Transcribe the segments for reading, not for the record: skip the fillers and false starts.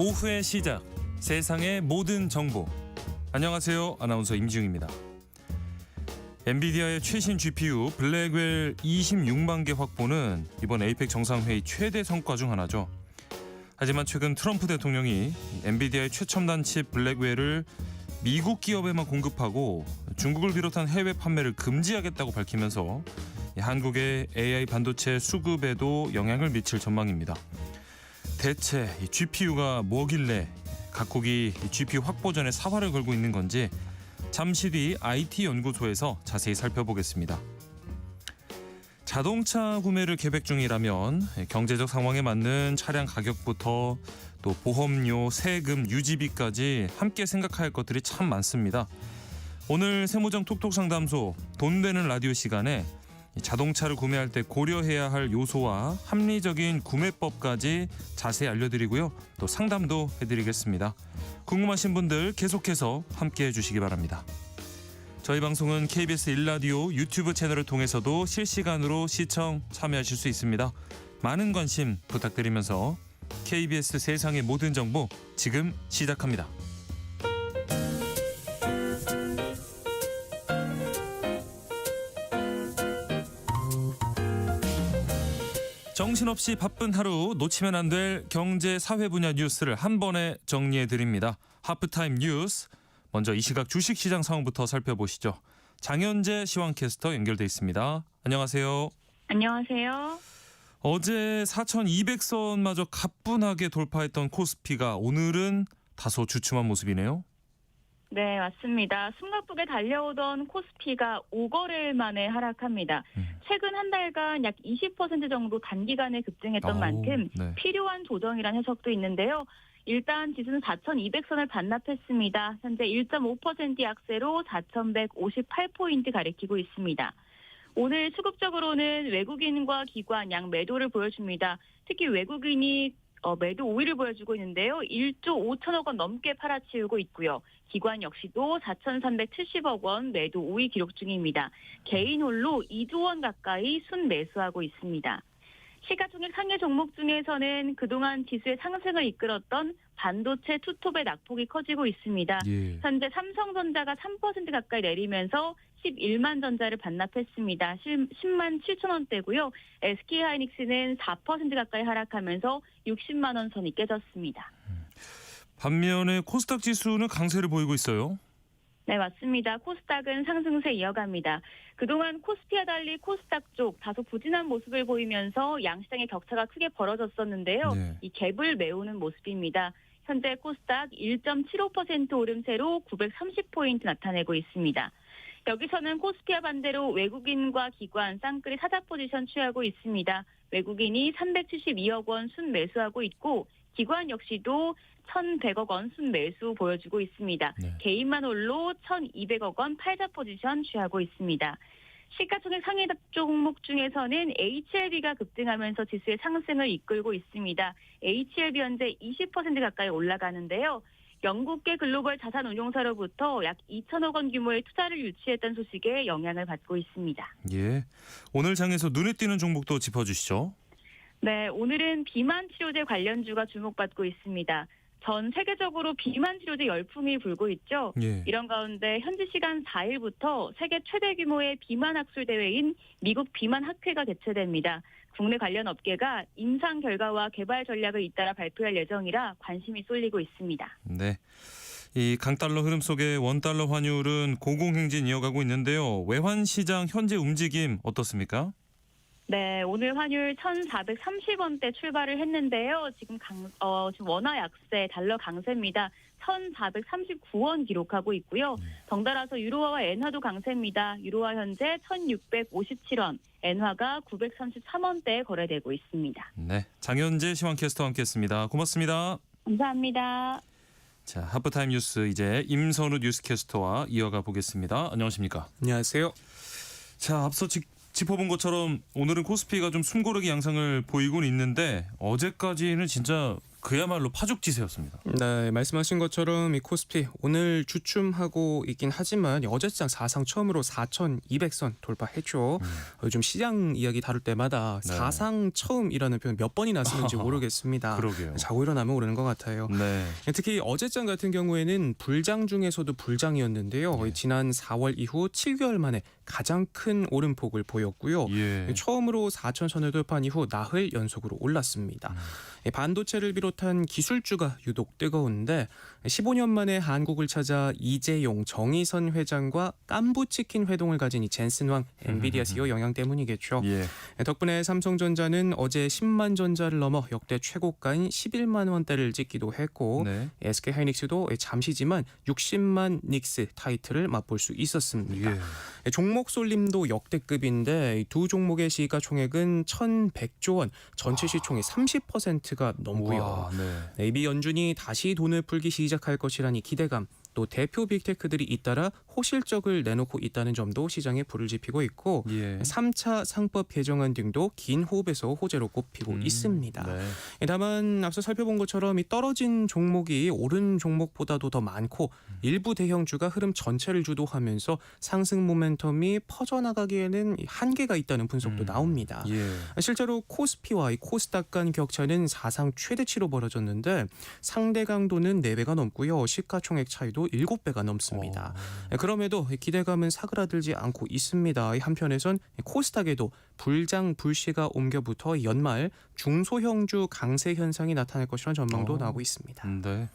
오후의 시작, 세상의 모든 정보. 안녕하세요. 아나운서 임지웅입니다. 엔비디아의 최신 GPU 블랙웰 26만 개 확보는 이번 에이펙 정상회의 최대 성과 중 하나죠. 하지만 최근 트럼프 대통령이 엔비디아의 최첨단 칩 블랙웰을 미국 기업에만 공급하고 중국을 비롯한 해외 판매를 금지하겠다고 밝히면서 한국의 AI 반도체 수급에도 영향을 미칠 전망입니다. 대체 이 GPU가 뭐길래 각국이 이 GPU 확보 전에 사활을 걸고 있는 건지 잠시 뒤 IT 연구소에서 자세히 살펴보겠습니다. 자동차 구매를 계획 중이라면 경제적 상황에 맞는 차량 가격부터 또 보험료, 세금, 유지비까지 함께 생각해야 할 것들이 참 많습니다. 오늘 세무정 톡톡 상담소 돈 되는 라디오 시간에 자동차를 구매할 때 고려해야 할 요소와 합리적인 구매법까지 자세히 알려드리고요. 또 상담도 해드리겠습니다. 궁금하신 분들 계속해서 함께해 주시기 바랍니다. 저희 방송은 KBS 1라디오 유튜브 채널을 통해서도 실시간으로 시청 참여하실 수 있습니다. 많은 관심 부탁드리면서 KBS 세상의 모든 정보 지금 시작합니다. 정신없이 바쁜 하루 놓치면 안 될 경제 사회 분야 뉴스를 한 번에 정리해드립니다. 하프타임 뉴스. 먼저 이 시각 주식시장 상황부터 살펴보시죠. 장현재 시황캐스터 연결돼 있습니다. 안녕하세요. 안녕하세요. 어제 4,200선마저 가뿐하게 돌파했던 코스피가 오늘은 다소 주춤한 모습이네요. 네, 맞습니다. 숨가쁘게 달려오던 코스피가 5거래일 만에 하락합니다. 최근 한 달간 약 20% 정도 단기간에 급증했던 만큼 네. 필요한 조정이란 해석도 있는데요. 일단 지수는 4,200선을 반납했습니다. 현재 1.5% 약세로 4,158포인트 가리키고 있습니다. 오늘 수급적으로는 외국인과 기관 양 매도를 보여줍니다. 특히 외국인이 매도 우위를 보여주고 있는데요. 1조 5천억 원 넘게 팔아치우고 있고요. 기관 역시도 4,370억 원 매도 우위 기록 중입니다. 개인 홀로 2조 원 가까이 순매수하고 있습니다. 시가총액 상위 종목 중에서는 그동안 지수의 상승을 이끌었던 반도체 투톱의 낙폭이 커지고 있습니다. 예. 현재 삼성전자가 3% 가까이 내리면서 11만 전자를 반납했습니다. 10만 7천 원대고요. SK하이닉스는 4% 가까이 하락하면서 60만 원 선이 깨졌습니다. 반면에 코스닥 지수는 강세를 보이고 있어요. 네, 맞습니다. 코스닥은 상승세 이어갑니다. 그동안 코스피와 달리 코스닥 쪽 다소 부진한 모습을 보이면서 양시장의 격차가 크게 벌어졌었는데요. 네. 이 갭을 메우는 모습입니다. 현재 코스닥 1.75% 오름세로 930포인트 나타내고 있습니다. 여기서는 코스피와 반대로 외국인과 기관 쌍끌이 사자 포지션 취하고 있습니다. 외국인이 372억 원 순매수하고 있고 기관 역시도 1,100억 원 순매수 보여주고 있습니다. 네. 개인만 홀로 1,200억 원 팔자 포지션 취하고 있습니다. 시가총액 상위 종목 중에서는 HLB가 급등하면서 지수의 상승을 이끌고 있습니다. HLB 현재 20% 가까이 올라가는데요. 영국계 글로벌 자산운용사로부터 약 2천억 원 규모의 투자를 유치했다는 소식에 영향을 받고 있습니다. 예. 오늘 장에서 눈에 띄는 종목도 짚어주시죠. 네, 오늘은 비만 치료제 관련주가 주목받고 있습니다. 전 세계적으로 비만 치료제 열풍이 불고 있죠. 예. 이런 가운데 현지 시간 4일부터 세계 최대 규모의 비만 학술 대회인 미국 비만 학회가 개최됩니다. 국내 관련 업계가 임상 결과와 개발 전략을 잇따라 발표할 예정이라 관심이 쏠리고 있습니다. 네. 이 강달러 흐름 속에 원달러 환율은 고공행진 이어가고 있는데요. 외환 시장 현재 움직임 어떻습니까? 네, 오늘 환율 1,430원대 출발을 했는데요. 지금 원화 약세, 달러 강세입니다. 1,439원 기록하고 있고요. 덩달아서 유로화와 엔화도 강세입니다. 유로화 현재 1,657원, 엔화가 933원대에 거래되고 있습니다. 네, 장현재 시황캐스터와 함께했습니다. 고맙습니다. 감사합니다. 자, 하프타임 뉴스 이제 임선우 뉴스캐스터와 이어가 보겠습니다. 안녕하십니까? 안녕하세요. 자, 앞서 짚어본 것처럼 오늘은 코스피가 좀 숨고르기 양상을 보이고는 있는데 어제까지는 진짜 그야말로 파죽지세였습니다. 네, 말씀하신 것처럼 이 코스피 오늘 주춤하고 있긴 하지만 어제장 사상 처음으로 4,200선 돌파했죠. 요즘 시장 이야기 다룰 때마다 네. 사상 처음이라는 표현 몇 번이나 쓰는지 모르겠습니다. 그러게요. 자고 일어나면 오르는 것 같아요. 네. 특히 어제장 같은 경우에는 불장 중에서도 불장이었는데요. 네. 지난 4월 이후 7개월 만에 가장 큰 오름폭을 보였고요. 예. 처음으로 4,000선을 돌파한 이후 나흘 연속으로 올랐습니다. 반도체를 비롯한 기술주가 유독 뜨거운데 15년 만에 한국을 찾아 이재용, 정의선 회장과 깐부치킨 회동을 가진 이 젠슨왕 엔비디아 CEO 영향 때문이겠죠. 예. 덕분에 삼성전자는 어제 10만 전자를 넘어 역대 최고가인 11만 원대를 찍기도 했고 네. SK하이닉스도 잠시지만 60만 닉스 타이틀을 맛볼 수 있었습니다. 예. 종목 쏠림도 역대급인데 두 종목의 시가총액은 1,100조 원, 전체 시총의 30%가 넘고요. 와, 네. AB 연준이 다시 돈을 풀기 시작할 것이라니 기대감, 또 대표 빅테크들이 잇따라 호실적을 내놓고 있다는 점도 시장에 불을 지피고 있고 예. 3차 상법 개정안 등도 긴 호흡에서 호재로 꼽히고 있습니다. 네. 다만 앞서 살펴본 것처럼 이 떨어진 종목이 오른 종목보다도 더 많고 일부 대형주가 흐름 전체를 주도하면서 상승 모멘텀이 퍼져나가기에는 한계가 있다는 분석도 나옵니다. 예. 실제로 코스피와 이 코스닥 간 격차는 사상 최대치로 벌어졌는데 상대 강도는 4배가 넘고요. 시가총액 차이도 7배가 넘습니다. 그럼에도 기대감은 사그라들지 않고 있습니다. 한편에선 코스닥에도 불장 불씨가 옮겨붙어 연말 중소형주 강세 현상이 나타날 것이라는 전망도 나오고 있습니다. 네.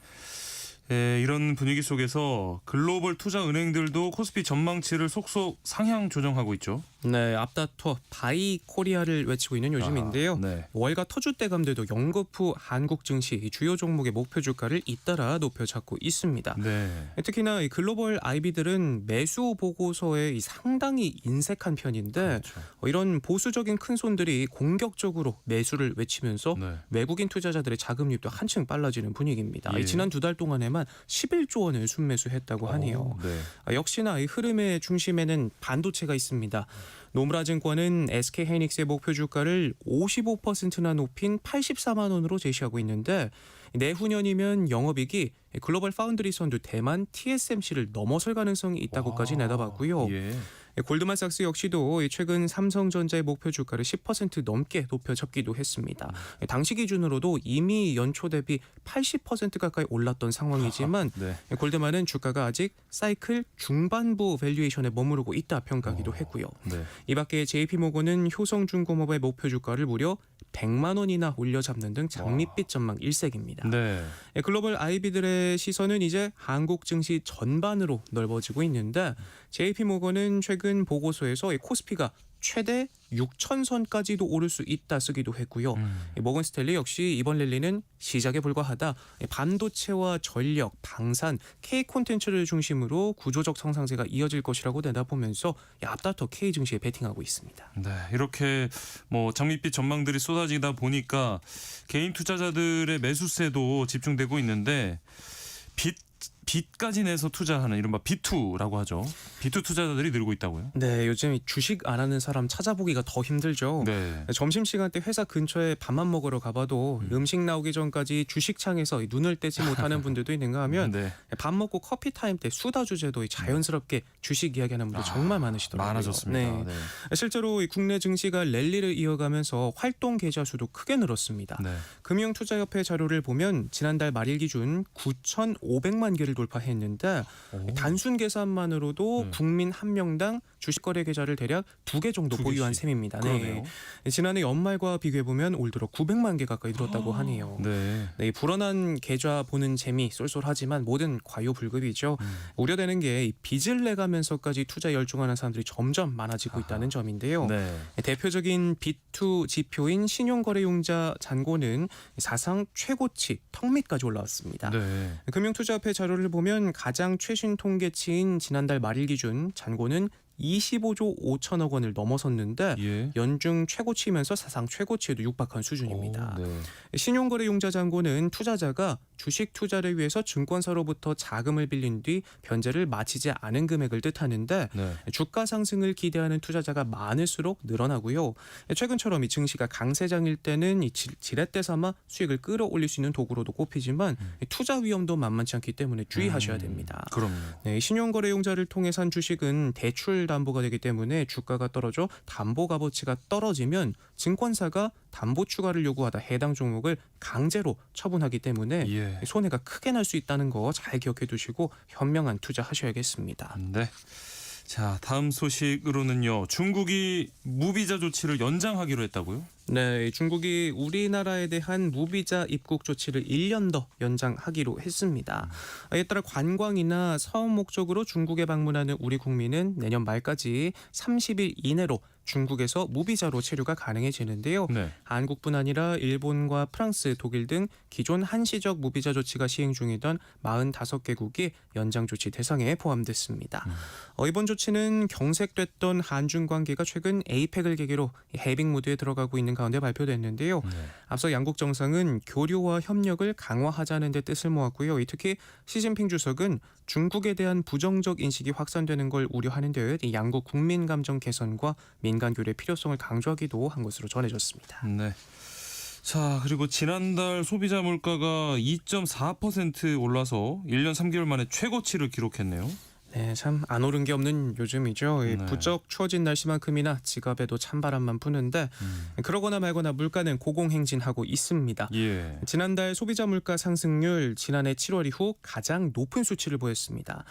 예, 이런 분위기 속에서 글로벌 투자 은행들도 코스피 전망치를 속속 상향 조정하고 있죠. 네, 앞다퉈 바이 코리아를 외치고 있는 요즘인데요. 네. 월가 터줏대감들도 연급 후 한국 증시 주요 종목의 목표 주가를 잇따라 높여 잡고 있습니다. 네. 특히나 이 글로벌 IB들은 매수 보고서에 상당히 인색한 편인데 그렇죠. 이런 보수적인 큰 손들이 공격적으로 매수를 외치면서 네. 외국인 투자자들의 자금 유입도 한층 빨라지는 분위기입니다. 예. 지난 2달 동안에만 11조 원을 순매수했다고 하네요. 네. 역시나 이 흐름의 중심에는 반도체가 있습니다. 노무라증권은 SK하이닉스의 목표 주가를 55%나 높인 84만 원으로 제시하고 있는데 내후년이면 영업이익이 글로벌 파운드리 선두 대만 TSMC를 넘어설 가능성이 있다고까지 내다봤고요. 예. 골드만삭스 역시도 최근 삼성전자의 목표 주가를 10% 넘게 높여 잡기도 했습니다. 당시 기준으로도 이미 연초 대비 80% 가까이 올랐던 상황이지만 네. 골드만은 주가가 아직 사이클 중반부 밸류에이션에 머무르고 있다 평가하기도 했고요. 네. 이 밖에 JP모건은 효성중공업의 목표 주가를 무려 100만 원이나 올려잡는 등 장밋빛 전망 일색입니다. 네. 글로벌 IB들의 시선은 이제 한국 증시 전반으로 넓어지고 있는데 JP모건은 최근 보고서에서 이 코스피가 최대 6,000선까지도 오를 수 있다 쓰기도 했고요. 모건스탠리 역시 이번 랠리는 시작에 불과하다. 반도체와 전력, 방산, K 콘텐츠를 중심으로 구조적 성장세가 이어질 것이라고 내다보면서 앞다퉈 K 증시에 베팅하고 있습니다. 네, 이렇게 뭐 장밋빛 전망들이 쏟아지다 보니까 개인 투자자들의 매수세도 집중되고 있는데 빚까지 내서 투자하는 이른바 B2라고 하죠. B2 투자자들이 늘고 있다고요? 네, 요즘 주식 안 하는 사람 찾아보기가 더 힘들죠. 네. 점심시간 때 회사 근처에 밥만 먹으러 가봐도 음식 나오기 전까지 주식창에서 눈을 떼지 못하는 분들도 있는가 하면 네. 밥 먹고 커피 타임 때 수다 주제도 자연스럽게 주식 이야기하는 분들 정말 많으시더라고요. 많아졌습니다. 네. 네. 실제로 이 국내 증시가 랠리를 이어가면서 활동 계좌 수도 크게 늘었습니다. 네. 금융투자협회 자료를 보면 지난달 말일 기준 9,500만 개를 돌파했는데 단순 계산만으로도 국민 한 명당 주식거래 계좌를 대략 2개 정도 2개씩. 보유한 셈입니다. 그러네요. 지난해 연말과 비교해보면 올 들어 900만 개 가까이 늘었다고 하네요. 네. 이 불어난 계좌 보는 재미 쏠쏠하지만 뭐든 과유불급이죠. 우려되는 게 빚을 내가면서까지 투자 열중하는 사람들이 점점 많아지고 있다는 점인데요. 네. 대표적인 B2 지표인 신용거래용자 잔고는 사상 최고치 턱 밑까지 올라왔습니다. 네. 금융투자협회 자료를 보면 가장 최신 통계치인 지난달 말일 기준 잔고는 25조 5천억 원을 넘어섰는데 예. 연중 최고치면서 사상 최고치에도 육박한 수준입니다. 오, 네. 신용거래용자잔고는 투자자가 주식 투자를 위해서 증권사로부터 자금을 빌린 뒤 변제를 마치지 않은 금액을 뜻하는데 네. 주가 상승을 기대하는 투자자가 많을수록 늘어나고요. 최근처럼 이 증시가 강세장일 때는 이 지렛대 삼아 수익을 끌어올릴 수 있는 도구로도 꼽히지만 투자 위험도 만만치 않기 때문에 주의하셔야 됩니다. 그럼요. 네, 신용거래용자를 통해 산 주식은 대출 담보가 되기 때문에 주가가 떨어져 담보 값어치가 떨어지면 증권사가 담보 추가를 요구하다 해당 종목을 강제로 처분하기 때문에 예. 손해가 크게 날 수 있다는 거 잘 기억해 두시고 현명한 투자하셔야겠습니다. 네. 자, 다음 소식으로는요. 중국이 무비자 조치를 연장하기로 했다고요? 네, 중국이 우리나라에 대한 무비자 입국 조치를 1년 더 연장하기로 했습니다. 이에 따라 관광이나 사업 목적으로 중국에 방문하는 우리 국민은 내년 말까지 30일 이내로 중국에서 무비자로 체류가 가능해지는데요. 네. 한국뿐 아니라 일본과 프랑스, 독일 등 기존 한시적 무비자 조치가 시행 중이던 45개국이 연장 조치 대상에 포함됐습니다. 이번 조치는 경색됐던 한중 관계가 최근 에이펙을 계기로 해빙 모드에 들어가고 있는 가운데 발표됐는데요. 네. 앞서 양국 정상은 교류와 협력을 강화하자는 데 뜻을 모았고요. 특히 시진핑 주석은 중국에 대한 부정적 인식이 확산되는 걸 우려하는 듯 양국 국민 감정 개선과 민간 교류의 필요성을 강조하기도 한 것으로 전해졌습니다. 네. 자, 그리고 지난달 소비자 물가가 2.4% 올라서 1년 3개월 만에 최고치를 기록했네요. 네, 참 안 오른 게 없는 요즘이죠. 네. 부쩍 추워진 날씨만큼이나 지갑에도 찬바람만 부는데 그러거나 말거나 물가는 고공행진하고 있습니다. 예. 지난달 소비자 물가 상승률 지난해 7월 이후 가장 높은 수치를 보였습니다.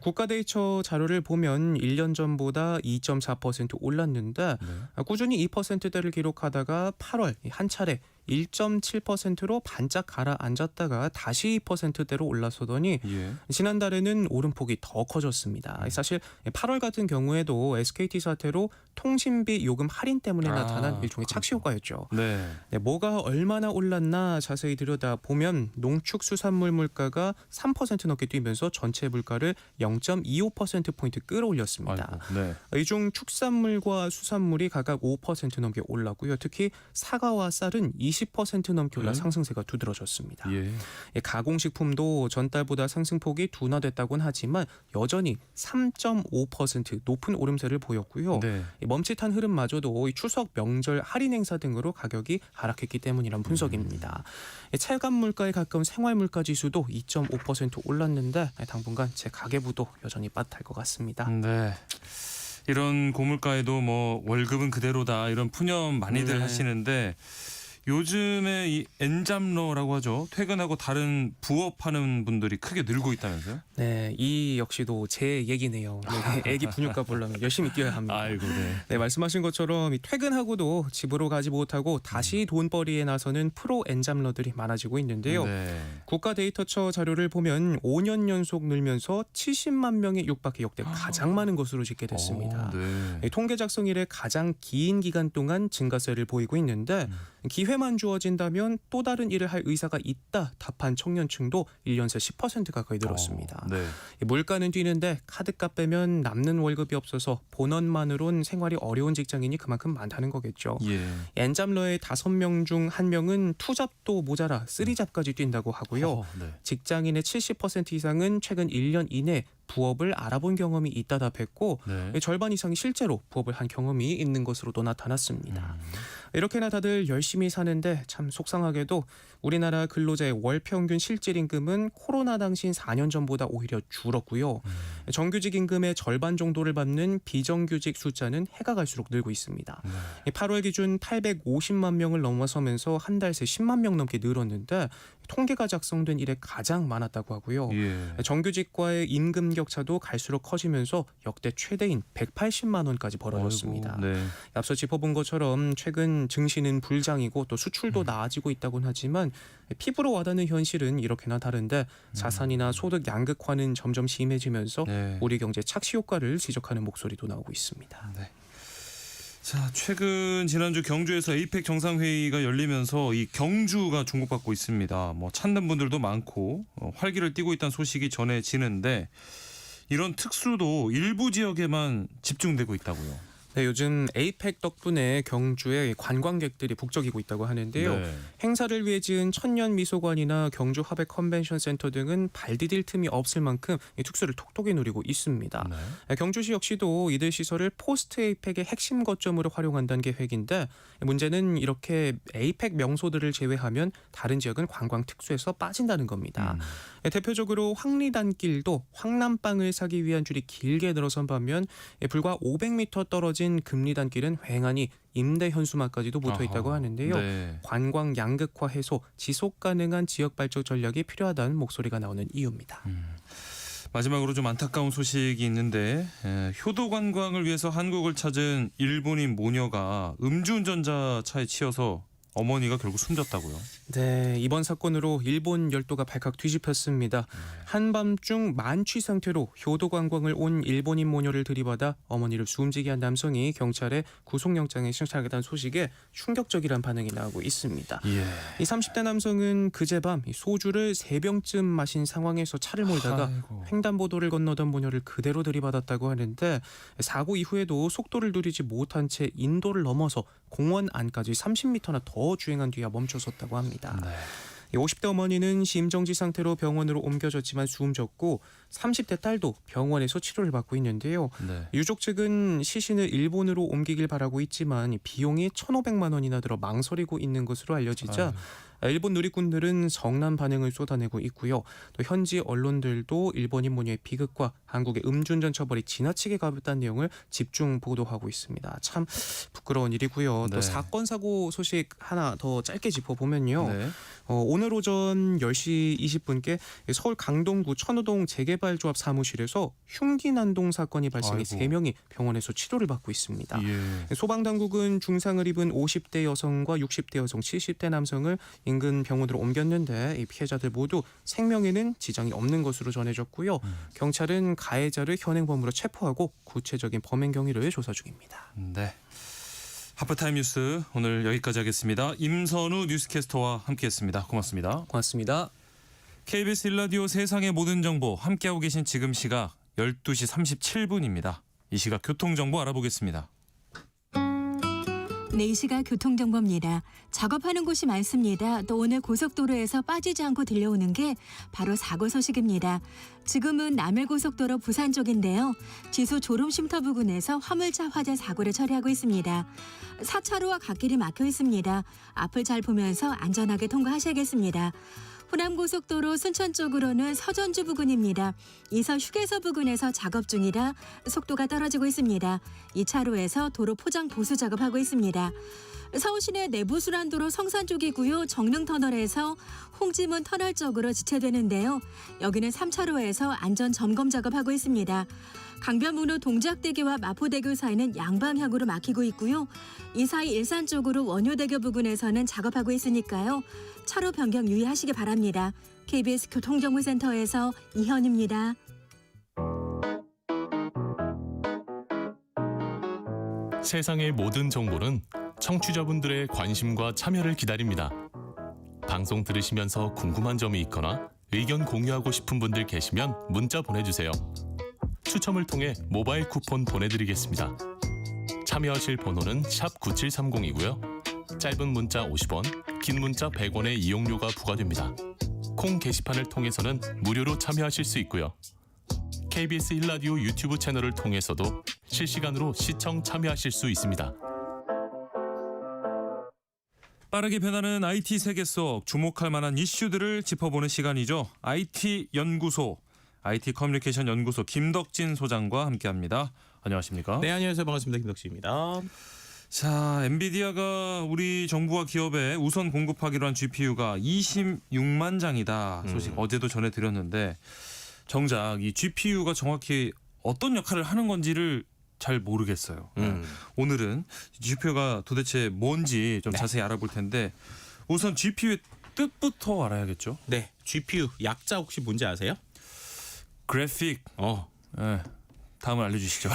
국가데이처 자료를 보면 1년 전보다 2.4% 올랐는데 네. 꾸준히 2%대를 기록하다가 8월 한 차례 1.7%로 반짝 가라앉았다가 다시 2%대로 올라서더니 예. 지난달에는 오름폭이 더 커졌습니다. 사실 8월 같은 경우에도 SKT 사태로 통신비 요금 할인 때문에 나타난 일종의 착시 효과였죠. 네. 네, 뭐가 얼마나 올랐나 자세히 들여다보면 농축수산물 물가가 3% 넘게 뛰면서 전체 물가를 0.25%포인트 끌어올렸습니다. 아이고, 네. 이 중 축산물과 수산물이 각각 5% 넘게 올랐고요. 특히 사과와 쌀은 20% 넘게 올라 상승세가 두드러졌습니다. 예. 가공식품도 전달보다 상승폭이 둔화됐다고는 하지만 여전히 3.5% 높은 오름세를 보였고요. 네. 멈칫한 흐름마저도 이 추석 명절 할인 행사 등으로 가격이 하락했기 때문이란 분석입니다. 찰감 물가에 가까운 생활 물가 지수도 2.5% 올랐는데 당분간 제 가계부도 여전히 빠듯할 것 같습니다. 네. 이런 고물가에도 뭐 월급은 그대로다 이런 푸념 많이들 네. 하시는데 요즘에 이 엔잡러라고 하죠. 퇴근하고 다른 부업하는 분들이 크게 늘고 있다면서요? 네, 이 역시도 제 얘기네요. 네, 애기 분유값 보려면 열심히 뛰어야 합니다. 아이고, 네. 네, 말씀하신 것처럼 이 퇴근하고도 집으로 가지 못하고 다시 돈벌이에 나서는 프로 엔잡러들이 많아지고 있는데요. 네. 국가데이터처 자료를 보면 5년 연속 늘면서 70만 명에 육박해 역대 가장 많은 것으로 집계됐습니다. 네. 통계 작성 이래 가장 긴 기간 동안 증가세를 보이고 있는데 기회만 주어진다면 또 다른 일을 할 의사가 있다 답한 청년층도 1년 새 10% 가까이 늘었습니다. 네. 물가는 뛰는데 카드값 빼면 남는 월급이 없어서 본원만으론 생활이 어려운 직장인이 그만큼 많다는 거겠죠. 예. 엔잡러의 5명 중 1명은 투잡도 모자라 3잡까지 뛴다고 하고요. 네. 직장인의 70% 이상은 최근 1년 이내 부업을 알아본 경험이 있다 답했고 네. 절반 이상이 실제로 부업을 한 경험이 있는 것으로도 나타났습니다. 이렇게나 다들 열심히 사는데 참 속상하게도 우리나라 근로자의 월 평균 실질 임금은 코로나 당시인 4년 전보다 오히려 줄었고요. 정규직 임금의 절반 정도를 받는 비정규직 숫자는 해가 갈수록 늘고 있습니다. 8월 기준 850만 명을 넘어서면서 한 달 새 10만 명 넘게 늘었는데 통계가 작성된 이래 가장 많았다고 하고요. 예. 정규직과의 임금 격차도 갈수록 커지면서 역대 최대인 180만 원까지 벌어졌습니다. 아이고, 네. 앞서 짚어본 것처럼 최근 증시는 불장이고 또 수출도 나아지고 있다고는 하지만 피부로 와닿는 현실은 이렇게나 다른데 자산이나 소득 양극화는 점점 심해지면서 네. 우리 경제 착시 효과를 지적하는 목소리도 나오고 있습니다. 네. 자, 최근 지난주 경주에서 에이펙 정상회의가 열리면서 이 경주가 주목받고 있습니다. 뭐 찾는 분들도 많고 활기를 띠고 있다는 소식이 전해지는데 이런 특수도 일부 지역에만 집중되고 있다고요. 네, 요즘 에이펙 덕분에 경주에 관광객들이 북적이고 있다고 하는데요. 네. 행사를 위해 지은 천년미소관이나 경주 화백 컨벤션센터 등은 발 디딜 틈이 없을 만큼 이 특수를 톡톡히 누리고 있습니다. 네. 경주시 역시도 이들 시설을 포스트 에이펙의 핵심 거점으로 활용한다는 계획인데 문제는 이렇게 에이펙 명소들을 제외하면 다른 지역은 관광 특수에서 빠진다는 겁니다. 대표적으로 황리단길도 황남빵을 사기 위한 줄이 길게 늘어선 반면 불과 500m 떨어진 금리단길은 횡하니 임대 현수막까지도 붙어 있다고 아하. 하는데요. 네. 관광 양극화 해소, 지속 가능한 지역 발전 전략이 필요하다는 목소리가 나오는 이유입니다. 마지막으로 좀 안타까운 소식이 있는데 효도 관광을 위해서 한국을 찾은 일본인 모녀가 음주운전자 차에 치여서 어머니가 결국 숨졌다고요. 네, 이번 사건으로 일본 열도가 발칵 뒤집혔습니다. 한밤중 만취 상태로 효도 관광을 온 일본인 모녀를 들이받아 어머니를 숨지게 한 남성이 경찰에 구속영장에 신청하겠다는 소식에 충격적이란 반응이 나오고 있습니다. 예. 이 30대 남성은 그제밤 소주를 3병쯤 마신 상황에서 차를 몰다가 아이고. 횡단보도를 건너던 모녀를 그대로 들이받았다고 하는데 사고 이후에도 속도를 누리지 못한 채 인도를 넘어서 공원 안까지 30m나 더 주행한 뒤에 멈춰섰다고 합니다. 네. 50대 어머니는 심정지 상태로 병원으로 옮겨졌지만 숨졌고 30대 딸도 병원에서 치료를 받고 있는데요. 네. 유족 측은 시신을 일본으로 옮기길 바라고 있지만 비용이 1,500만 원이나 들어 망설이고 있는 것으로 알려지자 아유. 일본 누리꾼들은 성난 반응을 쏟아내고 있고요. 또 현지 언론들도 일본인 모녀의 비극과 한국의 음주운전 처벌이 지나치게 가볍다는 내용을 집중 보도하고 있습니다. 참 부끄러운 일이고요. 네. 또 사건 사고 소식 하나 더 짧게 짚어보면요. 네. 오늘 오전 10시 20분께 서울 강동구 천호동 재개발조합 사무실에서 흉기 난동 사건이 발생해 아이고. 3명이 병원에서 치료를 받고 있습니다. 예. 소방당국은 중상을 입은 50대 여성과 60대 여성, 70대 남성을 인근 병원으로 옮겼는데 이 피해자들 모두 생명에는 지장이 없는 것으로 전해졌고요. 경찰은 가해자를 현행범으로 체포하고 구체적인 범행 경위를 조사 중입니다. 네. 하프타임 뉴스 오늘 여기까지 하겠습니다. 임선우 뉴스캐스터와 함께했습니다. 고맙습니다. 고맙습니다. KBS 1라디오 세상의 모든 정보 함께하고 계신 지금 시각 12시 37분입니다. 이 시각 교통정보 알아보겠습니다. 네, 이 시각 교통정보입니다. 작업하는 곳이 많습니다. 또 오늘 고속도로에서 빠지지 않고 들려오는 게 바로 사고 소식입니다. 지금은 남해고속도로 부산 쪽인데요. 지수 졸음쉼터 부근에서 화물차 화재 사고를 처리하고 있습니다. 4차로와 갓길이 막혀 있습니다. 앞을 잘 보면서 안전하게 통과하셔야겠습니다. 호남고속도로 순천 쪽으로는 서전주 부근입니다. 이서 휴게소 부근에서 작업 중이라 속도가 떨어지고 있습니다. 2차로에서 도로 포장 보수 작업하고 있습니다. 서울시내 내부순환도로 성산 쪽이고요. 정릉터널에서 홍지문 터널 쪽으로 지체되는데요. 여기는 3차로에서 안전점검 작업하고 있습니다. 강변북로 동작대교와 마포대교 사이는 양방향으로 막히고 있고요. 이 사이 일산 쪽으로 원효대교 부근에서는 작업하고 있으니까요. 차로 변경 유의하시기 바랍니다. KBS 교통정보센터에서 이현입니다. 세상의 모든 정보는 청취자분들의 관심과 참여를 기다립니다. 방송 들으시면서 궁금한 점이 있거나 의견 공유하고 싶은 분들 계시면 문자 보내주세요. 추첨을 통해 모바일 쿠폰 보내드리겠습니다. 참여하실 번호는 샵 9730이고요. 짧은 문자 50원, 긴 문자 100원의 이용료가 부과됩니다. 콩 게시판을 통해서는 무료로 참여하실 수 있고요. KBS 1라디오 유튜브 채널을 통해서도 실시간으로 시청 참여하실 수 있습니다. 빠르게 변하는 IT 세계 속 주목할 만한 이슈들을 짚어보는 시간이죠. IT 연구소, IT 커뮤니케이션 연구소 김덕진 소장과 함께합니다. 안녕하십니까? 네, 안녕하세요. 반갑습니다. 김덕진입니다. 자, 엔비디아가 우리 정부와 기업에 우선 공급하기로 한 GPU가 26만 장이다. 소식 어제도 전해드렸는데 정작 이 GPU가 정확히 어떤 역할을 하는 건지를 잘 모르겠어요. 오늘은 GPU가 도대체 뭔지 좀 자세히 알아볼 텐데 우선 GPU의 뜻부터 알아야겠죠. 네, GPU 약자 혹시 뭔지 아세요? 그래픽. 네. 다음을 알려주시죠.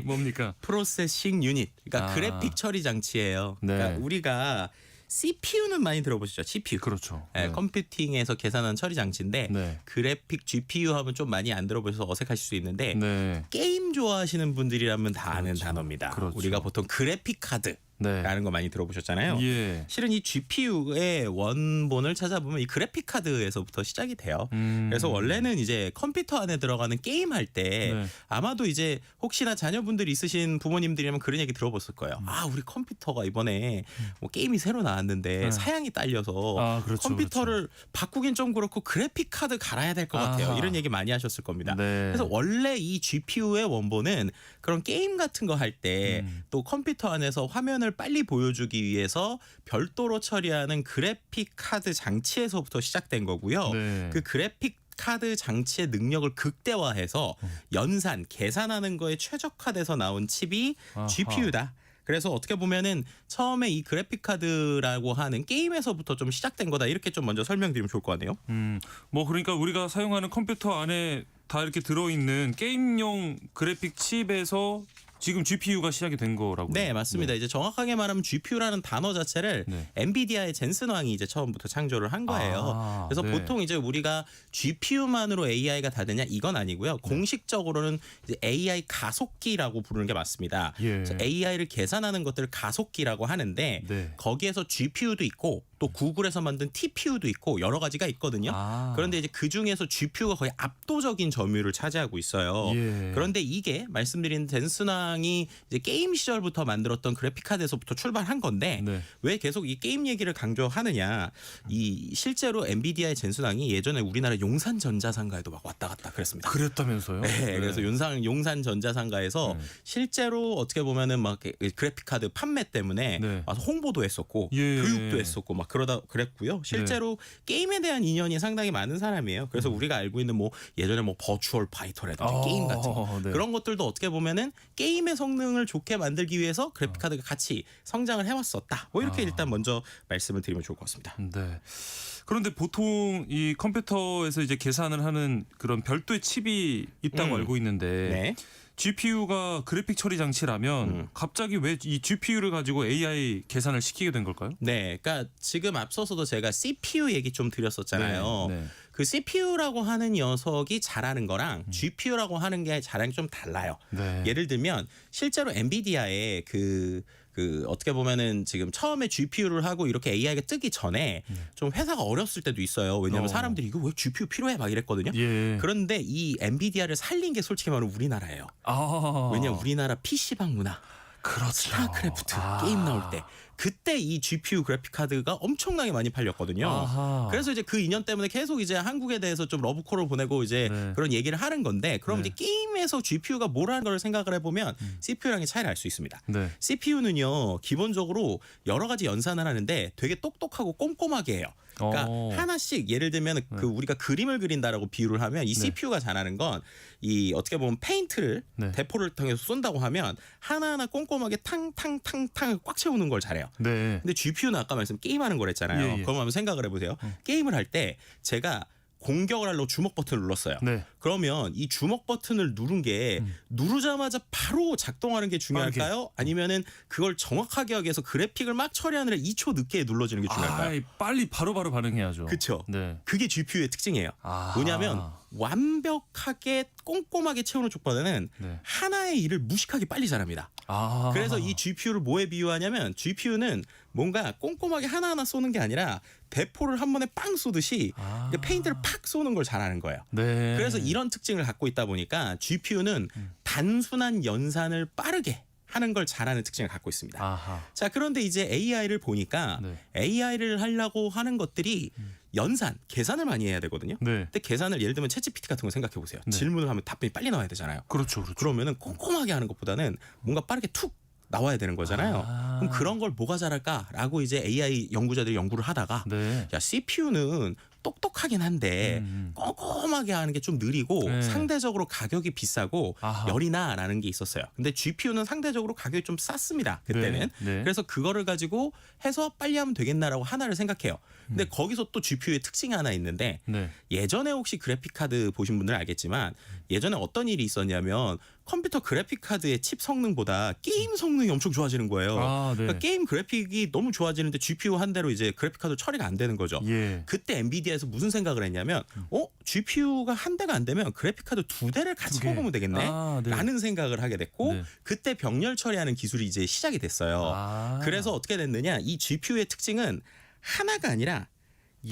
뭡니까? 프로세싱 유닛. 그러니까 아. 그래픽 처리 장치예요. 네. 그러니까 우리가 CPU는 많이 들어보시죠? CPU. 그렇죠. 네, 컴퓨팅에서 계산하는 처리 장치인데 네. 그래픽 GPU 하면 좀 많이 안 들어보셔서 어색하실 수 있는데 네. 게임 좋아하시는 분들이라면 다 아는 그렇죠. 단어입니다. 그렇죠. 우리가 보통 그래픽 카드 네. 라는 거 많이 들어보셨잖아요. 예. 실은 이 GPU의 원본을 찾아보면 이 그래픽 카드에서부터 시작이 돼요. 그래서 원래는 이제 컴퓨터 안에 들어가는 게임 할 때 네. 아마도 이제 혹시나 자녀분들이 있으신 부모님들이라면 그런 얘기 들어봤을 거예요. 아, 우리 컴퓨터가 이번에 뭐 게임이 새로 나왔는데 네. 사양이 딸려서 그렇죠, 컴퓨터를 바꾸긴 좀 그렇고 그래픽 카드 갈아야 될 것 같아요. 아하. 이런 얘기 많이 하셨을 겁니다. 네. 그래서 원래 이 GPU의 원본은 그런 게임 같은 거 할 때 또 컴퓨터 안에서 화면을 빨리 보여주기 위해서 별도로 처리하는 그래픽 카드 장치에서부터 시작된 거고요. 네. 그 그래픽 카드 장치의 능력을 극대화해서 연산, 계산하는 거에 최적화돼서 나온 칩이 아하. GPU다. 그래서 어떻게 보면은 처음에 이 그래픽 카드라고 하는 게임에서부터 좀 시작된 거다. 이렇게 좀 먼저 설명드리면 좋을 것 같네요. 뭐 그러니까 우리가 사용하는 컴퓨터 안에 다 이렇게 들어있는 게임용 그래픽 칩에서 지금 GPU가 시작이 된 거라고요? 네, 맞습니다. 이제 정확하게 말하면 GPU라는 단어 자체를 네. 엔비디아의 젠슨 왕이 이제 처음부터 창조를 한 거예요. 그래서 네. 보통 이제 우리가 GPU만으로 AI가 다 되냐 이건 아니고요. 공식적으로는 이제 AI 가속기라고 부르는 게 맞습니다. 예. 그래서 AI를 계산하는 것들을 가속기라고 하는데 네. 거기에서 GPU도 있고 또 구글에서 만든 TPU도 있고 여러 가지가 있거든요. 그런데 이제 그 중에서 GPU가 거의 압도적인 점유율을 차지하고 있어요. 예. 그런데 이게 말씀드린 젠슨 왕이 이제 게임 시절부터 만들었던 그래픽 카드에서부터 출발한 건데 네. 왜 계속 이 게임 얘기를 강조하느냐? 이 실제로 엔비디아의 젠슨 왕이 예전에 우리나라 용산 전자상가에도 막 왔다 갔다 그랬습니다. 그랬다면서요? 네, 그래서 용산 전자상가에서 네. 실제로 어떻게 보면은 막 그래픽 카드 판매 때문에 네. 와서 홍보도 했었고 예. 교육도 했었고 막 그러다 그랬고요. 실제로 게임에 대한 인연이 상당히 많은 사람이에요. 그래서 우리가 알고 있는 뭐 예전에 뭐 버추얼 파이터라든지 게임 같은 거 네. 그런 것들도 어떻게 보면은 게임의 성능을 좋게 만들기 위해서 그래픽 카드가 같이 성장을 해왔었다. 뭐 이렇게 일단 먼저 말씀을 드리면 좋을 것 같습니다. 네. 그런데 보통 이 컴퓨터에서 이제 계산을 하는 그런 별도의 칩이 있다고 알고 있는데 네. GPU가 그래픽 처리 장치라면 갑자기 왜 이 GPU를 가지고 AI 계산을 시키게 된 걸까요? 네, 그러니까 지금 앞서서도 제가 CPU 얘기 좀 드렸었잖아요. 네. 그 CPU라고 하는 녀석이 잘하는 거랑 GPU라고 하는 게 잘하는 게 좀 달라요. 네. 예를 들면 실제로 엔비디아의 그 어떻게 보면은 지금 처음에 GPU를 하고 이렇게 AI가 뜨기 전에 좀 회사가 어렸을 때도 있어요. 왜냐하면 사람들이 이거 왜 GPU 필요해 막 이랬거든요. 예. 그런데 이 엔비디아를 살린 게 솔직히 말하면 우리나라예요. 왜냐면 우리나라 PC방 문화. 그렇죠. 스타크래프트 게임 나올 때 그때 이 GPU 그래픽 카드가 엄청나게 많이 팔렸거든요. 아하. 그래서 이제 그 인연 때문에 계속 이제 한국에 대해서 좀 러브콜을 보내고 이제 네. 그런 얘기를 하는 건데 그럼 네. 이제 게임에서 GPU가 뭐라는 걸 생각을 해보면 CPU랑의 차이를 알 수 있습니다. 네. CPU는요 기본적으로 여러 가지 연산을 하는데 되게 똑똑하고 꼼꼼하게 해요. 그러니까 하나씩 예를 들면 그 우리가 그림을 그린다라고 비유를 하면 이 CPU가 잘하는 건 이 어떻게 보면 페인트를 네. 대포를 통해서 쏜다고 하면 하나하나 꼼꼼하게 탕탕탕탕 꽉 채우는 걸 잘해요. 네. 근데 GPU는 아까 말씀 게임하는 거랬잖아요. 예, 예. 그럼 한번 생각을 해보세요. 게임을 할 때 제가 공격을 하려고 주먹 버튼을 눌렀어요. 네. 그러면 이 주먹 버튼을 누른 게 누르자마자 바로 작동하는 게 중요할까요? 아니면은 그걸 정확하게 하기 위해서 그래픽을 막 처리하느라 2초 늦게 눌러지는 게 중요할까요? 빨리 바로바로 반응해야죠. 그렇죠. 네. 그게 GPU의 특징이에요. 아. 뭐냐면 완벽하게 꼼꼼하게 채우는 쪽보다는 네. 하나의 일을 무식하게 빨리 잘합니다. 아. 그래서 이 GPU를 뭐에 비유하냐면 GPU는 뭔가 꼼꼼하게 하나하나 쏘는 게 아니라 대포를 한 번에 빵 쏘듯이 페인트를 팍 쏘는 걸 잘하는 거예요. 네. 그래서 이런 특징을 갖고 있다 보니까 GPU는 단순한 연산을 빠르게 하는 걸 잘하는 특징을 갖고 있습니다. 아하. 자, 그런데 이제 AI를 보니까 네. AI를 하려고 하는 것들이 연산, 계산을 많이 해야 되거든요. 네. 근데 계산을 예를 들면 챗GPT 같은 거 생각해 보세요. 네. 질문을 하면 답변이 빨리 나와야 되잖아요. 그렇죠. 그렇죠. 그러면은 꼼꼼하게 하는 것보다는 뭔가 빠르게 툭 나와야 되는 거잖아요. 그럼 그런 걸 뭐가 잘할까라고 이제 AI 연구자들이 연구를 하다가 네. 야, CPU는 똑똑하긴 한데 꼼꼼하게 하는 게 좀 느리고 네. 상대적으로 가격이 비싸고 아하. 열이 나라는 게 있었어요. 근데 GPU는 상대적으로 가격이 좀 쌌습니다. 그때는. 네. 네. 그래서 그거를 가지고 해서 빨리 하면 되겠나라고 하나를 생각해요. 근데 거기서 또 GPU의 특징이 하나 있는데 네. 예전에 혹시 그래픽 카드 보신 분들 알겠지만 예전에 어떤 일이 있었냐면 컴퓨터 그래픽 카드의 칩 성능보다 게임 성능이 엄청 좋아지는 거예요. 아, 네. 그러니까 게임 그래픽이 너무 좋아지는데 GPU 한 대로 이제 그래픽 카드 처리가 안 되는 거죠. 예. 그때 엔비디아에서 무슨 생각을 했냐면 GPU가 한 대가 안 되면 그래픽 카드 두 대를 같이 두 개. 먹으면 되겠네. 아, 네. 라는 생각을 하게 됐고 네. 그때 병렬 처리하는 기술이 이제 시작이 됐어요. 아. 그래서 어떻게 됐느냐? 이 GPU의 특징은 하나가 아니라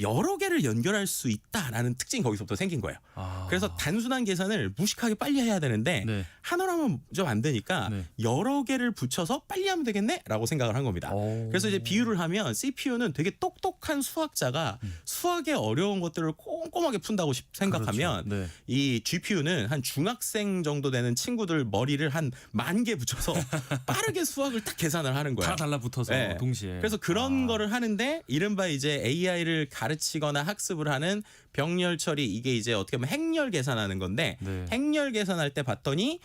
여러 개를 연결할 수 있다라는 특징이 거기서부터 생긴 거예요. 아. 그래서 단순한 계산을 무식하게 빨리 해야 되는데 네. 하나로 하면 좀 안 되니까 네. 여러 개를 붙여서 빨리 하면 되겠네라고 생각을 한 겁니다. 오. 그래서 이제 비유를 하면 CPU는 되게 똑똑한 수학자가 수학의 어려운 것들을 꼼꼼하게 푼다고 생각하면 그렇죠. 네. 이 GPU는 한 중학생 정도 되는 친구들 머리를 한 10,000개 붙여서 빠르게 수학을 딱 계산을 하는 거예요. 다 달라붙어서 네. 동시에. 그래서 그런 거를 하는데 이른바 이제 AI를 가르치거나 학습을 하는 병렬 처리 이게 이제 어떻게 보면 행렬 계산하는 건데 네. 행렬 계산할 때 봤더니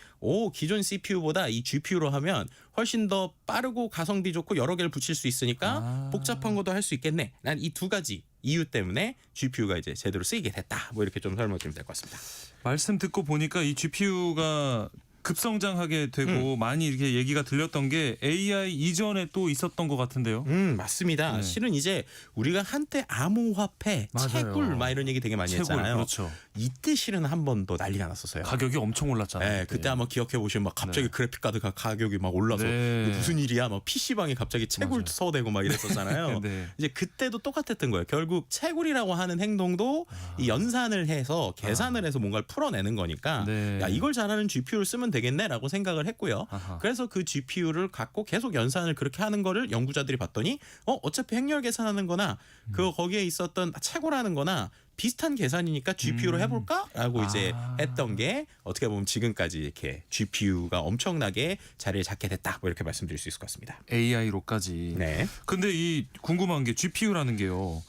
기존 CPU보다 이 GPU로 하면 훨씬 더 빠르고 가성비 좋고 여러 개를 붙일 수 있으니까 복잡한 것도 할 수 있겠네. 난 이 두 가지 이유 때문에 GPU가 이제 제대로 쓰이게 됐다. 뭐 이렇게 좀 설명드리면 될 것 같습니다. 말씀 듣고 보니까 이 GPU가 급성장하게 되고 많이 이렇게 얘기가 들렸던 게 AI 이전에 또 있었던 것 같은데요. 맞습니다. 네. 실은 이제 우리가 한때 암호화폐, 맞아요. 채굴 막 이런 얘기 되게 많이 채굴, 했잖아요. 그렇죠. 이때 실은 한 번 더 난리가 났었어요. 가격이 엄청 올랐잖아요. 네, 그때 한번 기억해 보시면 막 갑자기 네. 그래픽 카드가 가격이 막 올라서 네. 이게 무슨 일이야? 막 PC방에 갑자기 채굴 맞아요. 써대고 막 이랬었잖아요. 네. 이제 그때도 똑같았던 거예요. 결국 채굴이라고 하는 행동도 이 연산을 해서 계산을 해서 뭔가를 풀어내는 거니까 네. 야, 이걸 잘하는 GPU를 쓰면 되겠네라고 생각을 했고요. 아하. 그래서 그 GPU를 갖고 계속 연산을 그렇게 하는 거를 연구자들이 봤더니 어차피 행렬 계산하는 거나 그 거기에 있었던 채굴하는 거나 비슷한 계산이니까 GPU로 해볼까라고 이제 했던 게 어떻게 보면 지금까지 이렇게 GPU가 엄청나게 자리를 잡게 됐다. 뭐 이렇게 말씀드릴 수 있을 것 같습니다. AI로까지. 네. 근데 이 궁금한 게 GPU라는 게요.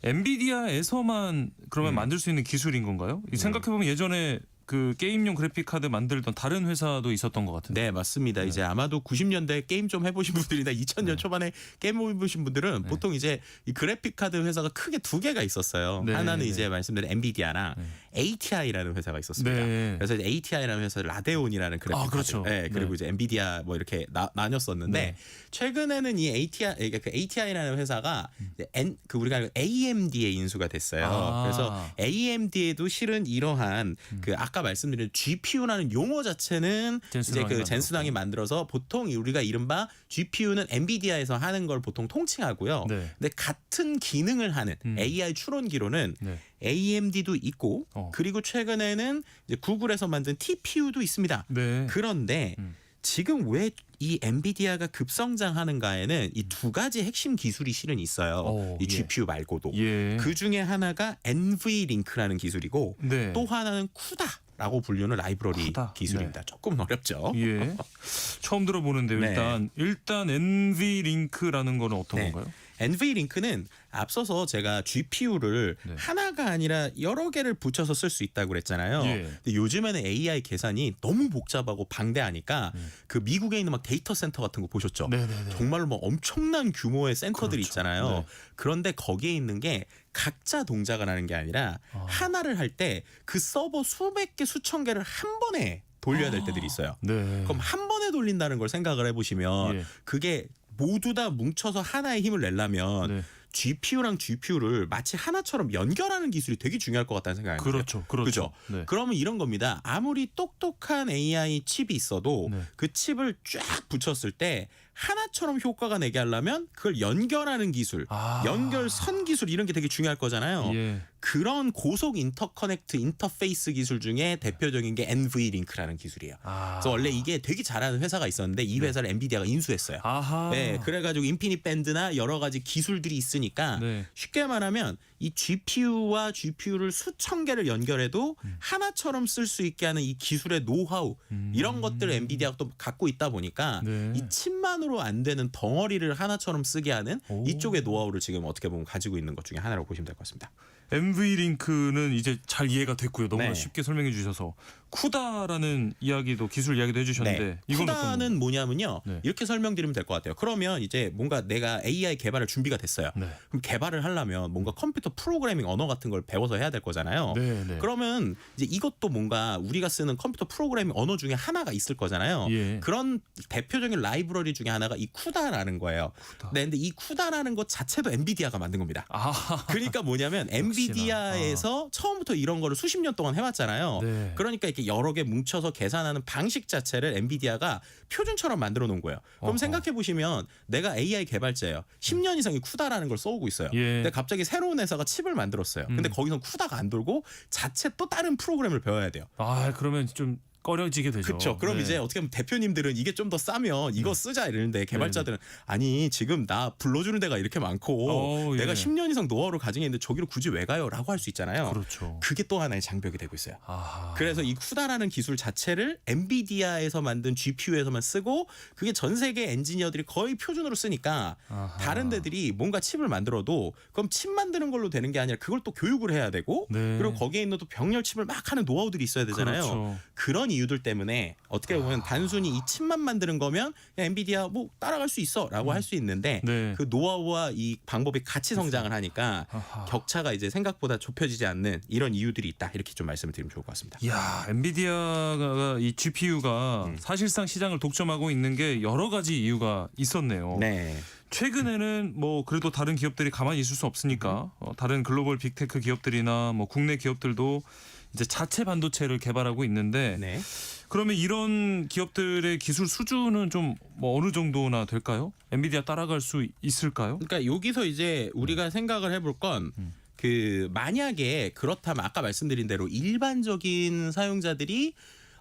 엔비디아에서만 그러면 만들 수 있는 기술인 건가요? 생각해 보면 예전에 그 게임용 그래픽 카드 만들던 다른 회사도 있었던 것 같은데. 네, 맞습니다. 이제 아마도 90년대 게임 좀 해보신 분들이나 2000년 초반에 게임 해보신 분들은 보통 이제 이 그래픽 카드 회사가 크게 두 개가 있었어요. 네, 하나는 네. 이제 말씀드린 엔비디아랑 ATI라는 회사가 있었습니다. 네. 그래서 이제 ATI라는 회사 라데온이라는 그래픽 카드. 그렇죠. 네, 그리고 네. 이제 엔비디아 뭐 이렇게 나뉘었었는데 네. 최근에는 이 ATI라는 회사가 이제 우리가 AMD에 인수가 됐어요. 그래서 AMD에도 실은 이러한 그 아까 말씀드린 GPU라는 용어 자체는 이제 그 젠슨왕이 만들어서 보통 우리가 이른바 GPU는 엔비디아에서 하는 걸 보통 통칭하고요. 네. 근데 같은 기능을 하는 AI 추론기로는 네. AMD도 있고 그리고 최근에는 이제 구글에서 만든 TPU도 있습니다. 네. 그런데 지금 왜 이 엔비디아가 급성장하는가에는 이 두 가지 핵심 기술이 실은 있어요. 이 GPU 말고도. 예. 그 중에 하나가 NVLink라는 기술이고 네. 또 하나는 쿠다라고 불리는 라이브러리 쿠다. 기술입니다. 조금 어렵죠. 예. 처음 들어보는데요. 네. 일단 NVLink라는 거는 어떤 네. 건가요? NVLink는 앞서서 제가 GPU를 네. 하나가 아니라 여러 개를 붙여서 쓸 수 있다고 그랬잖아요. 예. 근데 요즘에는 AI 계산이 너무 복잡하고 방대하니까 그 미국에 있는 막 데이터 센터 같은 거 보셨죠? 네네네. 정말로 뭐 엄청난 규모의 센터들이 그렇죠. 있잖아요. 네. 그런데 거기에 있는 게 각자 동작을 하는 게 아니라 하나를 할 때 그 서버 수백 개 수천 개를 한 번에 돌려야 될 때들이 있어요. 네. 그럼 한 번에 돌린다는 걸 생각을 해보시면 예. 그게 모두 다 뭉쳐서 하나의 힘을 내려면 네. GPU랑 GPU를 마치 하나처럼 연결하는 기술이 되게 중요할 것 같다는 생각이 들어요. 그렇죠. 그렇죠. 그죠? 네. 그러면 이런 겁니다. 아무리 똑똑한 AI 칩이 있어도 네. 그 칩을 쫙 붙였을 때 하나처럼 효과가 내게 하려면 그걸 연결하는 기술, 연결선 기술 이런 게 되게 중요할 거잖아요. 예. 그런 고속 인터커넥트 인터페이스 기술 중에 대표적인 게 NVLink라는 기술이에요. 그래서 원래 이게 되게 잘하는 회사가 있었는데 이 회사를 엔비디아가 인수했어요. 아하. 네, 그래가지고 인피니트 밴드나 여러 가지 기술들이 있으니까 네. 쉽게 말하면 이 GPU와 GPU를 수천 개를 연결해도 하나처럼 쓸 수 있게 하는 이 기술의 노하우 이런 것들을 엔비디아가 또 갖고 있다 보니까 네. 이 칩만으로 안 되는 덩어리를 하나처럼 쓰게 하는 오. 이쪽의 노하우를 지금 어떻게 보면 가지고 있는 것 중에 하나라고 보시면 될 것 같습니다. NVLink는 이제 잘 이해가 됐고요. 너무나 네. 쉽게 설명해 주셔서 쿠다라는 이야기도 기술 이야기도 해주셨는데 네. 이건 쿠다는 뭐냐면요. 네. 이렇게 설명드리면 될 것 같아요. 그러면 이제 뭔가 내가 AI 개발을 준비가 됐어요. 네. 그럼 개발을 하려면 뭔가 컴퓨터 프로그래밍 언어 같은 걸 배워서 해야 될 거잖아요. 네, 네. 그러면 이제 이것도 뭔가 우리가 쓰는 컴퓨터 프로그래밍 언어 중에 하나가 있을 거잖아요. 예. 그런 대표적인 라이브러리 중에 하나가 이 쿠다라는 거예요. 쿠다. 네, 근데 이 쿠다라는 것 자체도 엔비디아가 만든 겁니다. 아, 그러니까 뭐냐면 엔비디아에서 처음부터 이런 거를 수십 년 동안 해왔잖아요. 네. 그러니까 이렇게 여러 개 뭉쳐서 계산하는 방식 자체를 엔비디아가 표준처럼 만들어 놓은 거예요. 그럼 어허. 생각해 보시면 내가 AI 개발자예요. 10년 이상 이 쿠다라는 걸 써오고 있어요. 예. 근데 갑자기 새로운 회사가 칩을 만들었어요. 근데 거기서 쿠다가 안 돌고 자체 또 다른 프로그램을 배워야 돼요. 아 그러면 좀 꺼려지게 되죠. 그렇죠. 그럼 네. 이제 어떻게 보면 대표님들은 이게 좀 더 싸면 이거 쓰자 이러는데 개발자들은 아니 지금 나 불러주는 데가 이렇게 많고 예. 내가 10년 이상 노하우를 가지고 있는데 저기로 굳이 왜 가요? 라고 할 수 있잖아요. 그렇죠. 그게 또 하나의 장벽이 되고 있어요. 아하. 그래서 이 쿠다라는 기술 자체를 엔비디아에서 만든 GPU에서만 쓰고 그게 전 세계 엔지니어들이 거의 표준으로 쓰니까 아하. 다른 데들이 뭔가 칩을 만들어도 그럼 칩 만드는 걸로 되는 게 아니라 그걸 또 교육을 해야 되고 네. 그리고 거기에 있는 또 병렬 칩을 막 하는 노하우들이 있어야 되잖아요. 그렇죠. 그런 이유들 때문에 어떻게 보면 단순히 이 칩만 만드는 거면 그냥 엔비디아 뭐 따라갈 수 있어라고 할 수 있는데 네. 그 노하우와 이 방법이 같이 성장을 하니까 아하. 격차가 이제 생각보다 좁혀지지 않는 이런 이유들이 있다 이렇게 좀 말씀을 드리면 좋을 것 같습니다. 야, 엔비디아가 이 GPU가 사실상 시장을 독점하고 있는 게 여러 가지 이유가 있었네요. 네. 최근에는 뭐 그래도 다른 기업들이 가만히 있을 수 없으니까 다른 글로벌 빅테크 기업들이나 뭐 국내 기업들도 이제 자체 반도체를 개발하고 있는데 네. 그러면 이런 기업들의 기술 수준은 좀 뭐 어느 정도나 될까요? 엔비디아 따라갈 수 있을까요? 그러니까 여기서 이제 우리가 생각을 해볼 건 그 만약에 그렇다면 아까 말씀드린 대로 일반적인 사용자들이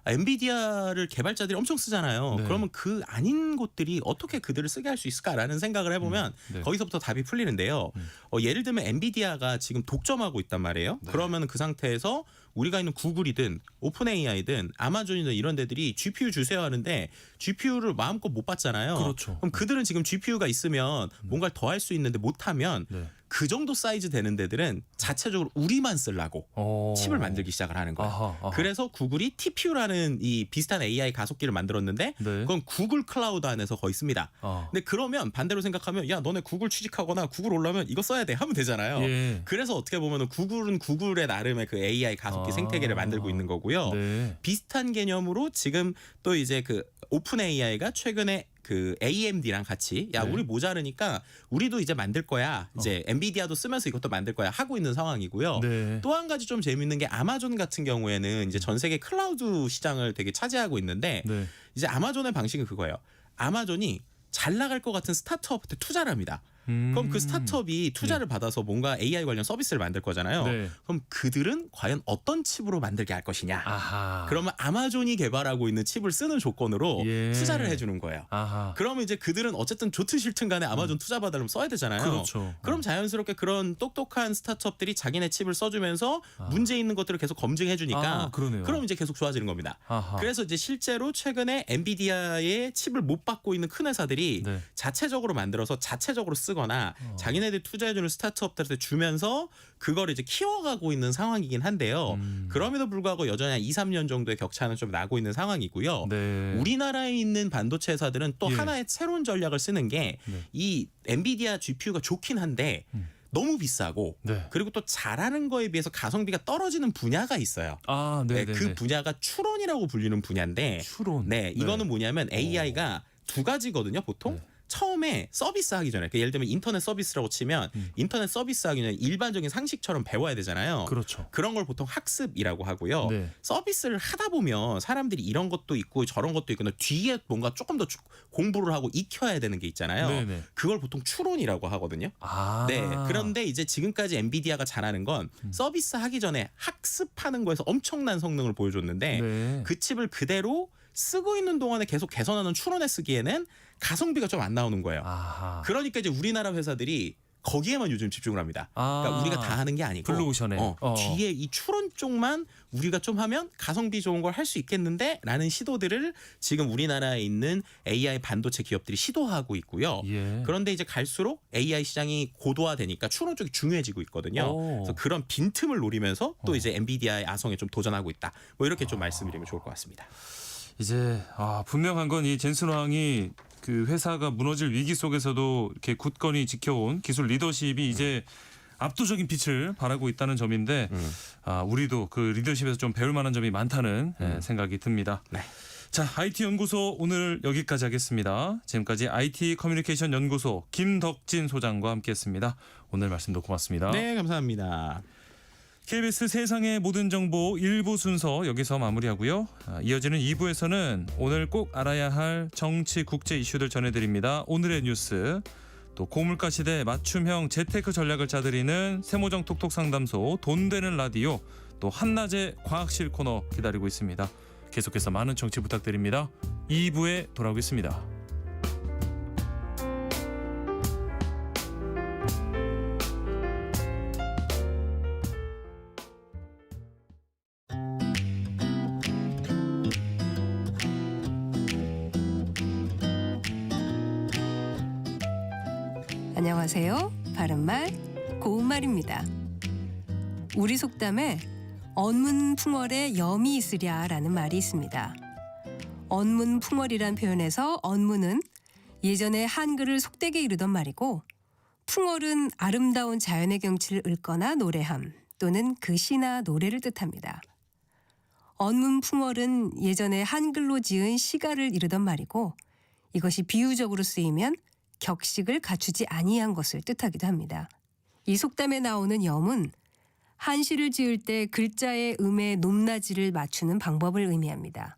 엔비디아를 개발자들이 엄청 쓰잖아요. 네. 그러면 그 아닌 곳들이 어떻게 그들을 쓰게 할 수 있을까라는 생각을 해보면 네. 거기서부터 답이 풀리는데요. 예를 들면 엔비디아가 지금 독점하고 있단 말이에요. 네. 그러면 그 상태에서 우리가 있는 구글이든 오픈 AI든 아마존이든 이런 데들이 GPU 주세요 하는데 GPU를 마음껏 못 받잖아요. 그렇죠. 그럼 그들은 지금 GPU가 있으면 뭔가를 더 할 수 있는데 못하면 네. 그 정도 사이즈 되는 데들은 자체적으로 우리만 쓰려고 칩을 만들기 시작을 하는 거예요. 아하, 아하. 그래서 구글이 TPU라는 이 비슷한 AI 가속기를 만들었는데 네. 그건 구글 클라우드 안에서 거의 씁니다. 근데 그러면 반대로 생각하면 야 너네 구글 취직하거나 구글 올라오면 이거 써야 돼 하면 되잖아요. 예. 그래서 어떻게 보면 구글은 구글의 나름의 그 AI 가속기 생태계를 만들고 있는 거고요. 네. 비슷한 개념으로 지금 또 이제 그 오픈 AI가 최근에 그 AMD랑 같이 야 네. 우리 모자르니까 우리도 이제 만들 거야. 이제 엔비디아도 쓰면서 이것도 만들 거야 하고 있는 상황이고요. 네. 또 한 가지 좀 재밌는 게 아마존 같은 경우에는 이제 전 세계 클라우드 시장을 되게 차지하고 있는데 네. 이제 아마존의 방식은 그거예요. 아마존이 잘 나갈 것 같은 스타트업한테 투자를 합니다. 그럼 그 스타트업이 투자를 받아서 뭔가 AI 관련 서비스를 만들 거잖아요. 네. 그럼 그들은 과연 어떤 칩으로 만들게 할 것이냐. 아하. 그러면 아마존이 개발하고 있는 칩을 쓰는 조건으로 예. 투자를 해주는 거예요. 아하. 그러면 이제 그들은 어쨌든 좋든 싫든 간에 아마존 투자 받으려면 써야 되잖아요. 그렇죠. 그럼 자연스럽게 그런 똑똑한 스타트업들이 자기네 칩을 써주면서 문제 있는 것들을 계속 검증해 주니까 아, 그러네요. 그럼 이제 계속 좋아지는 겁니다. 아하. 그래서 이제 실제로 최근에 엔비디아의 칩을 못 받고 있는 큰 회사들이 네. 자체적으로 만들어서 자체적으로 쓰거나 자기네들이 투자해주는 스타트업들한테 주면서 그걸 이제 키워가고 있는 상황이긴 한데요. 그럼에도 불구하고 여전히 한 2, 3년 정도의 격차는 좀 나고 있는 상황이고요. 네. 우리나라에 있는 반도체 회사들은 또 예. 하나의 새로운 전략을 쓰는 게 이 엔비디아 GPU가 좋긴 한데 너무 비싸고 네. 그리고 또 잘하는 거에 비해서 가성비가 떨어지는 분야가 있어요. 아, 네, 네. 그 분야가 추론이라고 불리는 분야인데 추론. 네, 이거는 뭐냐면 AI가 두 가지거든요, 보통. 네. 처음에 서비스 하기 전에 그러니까 예를 들면 인터넷 서비스라고 치면 인터넷 서비스 하기 전에 일반적인 상식처럼 배워야 되잖아요. 그렇죠. 그런 걸 보통 학습이라고 하고요. 네. 서비스를 하다 보면 사람들이 이런 것도 있고 저런 것도 있고 뒤에 뭔가 조금 더 공부를 하고 익혀야 되는 게 있잖아요. 네네. 그걸 보통 추론이라고 하거든요. 아. 네. 그런데 이제 지금까지 엔비디아가 잘하는 건 서비스 하기 전에 학습하는 거에서 엄청난 성능을 보여줬는데 네. 그 칩을 그대로 쓰고 있는 동안에 계속 개선하는 추론에 쓰기에는 가성비가 좀 안 나오는 거예요. 아하. 그러니까 이제 우리나라 회사들이 거기에만 요즘 집중을 합니다. 그러니까 우리가 다 하는 게 아니고 블루오션에 뒤에 이 추론 쪽만 우리가 좀 하면 가성비 좋은 걸 할 수 있겠는데 라는 시도들을 지금 우리나라에 있는 AI 반도체 기업들이 시도하고 있고요. 예. 그런데 이제 갈수록 AI 시장이 고도화되니까 추론 쪽이 중요해지고 있거든요. 그래서 그런 빈틈을 노리면서 또 이제 엔비디아의 아성에 좀 도전하고 있다. 뭐 이렇게 좀 말씀드리면 좋을 것 같습니다. 이제 분명한 건 이 젠슨 황이 그 회사가 무너질 위기 속에서도 이렇게 굳건히 지켜온 기술 리더십이 이제 압도적인 빛을 발하고 있다는 점인데 우리도 그 리더십에서 좀 배울 만한 점이 많다는 생각이 듭니다. 네. 자, IT 연구소 오늘 여기까지 하겠습니다. 지금까지 IT 커뮤니케이션 연구소 김덕진 소장과 함께했습니다. 오늘 말씀도 고맙습니다. 네, 감사합니다. KBS 세상의 모든 정보 1부 순서 여기서 마무리하고요. 이어지는 2부에서는 오늘 꼭 알아야 할 정치 국제 이슈들 전해드립니다. 오늘의 뉴스, 또 고물가 시대 맞춤형 재테크 전략을 짜드리는 세모정 톡톡 상담소 돈 되는 라디오, 또 한낮의 과학실 코너 기다리고 있습니다. 계속해서 많은 청취 부탁드립니다. 2부에 돌아오겠습니다. 안녕하세요. 바른말 고운말입니다. 우리 속담에 언문풍월에 염이 있으랴라는 말이 있습니다. 언문풍월이란 표현에서 언문은 예전에 한글을 속되게 이루던 말이고, 풍월은 아름다운 자연의 경치를 읊거나 노래함 또는 그 시나 노래를 뜻합니다. 언문풍월은 예전에 한글로 지은 시가를 이루던 말이고, 이것이 비유적으로 쓰이면 격식을 갖추지 아니한 것을 뜻하기도 합니다. 이 속담에 나오는 염은 한시를 지을 때 글자의 음의 높낮이를 맞추는 방법을 의미합니다.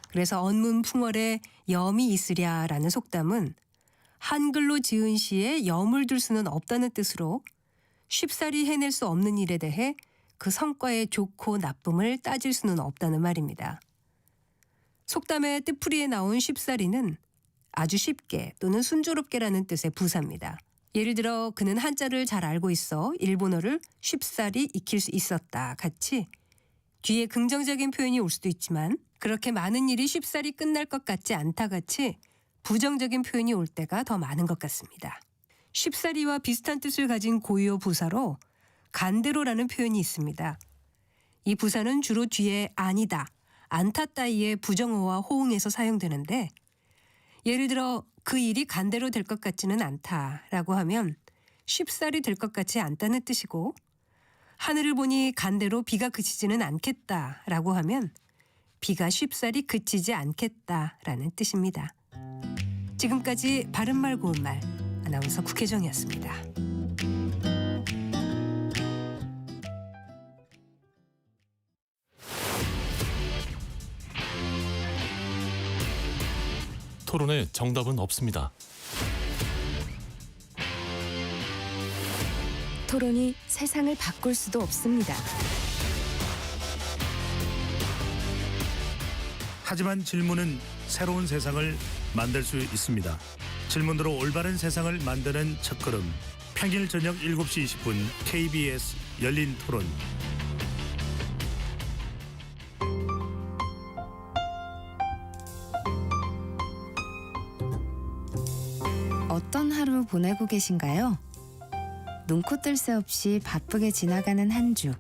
그래서 언문풍월에 염이 있으랴라는 속담은 한글로 지은 시에 염을 둘 수는 없다는 뜻으로 쉽사리 해낼 수 없는 일에 대해 그 성과의 좋고 나쁨을 따질 수는 없다는 말입니다. 속담의 뜻풀이에 나온 쉽사리는 아주 쉽게 또는 순조롭게라는 뜻의 부사입니다. 예를 들어 그는 한자를 잘 알고 있어 일본어를 쉽사리 익힐 수 있었다 같이 뒤에 긍정적인 표현이 올 수도 있지만 그렇게 많은 일이 쉽사리 끝날 것 같지 않다 같이 부정적인 표현이 올 때가 더 많은 것 같습니다. 쉽사리와 비슷한 뜻을 가진 고유어 부사로 간대로라는 표현이 있습니다. 이 부사는 주로 뒤에 아니다, 않다 따위의 부정어와 호응해서 사용되는데, 예를 들어 그 일이 간대로 될 것 같지는 않다라고 하면 쉽사리 될 것 같지 않다는 뜻이고, 하늘을 보니 간대로 비가 그치지는 않겠다라고 하면 비가 쉽사리 그치지 않겠다라는 뜻입니다. 지금까지 바른말 고운말 아나운서 국혜정이었습니다. 토론에 정답은 없습니다. 토론이 세상을 바꿀 수도 없습니다. 하지만 질문은 새로운 세상을 만들 수 있습니다. 질문으로 올바른 세상을 만드는 첫걸음. 평일 저녁 7시 20분 KBS 열린 토론. 어떤 하루 보내고 계신가요? 눈코 뜰 새 없이 바쁘게 지나가는 한 주.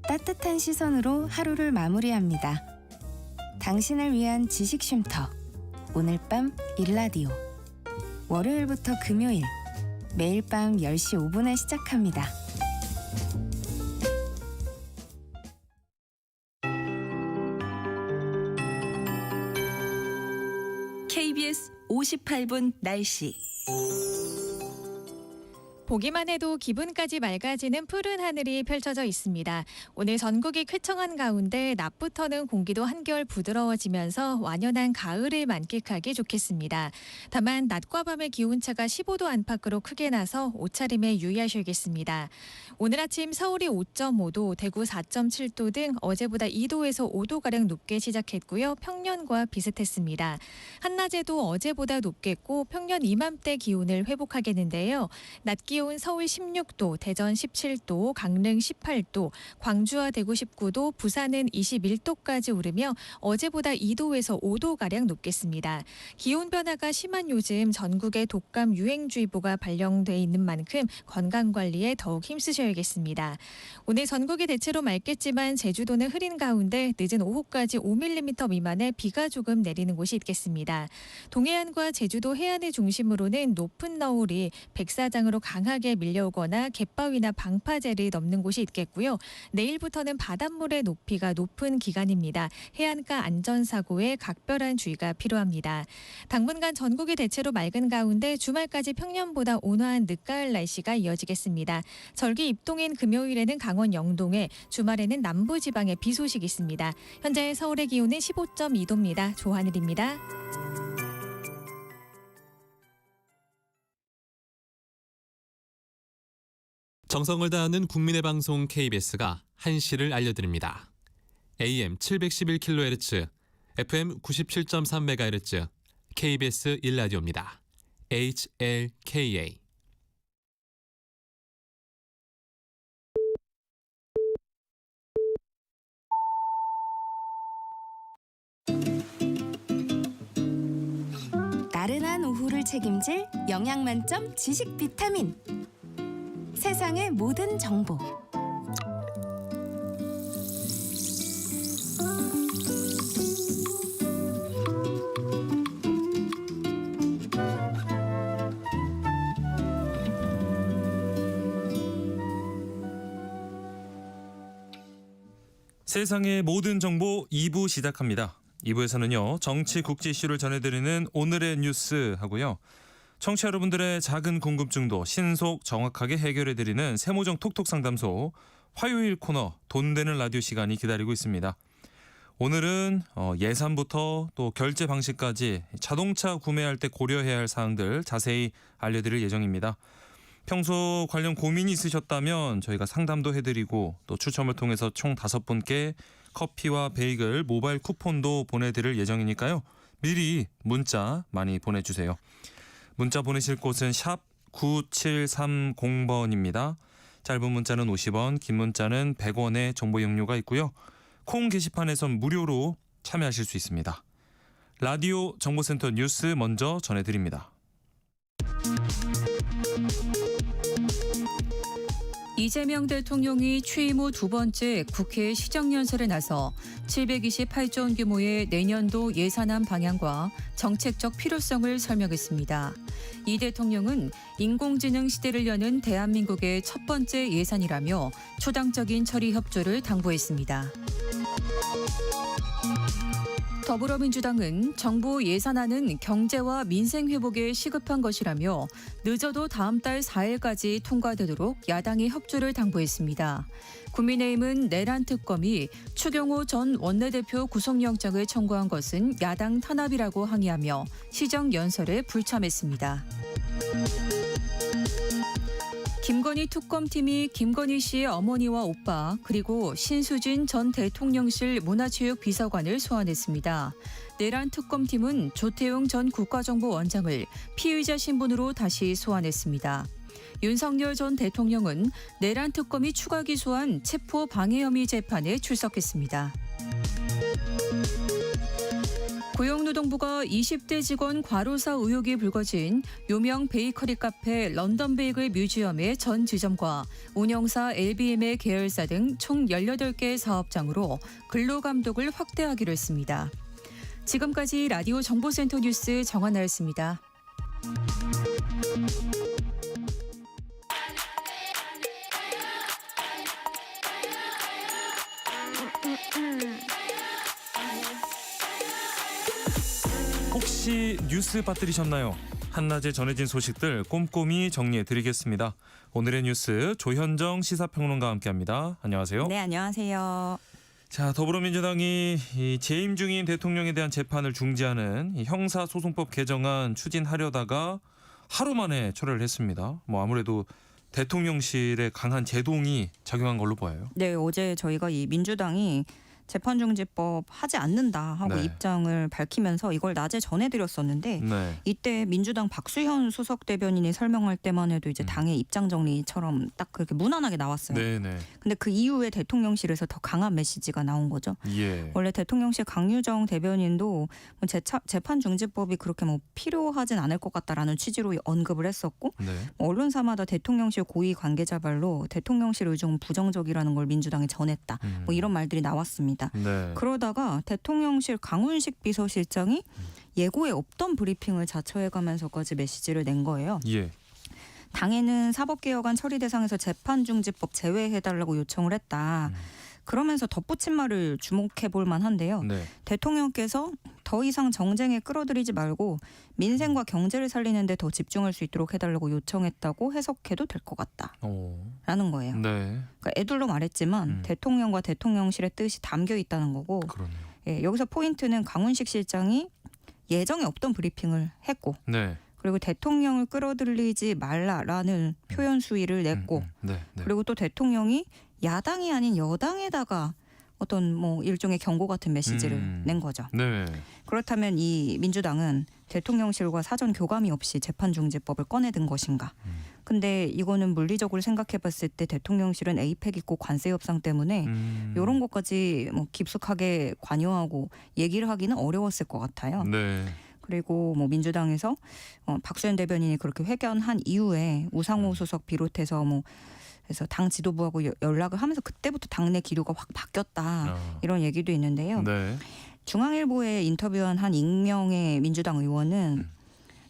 따뜻한 시선으로 하루를 마무리합니다. 당신을 위한 지식 쉼터. 오늘 밤 일라디오. 월요일부터 금요일. 매일 밤 10시 5분에 시작합니다. KBS 58분 날씨. 보기만 해도 기분까지 맑아지는 푸른 하늘이 펼쳐져 있습니다. 오늘 전국이 쾌청한 가운데 낮부터는 공기도 한결 부드러워지면서 완연한 가을을 만끽하기 좋겠습니다. 다만 낮과 밤의 기온차가 15도 안팎으로 크게 나서 옷차림에 유의하셔야겠습니다. 오늘 아침 서울이 5.5도, 대구 4.7도 등 어제보다 2도에서 5도가량 높게 시작했고요. 평년과 비슷했습니다. 한낮에도 어제보다 높겠고 평년 이맘때 기온을 회복하겠는데요. 낮 기온 기온 서울 16도, 대전 17도, 강릉 18도, 광주와 대구 19도, 부산은 21도까지 오르며 어제보다 2도에서 5도가량 높겠습니다. 기온 변화가 심한 요즘 전국에 독감 유행주의보가 발령돼 있는 만큼 건강관리에 더욱 힘쓰셔야겠습니다. 오늘 전국이 대체로 맑겠지만 제주도는 흐린 가운데 늦은 오후까지 5mm 미만의 비가 조금 내리는 곳이 있겠습니다. 동해안과 제주도 해안을 중심으로는 높은 너울이 백사장으로 강하게 밀려오거나 갯바위나 방파제를 넘는 곳이 있겠고요. 내일부터는 바닷물의 높이가 높은 기간입니다. 해안가 안전사고에 각별한 주의가 필요합니다. 당분간 전국이 대체로 맑은 가운데 주말까지 평년보다 온화한 늦가을 날씨가 이어지겠습니다. 절기 입동인 금요일에는 강원 영동에, 주말에는 남부지방에 비 소식이 있습니다. 현재 서울의 기온은 15.2도입니다. 조하늘입니다. 정성을 다하는 국민의 방송 KBS가 한시를 알려드립니다. AM 711kHz, FM 97.3MHz, KBS 1라디오입니다. HLKA. 나른한 오후를 책임질 영양 만점 지식 비타민. 세상의 모든 정보. 세상의 모든 정보 2부 시작합니다. 2부에서는요. 정치 국제 이슈를 전해드리는 오늘의 뉴스 하고요. 청취자 여러분들의 작은 궁금증도 신속 정확하게 해결해드리는 세모정 톡톡 상담소 화요일 코너 돈 되는 라디오 시간이 기다리고 있습니다. 오늘은 예산부터 또 결제 방식까지 자동차 구매할 때 고려해야 할 사항들 자세히 알려드릴 예정입니다. 평소 관련 고민이 있으셨다면 저희가 상담도 해드리고 또 추첨을 통해서 총 5분께 커피와 베이글 모바일 쿠폰도 보내드릴 예정이니까요. 미리 문자 많이 보내주세요. 문자 보내실 곳은 샵 9730번입니다. 짧은 문자는 50원, 긴 문자는 100원의 정보 이용료가 있고요. 콩 게시판에선 무료로 참여하실 수 있습니다. 라디오 정보센터 뉴스 먼저 전해드립니다. 이재명 대통령이 취임 후 두 번째 국회 시정연설에 나서 728조 원 규모의 내년도 예산안 방향과 정책적 필요성을 설명했습니다. 이 대통령은 인공지능 시대를 여는 대한민국의 첫 번째 예산이라며 초당적인 처리 협조를 당부했습니다. 더불어민주당은 정부 예산안은 경제와 민생 회복에 시급한 것이라며 늦어도 다음 달 4일까지 통과되도록 야당의 협조를 당부했습니다. 국민의힘은 내란 특검이 추경호 전 원내대표 구속영장을 청구한 것은 야당 탄압이라고 항의하며 시정연설에 불참했습니다. 김건희 특검팀이 김건희 씨의 어머니와 오빠 그리고 신수진 전 대통령실 문화체육비서관을 소환했습니다. 내란 특검팀은 조태용 전 국가정보원장을 피의자 신분으로 다시 소환했습니다. 윤석열 전 대통령은 내란 특검이 추가 기소한 체포 방해 혐의 재판에 출석했습니다. 고용노동부가 20대 직원 과로사 의혹이 불거진 유명 베이커리 카페 런던 베이글 뮤지엄의 전 지점과 운영사 LBM의 계열사 등 총 18개의 사업장으로 근로감독을 확대하기로 했습니다. 지금까지 라디오 정보센터 뉴스 정한나였습니다. 혹시 뉴스 빠뜨리셨나요? 한낮에 전해진 소식들 꼼꼼히 정리해드리겠습니다. 오늘의 뉴스 조현정 시사평론가와 함께합니다. 안녕하세요. 네, 안녕하세요. 자, 더불어민주당이 재임 중인 대통령에 대한 재판을 중지하는 형사소송법 개정안 추진하려다가 하루 만에 철회를 했습니다. 아무래도 대통령실의 강한 제동이 작용한 걸로 보여요. 네, 어제 저희가 이 민주당이 재판중지법 하지 않는다 하고 네. 입장을 밝히면서 이걸 낮에 전해드렸었는데 네. 이때 민주당 박수현 수석 대변인이 설명할 때만 해도 이제 당의 입장 정리처럼 딱 그렇게 무난하게 나왔어요. 네네. 근데 그 이후에 대통령실에서 더 강한 메시지가 나온 거죠. 예. 원래 대통령실 강유정 대변인도 뭐 재판중지법이 그렇게 뭐 필요하진 않을 것 같다라는 취지로 언급을 했었고 네. 뭐 언론사마다 대통령실 고위 관계자 발로 대통령실 의중 부정적이라는 걸 민주당에 전했다. 뭐 이런 말들이 나왔습니다. 네. 그러다가 대통령실 강훈식 비서실장이 예고에 없던 브리핑을 자처해가면서까지 메시지를 낸 거예요. 예. 당에는 사법개혁안 처리 대상에서 재판중지법 제외해달라고 요청을 했다. 그러면서 덧붙인 말을 주목해 볼 만한데요. 네. 대통령께서 더 이상 정쟁에 끌어들이지 말고 민생과 경제를 살리는 데 더 집중할 수 있도록 해달라고 요청했다고 해석해도 될 것 같다라는 거예요. 네. 그러니까 애둘러 말했지만 대통령과 대통령실의 뜻이 담겨 있다는 거고 그러네요. 예, 여기서 포인트는 강훈식 실장이 예정에 없던 브리핑을 했고 네. 그리고 대통령을 끌어들이지 말라라는 표현 수위를 냈고 네. 네. 그리고 또 대통령이 야당이 아닌 여당에다가 어떤 뭐 일종의 경고 같은 메시지를 낸 거죠. 네. 그렇다면 이 민주당은 대통령실과 사전 교감이 없이 재판중지법을 꺼내든 것인가. 근데 이거는 물리적으로 생각해 봤을 때 대통령실은 에이펙 있고 관세 협상 때문에 이런 것까지 뭐 깊숙하게 관여하고 얘기를 하기는 어려웠을 것 같아요. 네. 그리고 뭐 민주당에서 박수현 대변인이 그렇게 회견한 이후에 우상호 수석 비롯해서 뭐 그래서 당 지도부하고 연락을 하면서 그때부터 당내 기류가 확 바뀌었다. 이런 얘기도 있는데요. 네. 중앙일보에 인터뷰한 한 익명의 민주당 의원은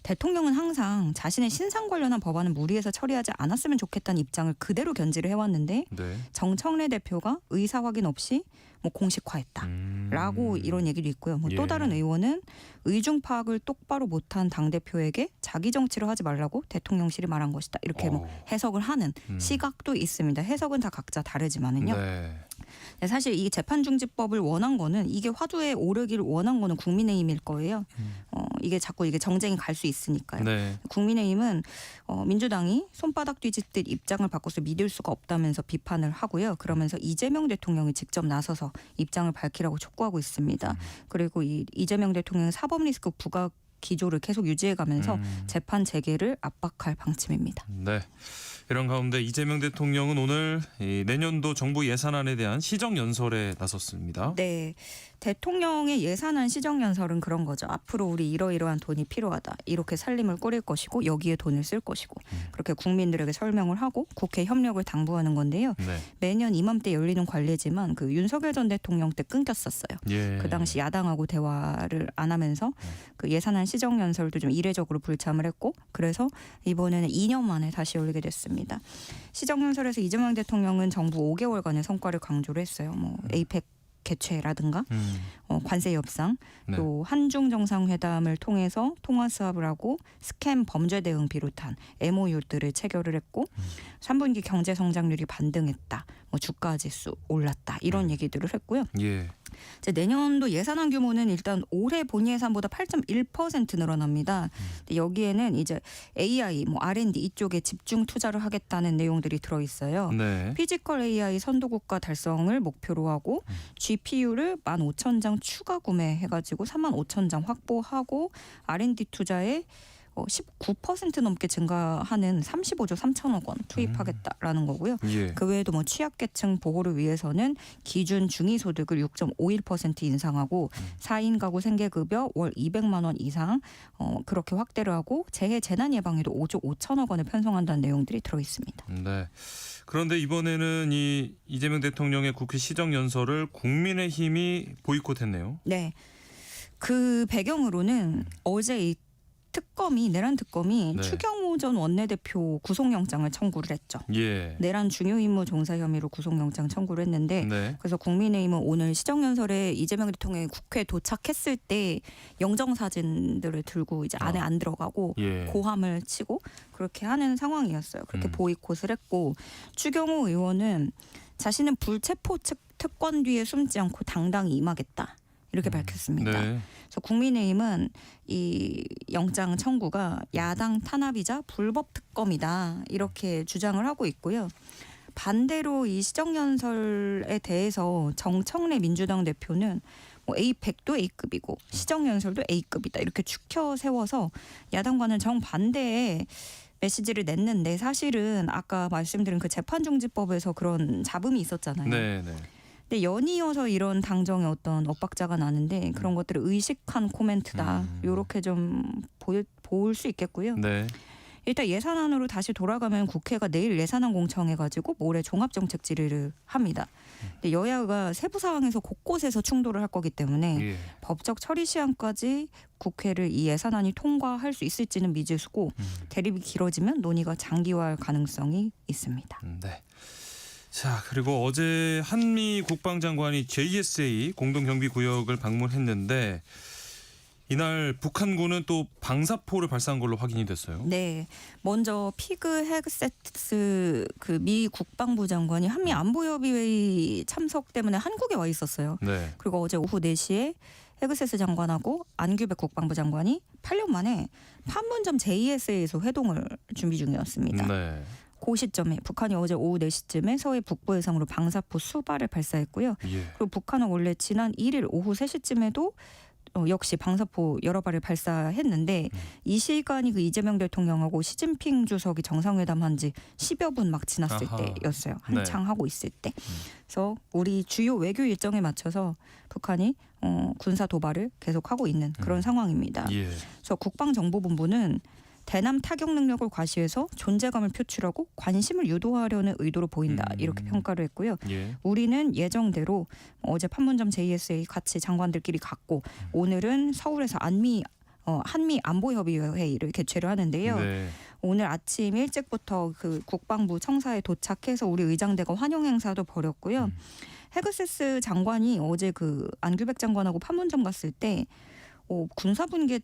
대통령은 항상 자신의 신상 관련한 법안은 무리해서 처리하지 않았으면 좋겠다는 입장을 그대로 견지를 해왔는데 네. 정청래 대표가 의사 확인 없이 뭐 공식화했다라고 이런 얘기도 있고요. 뭐 또 예. 다른 의원은 의중 파악을 똑바로 못한 당 대표에게 자기 정치를 하지 말라고 대통령실이 말한 것이다. 이렇게 뭐 해석을 하는 시각도 있습니다. 해석은 다 각자 다르지만은요. 네. 네, 사실 이 재판중지법을 원한 거는 이게 화두에 오르기를 원한 거는 국민의힘일 거예요. 이게 자꾸 이게 정쟁이 갈 수 있으니까요. 네. 국민의힘은 민주당이 손바닥 뒤집듯 입장을 바꿔서 믿을 수가 없다면서 비판을 하고요. 그러면서 이재명 대통령이 직접 나서서 입장을 밝히라고 촉구하고 있습니다. 그리고 이재명 대통령은 사법 리스크 부각 기조를 계속 유지해가면서 재판 재개를 압박할 방침입니다. 네. 이런 가운데 이재명 대통령은 오늘 이 내년도 정부 예산안에 대한 시정연설에 나섰습니다. 네. 대통령의 예산안 시정연설은 그런 거죠. 앞으로 우리 이러이러한 돈이 필요하다. 이렇게 살림을 꾸릴 것이고 여기에 돈을 쓸 것이고 그렇게 국민들에게 설명을 하고 국회 협력을 당부하는 건데요. 네. 매년 이맘때 열리는 관례지만 그 윤석열 전 대통령 때 끊겼었어요. 예. 그 당시 야당하고 대화를 안 하면서 그 예산안 시정연설도 좀 이례적으로 불참을 했고 그래서 이번에는 2년 만에 다시 열리게 됐습니다. 시정연설에서 이재명 대통령은 정부 5개월간의 성과를 강조를 했어요. 뭐 에이펙 개최라든가 관세 협상 네. 또 한중 정상회담을 통해서 통화 수합을 하고 스캠 범죄 대응 비롯한 MOU들을 체결을 했고 3분기 경제 성장률이 반등했다. 뭐 주가 지수 올랐다. 이런 얘기들을 했고요. 예. 이제 내년도 예산안 규모는 일단 올해 본 예산보다 8.1% 늘어납니다. 근데 여기에는 이제 AI, 뭐 R&D 이쪽에 집중 투자를 하겠다는 내용들이 들어 있어요. 네. 피지컬 AI 선도국가 달성을 목표로 하고 GPU를 15,000장 추가 구매해가지고 35,000장 확보하고 R&D 투자에 19% 넘게 증가하는 35조 3천억 원 투입하겠다라는 거고요. 예. 그 외에도 뭐 취약계층 보호를 위해서는 기준 중위소득을 6.51% 인상하고 4인 가구 생계급여 월 200만 원 이상 그렇게 확대를 하고 재해 재난 예방에도 5조 5천억 원을 편성한다는 내용들이 들어 있습니다. 네. 그런데 이번에는 이 이재명 대통령의 국회 시정연설을 국민의힘이 보이콧했네요. 네. 그 배경으로는 어제 이 내란 특검이 네. 추경호 전 원내대표 구속영장을 청구를 했죠. 예. 내란 중요임무 종사 혐의로 구속영장 청구를 했는데 네. 그래서 국민의힘은 오늘 시정연설에 이재명 대통령이 국회에 도착했을 때 영정사진들을 들고 이제 안에 안 들어가고 예. 고함을 치고 그렇게 하는 상황이었어요. 그렇게 보이콧을 했고 추경호 의원은 자신은 불체포 특권 뒤에 숨지 않고 당당히 임하겠다. 이렇게 밝혔습니다. 네. 그래서 국민의힘은 이 영장 청구가 야당 탄압이자 불법 특검이다 이렇게 주장을 하고 있고요. 반대로 이 시정연설에 대해서 정청래 민주당 대표는 뭐 A100도 A급이고 시정연설도 A급이다 이렇게 추켜 세워서 야당과는 정반대의 메시지를 냈는데 사실은 아까 말씀드린 그 재판중지법에서 그런 잡음이 있었잖아요. 네. 근데 연이어서 이런 당정의 어떤 엇박자가 나는데 그런 것들을 의식한 코멘트다. 이렇게 좀 볼 수 있겠고요. 네. 일단 예산안으로 다시 돌아가면 국회가 내일 예산안 공청해가지고 모레 종합정책 질의를 합니다. 근데 여야가 세부 사항에서 곳곳에서 충돌을 할 거기 때문에 예. 법적 처리 시한까지 국회를 이 예산안이 통과할 수 있을지는 미지수고 대립이 길어지면 논의가 장기화할 가능성이 있습니다. 네. 자, 그리고 어제 한미 국방장관이 JSA 공동경비구역을 방문했는데 이날 북한군은 또 방사포를 발사한 걸로 확인이 됐어요. 네, 먼저 피그 헤그세트 그 미 국방부 장관이 한미 안보협의회 참석 때문에 한국에 와 있었어요. 네. 그리고 어제 오후 4시에 헤그세트 장관하고 안규백 국방부 장관이 8년 만에 판문점 JSA에서 회동을 준비 중이었습니다. 네. 그 시점에 북한이 어제 오후 4시쯤에 서해 북부 해상으로 방사포 수발을 발사했고요. 예. 그리고 북한은 원래 지난 1일 오후 3시쯤에도 역시 방사포 여러 발을 발사했는데 이 시간이 그 이재명 대통령하고 시진핑 주석이 정상회담한 지 10여 분 막 지났을 아하. 때였어요. 한창 네. 하고 있을 때. 그래서 우리 주요 외교 일정에 맞춰서 북한이 군사 도발을 계속하고 있는 그런 상황입니다. 예. 그래서 국방정보본부는 대남 타격 능력을 과시해서 존재감을 표출하고 관심을 유도하려는 의도로 보인다. 이렇게 평가를 했고요. 예. 우리는 예정대로 어제 판문점 JSA 같이 장관들끼리 갔고 오늘은 서울에서 한미 안보협의회 회의를 개최를 하는데요. 네. 오늘 아침 일찍부터 그 국방부 청사에 도착해서 우리 의장대가 환영 행사도 벌였고요. 헤그세스 장관이 어제 그 안규백 장관하고 판문점 갔을 때 군사분계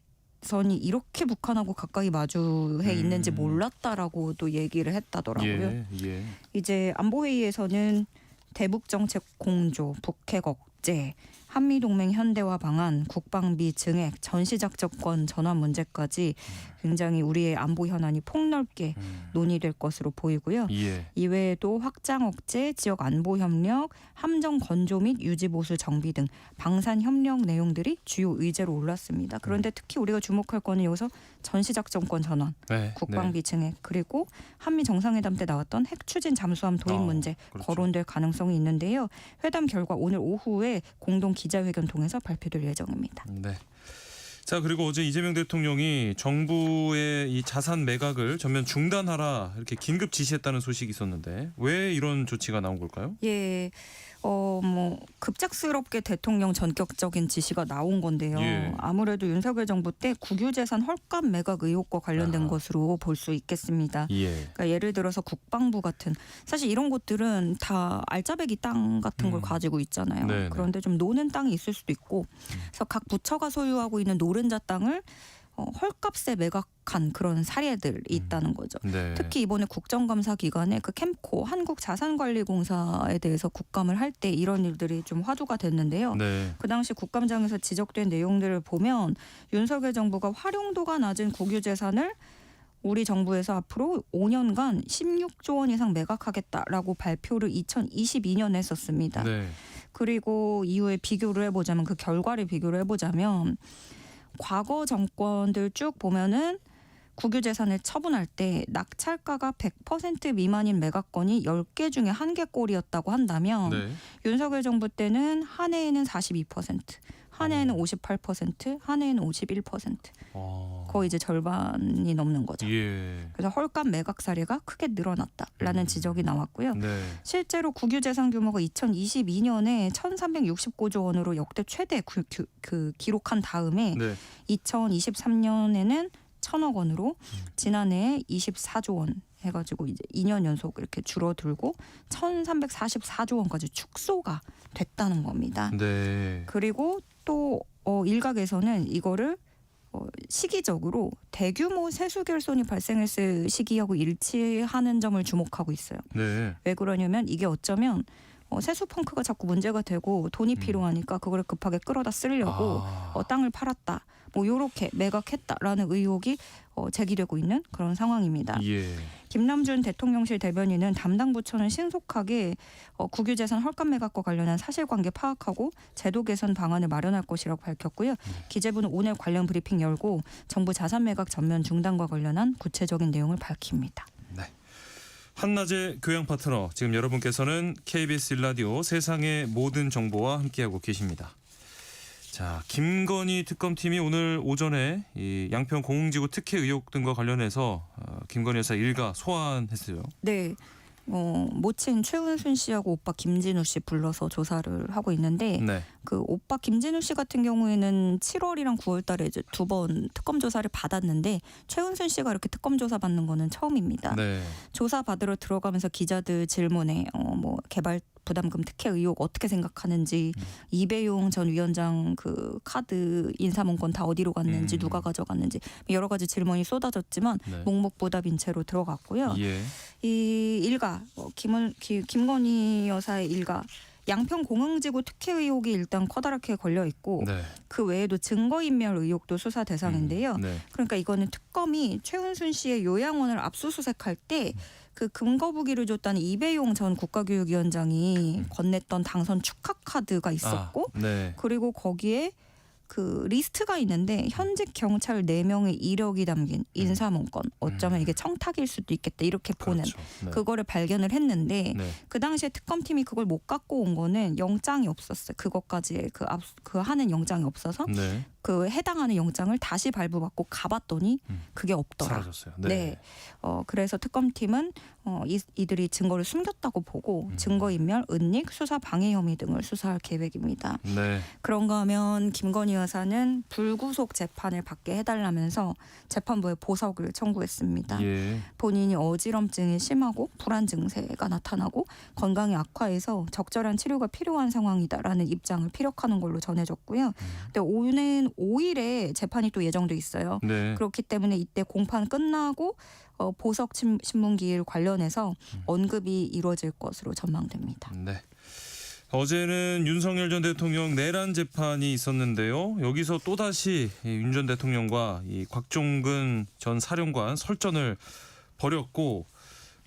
선이 이렇게 북한하고 가까이 마주해 있는지 몰랐다라고 또 얘기를 했다더라고요. 예. 이제 안보회의에서는 대북정책 공조, 북핵 억제, 한미동맹 현대화 방안, 국방비 증액, 전시작전권 전환 문제까지 굉장히 우리의 안보 현안이 폭넓게 논의될 것으로 보이고요. 예. 이외에도 확장 억제, 지역 안보 협력, 함정 건조 및 유지 보수 정비 등 방산 협력 내용들이 주요 의제로 올랐습니다. 그런데 특히 우리가 주목할 거는 여기서 전시작전권 전환, 네. 국방비 증액 그리고 한미 정상회담 때 나왔던 핵 추진 잠수함 도입 문제 그렇죠. 거론될 가능성이 있는데요. 회담 결과 오늘 오후에 공동 기자회견 통해서 발표될 예정입니다. 네. 자, 그리고 어제 이재명 대통령이 정부의 이 자산 매각을 전면 중단하라 이렇게 긴급 지시했다는 소식이 있었는데 왜 이런 조치가 나온 걸까요? 예. 급작스럽게 대통령 전격적인 지시가 나온 건데요. 예. 아무래도 윤석열 정부 때 국유재산 헐값 매각 의혹과 관련된 것으로 볼 수 있겠습니다. 예. 그러니까 예를 들어서 국방부 같은 사실 이런 곳들은 다 알짜배기 땅 같은 걸 가지고 있잖아요. 네네. 그런데 좀 노는 땅이 있을 수도 있고 그래서 각 부처가 소유하고 있는 노른자 땅을 헐값에 매각한 그런 사례들이 있다는 거죠. 네. 특히 이번에 국정감사 기간에 그 캠코 한국자산관리공사에 대해서 국감을 할 때 이런 일들이 좀 화두가 됐는데요. 네. 그 당시 국감장에서 지적된 내용들을 보면 윤석열 정부가 활용도가 낮은 국유재산을 우리 정부에서 앞으로 5년간 16조 원 이상 매각하겠다라고 발표를 2022년에 했었습니다. 네. 그리고 이후에 비교를 해보자면 그 결과를 비교를 해보자면 과거 정권들 쭉 보면은 국유재산을 처분할 때 낙찰가가 100% 미만인 매각건이 10개 중에 1개꼴이었다고 한다면 네. 윤석열 정부 때는 한 해에는 42%, 한 해에는 58%, 한 해에는 51%. 거의 이제 절반이 넘는 거죠. 예. 그래서 헐값 매각 사례가 크게 늘어났다라는 지적이 나왔고요. 네. 실제로 국유재산 규모가 2022년에 1,369조 원으로 역대 최대 기록한 다음에 네. 2023년에는 1,000억 원으로 지난해 24조 원 해가지고 이제 2년 연속 이렇게 줄어들고 1,344조 원까지 축소가 됐다는 겁니다. 네. 그리고 또 일각에서는 이거를 시기적으로 대규모 세수 결손이 발생했을 시기하고 일치하는 점을 주목하고 있어요. 네. 왜 그러냐면 이게 어쩌면 세수 펑크가 자꾸 문제가 되고 돈이 필요하니까 그걸 급하게 끌어다 쓰려고 땅을 팔았다. 뭐 요렇게 매각했다라는 의혹이 제기되고 있는 그런 상황입니다. 예. 김남준 대통령실 대변인은 담당 부처는 신속하게 국유재산 헐값 매각과 관련한 사실관계 파악하고 제도 개선 방안을 마련할 것이라고 밝혔고요. 기재부는 오늘 관련 브리핑 열고 정부 자산 매각 전면 중단과 관련한 구체적인 내용을 밝힙니다. 네. 한낮의 교양 파트너, 지금 여러분께서는 KBS 1라디오 세상의 모든 정보와 함께하고 계십니다. 자, 김건희 특검팀이 오늘 오전에 이 양평 공흥지구 특혜 의혹 등과 관련해서 김건희 여사 일가 소환했어요. 네. 모친 최은순 씨하고 오빠 김진우 씨 불러서 조사를 하고 있는데 네. 그 오빠 김진우 씨 같은 경우에는 7월이랑 9월 달에 이제 2번 특검 조사를 받았는데 최은순 씨가 이렇게 특검 조사 받는 거는 처음입니다. 네. 조사 받으러 들어가면서 기자들 질문에 뭐 개발 부담금 특혜 의혹 어떻게 생각하는지, 이배용 전 위원장 그 카드 인사문건 다 어디로 갔는지, 누가 가져갔는지 여러 가지 질문이 쏟아졌지만 네. 묵묵부답인 채로 들어갔고요. 예. 이 일가 김건희 여사의 일가 양평 공흥지구 특혜 의혹이 일단 커다랗게 걸려 있고 네. 그 외에도 증거인멸 의혹도 수사 대상인데요. 네. 그러니까 이거는 특검이 최은순 씨의 요양원을 압수수색할 때 그 금거부기를 줬다는 이배용 전 국가교육위원장이 건넸던 당선 축하 카드가 있었고 네. 그리고 거기에 그 리스트가 있는데 현직 경찰 4명의 이력이 담긴 인사문건, 어쩌면 이게 청탁일 수도 있겠다 이렇게 보는 그렇죠. 네. 그거를 발견을 했는데 네. 그 당시에 특검팀이 그걸 못 갖고 온 거는 영장이 없었어요. 그것까지 그 하는 영장이 없어서 네. 그 해당하는 영장을 다시 발부받고 가봤더니 그게 없더라. 사라졌어요. 네. 그래서 특검팀은 이들이 증거를 숨겼다고 보고 증거인멸, 은닉, 수사 방해 혐의 등을 수사할 계획입니다. 네. 그런가 하면 김건희 여사는 불구속 재판을 받게 해달라면서 재판부에 보석을 청구했습니다. 예. 본인이 어지럼증이 심하고 불안 증세가 나타나고 건강이 악화해서 적절한 치료가 필요한 상황이다라는 입장을 피력하는 걸로 전해졌고요. 근데 오는 5일에 재판이 또 예정돼 있어요. 네. 그렇기 때문에 이때 공판 끝나고 보석 신문기일 관련해서 언급이 이루어질 것으로 전망됩니다. 네. 어제는 윤석열 전 대통령 내란 재판이 있었는데요. 여기서 또다시 윤 전 대통령과 이 곽종근 전 사령관 설전을 벌였고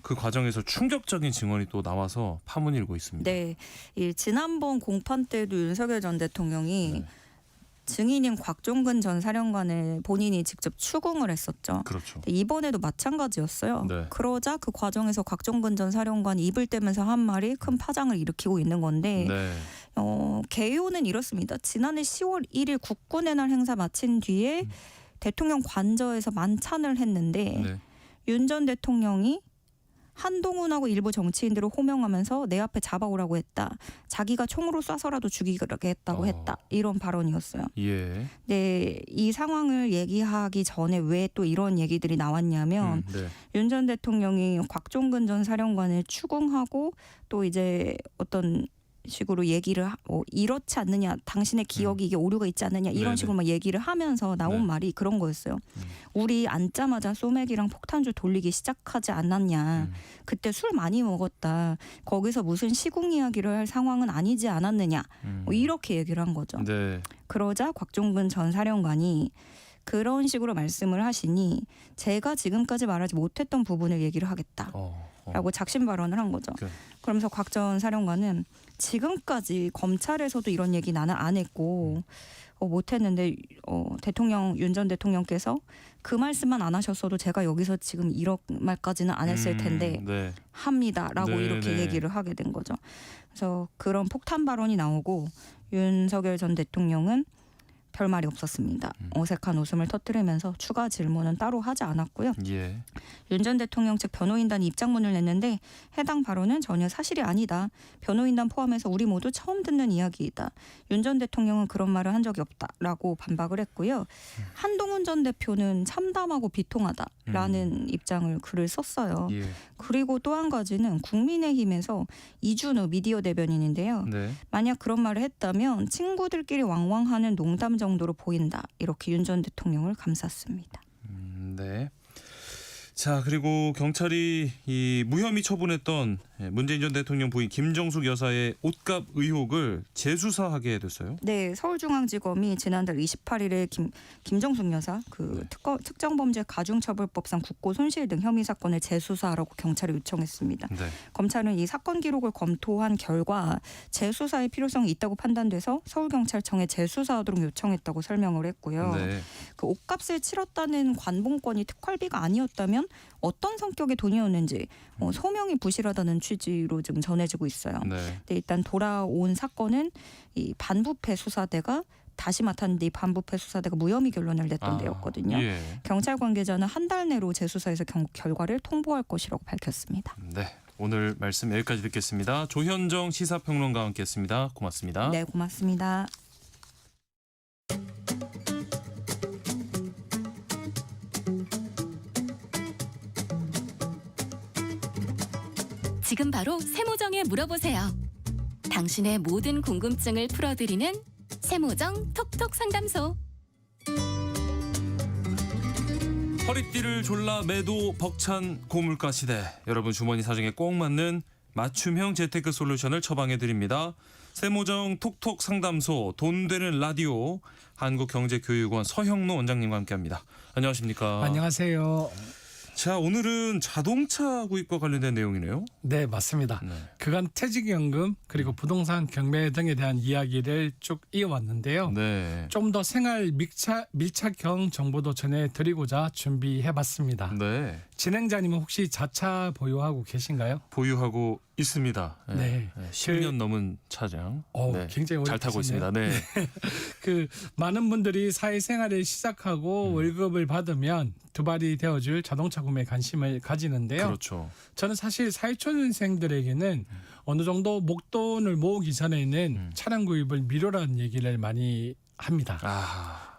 그 과정에서 충격적인 증언이 또 나와서 파문이 일고 있습니다. 네, 이 지난번 공판 때도 윤석열 전 대통령이 증인인 곽종근 전 사령관을 본인이 직접 추궁을 했었죠. 그렇죠. 이번에도 마찬가지였어요. 네. 그러자 그 과정에서 곽종근 전 사령관이 입을 떼면서 한 말이 큰 파장을 일으키고 있는 건데 네. 개요는 이렇습니다. 지난해 10월 1일 국군의 날 행사 마친 뒤에 대통령 관저에서 만찬을 했는데 네. 윤 전 대통령이 한동훈하고 일부 정치인들을 호명하면서 내 앞에 잡아오라고 했다. 자기가 총으로 쏴서라도 죽이겠다고 했다. 이런 발언이었어요. 예. 네, 이 상황을 얘기하기 전에 왜 또 이런 얘기들이 나왔냐면 네. 윤 전 대통령이 곽종근 전 사령관을 추궁하고 또 이제 어떤 식으로 얘기를 이렇지 않느냐, 당신의 기억이 이게 오류가 있지 않느냐 이런 네네. 식으로 막 얘기를 하면서 나온 네. 말이 그런 거였어요. 우리 앉자마자 소맥이랑 폭탄주 돌리기 시작하지 않았냐. 그때 술 많이 먹었다. 거기서 무슨 시궁 이야기를 할 상황은 아니지 않았느냐. 뭐 이렇게 얘기를 한 거죠. 네. 그러자 곽종근 전 사령관이 그런 식으로 말씀을 하시니 제가 지금까지 말하지 못했던 부분을 얘기를 하겠다라고 작심 발언을 한 거죠. 그래. 그러면서 곽 전 사령관은 지금까지 검찰에서도 이런 얘기 나는 안 했고 못했는데 대통령 윤 전 대통령께서 그 말씀만 안 하셨어도 제가 여기서 지금 이런 말까지는 안 했을 텐데 네. 합니다라고 네, 이렇게 네. 얘기를 하게 된 거죠. 그래서 그런 폭탄 발언이 나오고 윤석열 전 대통령은 별말이 없었습니다. 어색한 웃음을 터뜨리면서 추가 질문은 따로 하지 않았고요. 예. 윤 전 대통령 측 변호인단이 입장문을 냈는데 해당 발언은 전혀 사실이 아니다. 변호인단 포함해서 우리 모두 처음 듣는 이야기이다. 윤 전 대통령은 그런 말을 한 적이 없다라고 반박을 했고요. 한동훈 전 대표는 참담하고 비통하다라는 입장을 글을 썼어요. 예. 그리고 또 한 가지는 국민의힘에서 이준우 미디어 대변인인데요. 네. 만약 그런 말을 했다면 친구들끼리 왕왕하는 농담 정도로 보인다. 이렇게 윤 전 대통령을 감쌌습니다. 네. 자, 그리고 경찰이 이 무혐의 처분했던 문재인 전 대통령 부인 김정숙 여사의 옷값 의혹을 재수사하게 됐어요. 네, 서울중앙지검이 지난달 28일에 김정숙 여사 특정범죄 가중처벌법상 국고 손실 등 혐의 사건을 재수사하라고 경찰에 요청했습니다. 네. 검찰은 이 사건 기록을 검토한 결과 재수사의 필요성이 있다고 판단돼서 서울경찰청에 재수사하도록 요청했다고 설명을 했고요. 네. 그 옷값을 치렀다는 관봉권이 특활비가 아니었다면 어떤 성격의 돈이었는지 소명이 부실하다는 취지로 지금 전해지고 있어요. 네. 근데 일단 돌아온 사건은 이 반부패 수사대가 다시 맡았는데 이 반부패 수사대가 무혐의 결론을 냈던 데였거든요. 예. 경찰 관계자는 한 달 내로 재수사해서 결과를 통보할 것이라고 밝혔습니다. 네. 오늘 말씀 여기까지 듣겠습니다. 조현정 시사평론가와 함께했습니다. 고맙습니다. 네, 고맙습니다. 지금 바로 세모정에 물어보세요. 당신의 모든 궁금증을 풀어드리는 세모정 톡톡 상담소. 허리띠를 졸라 매도 벅찬 고물가 시대. 여러분 주머니 사정에 꼭 맞는 맞춤형 재테크 솔루션을 처방해드립니다. 세모정 톡톡 상담소 돈 되는 라디오 한국경제교육원 서형노 원장님과 함께합니다. 안녕하십니까? 안녕하세요. 자, 오늘은 자동차 구입과 관련된 내용이네요. 네, 맞습니다. 네. 그간 퇴직연금 그리고 부동산 경매 등에 대한 이야기를 쭉 이어왔는데요. 네. 좀 더 생활 밀착형 정보도 전해드리고자 준비해봤습니다. 네. 진행자님은 혹시 자차 보유하고 계신가요? 보유하고 있습니다. 네. 네. 10년 넘은 차량. 네. 굉장히 오래 잘 타고 타셨네요. 있습니다. 네. 그 많은 분들이 사회생활을 시작하고 월급을 받으면 두발이 되어줄 자동차 구매에 관심을 가지는데요. 그렇죠. 저는 사실 사회초년생들에게는 어느 정도 목돈을 모으기 전에는 차량 구입을 미뤄라는 얘기를 많이 합니다.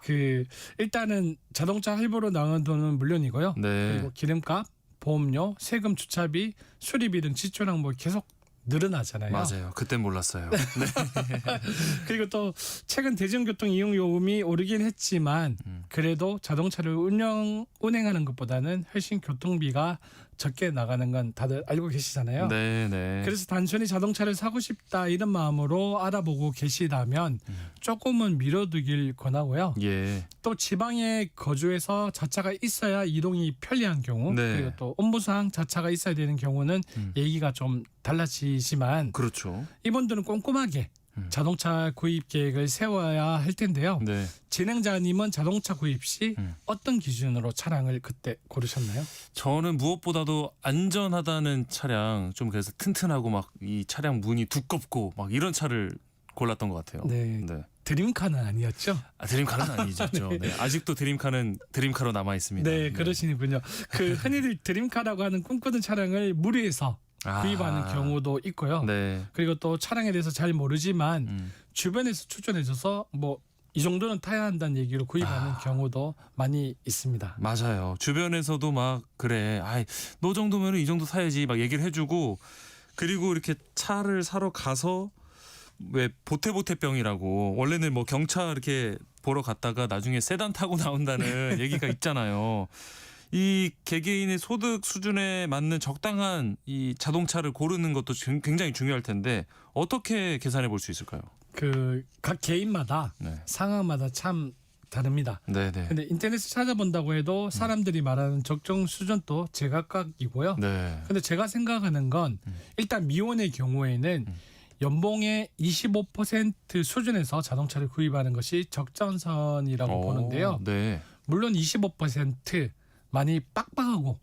그 일단은 자동차 할부로 나오는 돈은 물론이고요. 네. 그리고 기름값, 보험료, 세금, 주차비, 수리비 등 지출 항목이 계속 늘어나잖아요. 맞아요. 그땐 몰랐어요. 네. 그리고 또 최근 대중교통 이용 요금이 오르긴 했지만 그래도 자동차를 운행하는 것보다는 훨씬 교통비가 적게 나가는 건 다들 알고 계시잖아요. 네, 네. 그래서 단순히 자동차를 사고 싶다 이런 마음으로 알아보고 계시다면 조금은 미뤄두길 권하고요. 예. 또 지방에 거주해서 자차가 있어야 이동이 편리한 경우 네. 그리고 또 업무상 자차가 있어야 되는 경우는 얘기가 좀 달라지지만 그렇죠. 이분들은 꼼꼼하게 자동차 구입 계획을 세워야 할 텐데요. 네. 진행자님은 자동차 구입 시 어떤 기준으로 차량을 그때 고르셨나요? 저는 무엇보다도 안전하다는 차량, 좀 그래서 튼튼하고 막 이 차량 문이 두껍고 막 이런 차를 골랐던 것 같아요. 네. 네. 드림카는 아니었죠? 드림카는 아니죠. 네. 네. 아직도 드림카는 드림카로 남아 있습니다. 네, 그러시는군요. 그 흔히들 드림카라고 하는 꿈꾸는 차량을 무리해서 구입하는 경우도 있고요. 네. 그리고 또 차량에 대해서 잘 모르지만 주변에서 추천해줘서 뭐 이 정도는 타야 한다는 얘기로 구입하는 경우도 많이 있습니다. 맞아요. 주변에서도 막 그래, 아이 너 정도면 이 정도 사야지 막 얘기를 해주고, 그리고 이렇게 차를 사러 가서 왜 보태보태병이라고 원래는 뭐 경차 이렇게 보러 갔다가 나중에 세단 타고 나온다는 얘기가 있잖아요. 이 개개인의 소득 수준에 맞는 적당한 이 자동차를 고르는 것도 굉장히 중요할 텐데 어떻게 계산해 볼 수 있을까요? 그 각 개인마다 상황마다 참 다릅니다. 네네. 근데 인터넷에 찾아본다고 해도 사람들이 말하는 적정 수준도 제각각이고요. 네. 근데 제가 생각하는 건 일단 미혼의 경우에는 연봉의 25% 수준에서 자동차를 구입하는 것이 적정선이라고 보는데요. 네. 물론 25% 많이 빡빡하고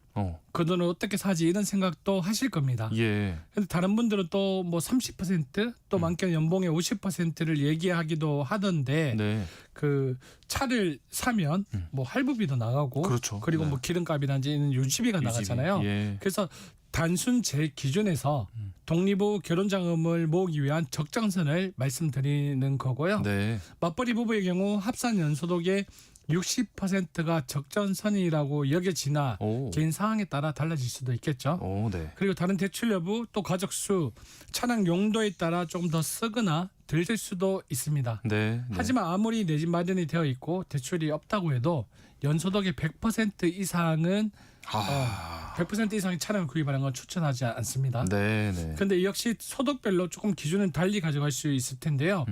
그 돈을 어떻게 사지 이런 생각도 하실 겁니다. 예. 근데 다른 분들은 또 뭐 30%또 많게는 연봉의 50%를 얘기하기도 하던데 네. 그 차를 사면 뭐 할부비도 나가고 그렇죠. 그리고 네. 뭐 기름값이라든지 유지비가 나가잖아요. 예. 그래서 단순 제 기준에서 독립 후 결혼자금을 모으기 위한 적정선을 말씀드리는 거고요. 네. 맞벌이 부부의 경우 합산 연소득의 60%가 적정선이라고 여겨지나 개인 상황에 따라 달라질 수도 있겠죠. 네. 그리고 다른 대출 여부 또 가족 수, 차량 용도에 따라 조금 더 쓰거나 덜 들 수도 있습니다. 네. 하지만 아무리 내 집 마련이 되어 있고 대출이 없다고 해도 연소득의 100% 이상은 100% 이상의 차량을 구입하는 건 추천하지 않습니다. 네네. 근데 역시 소득별로 조금 기준을 달리 가져갈 수 있을 텐데요.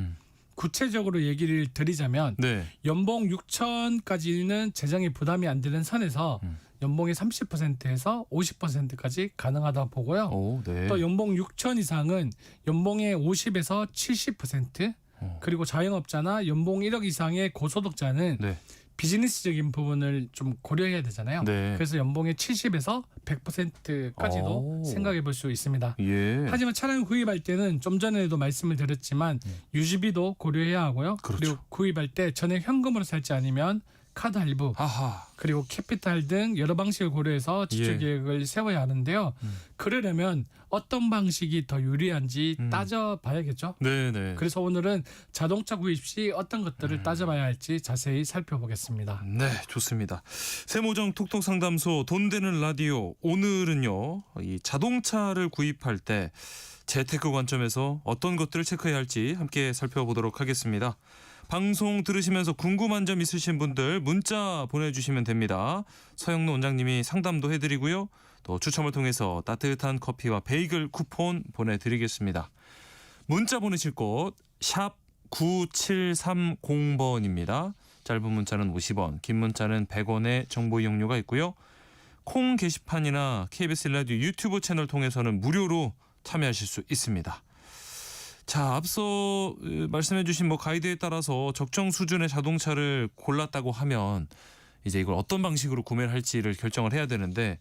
구체적으로 얘기를 드리자면 네. 연봉 6천까지는 재정에 부담이 안 되는 선에서 연봉의 30%에서 50%까지 가능하다 보고요. 오, 네. 또 연봉 6천 이상은 연봉의 50에서 70% 그리고 자영업자나 연봉 1억 이상의 고소득자는 네. 비즈니스적인 부분을 좀 고려해야 되잖아요. 네. 그래서 연봉의 70에서 100%까지도 생각해 볼 수 있습니다. 예. 하지만 차량을 구입할 때는 좀 전에도 말씀을 드렸지만 유지비도 고려해야 하고요. 그렇죠. 그리고 구입할 때 전액 현금으로 살지 않으면 카드 할부 하하. 그리고 캐피탈 등 여러 방식을 고려해서 지출 예. 계획을 세워야 하는데요. 그러려면 어떤 방식이 더 유리한지 따져봐야겠죠. 네네. 그래서 오늘은 자동차 구입 시 어떤 것들을 따져봐야 할지 자세히 살펴보겠습니다. 네, 좋습니다. 세모정 톡톡 상담소 돈 되는 라디오 오늘은요. 이 자동차를 구입할 때 재테크 관점에서 어떤 것들을 체크해야 할지 함께 살펴보도록 하겠습니다. 방송 들으시면서 궁금한 점 있으신 분들 문자 보내주시면 됩니다. 서영로 원장님이 상담도 해드리고요. 또 추첨을 통해서 따뜻한 커피와 베이글 쿠폰 보내드리겠습니다. 문자 보내실 곳 샵 9730번입니다. 짧은 문자는 50원, 긴 문자는 100원의 정보 이용료가 있고요. 콩 게시판이나 KBS 라디오 유튜브 채널 통해서는 무료로 참여하실 수 있습니다. 자, 앞서 말씀해주신 가이드에 따라서 적정 수준의 자동차를 골랐다고 하면 이제 이걸 어떤 방식으로 구매를 할지를 결정을 해야 되는데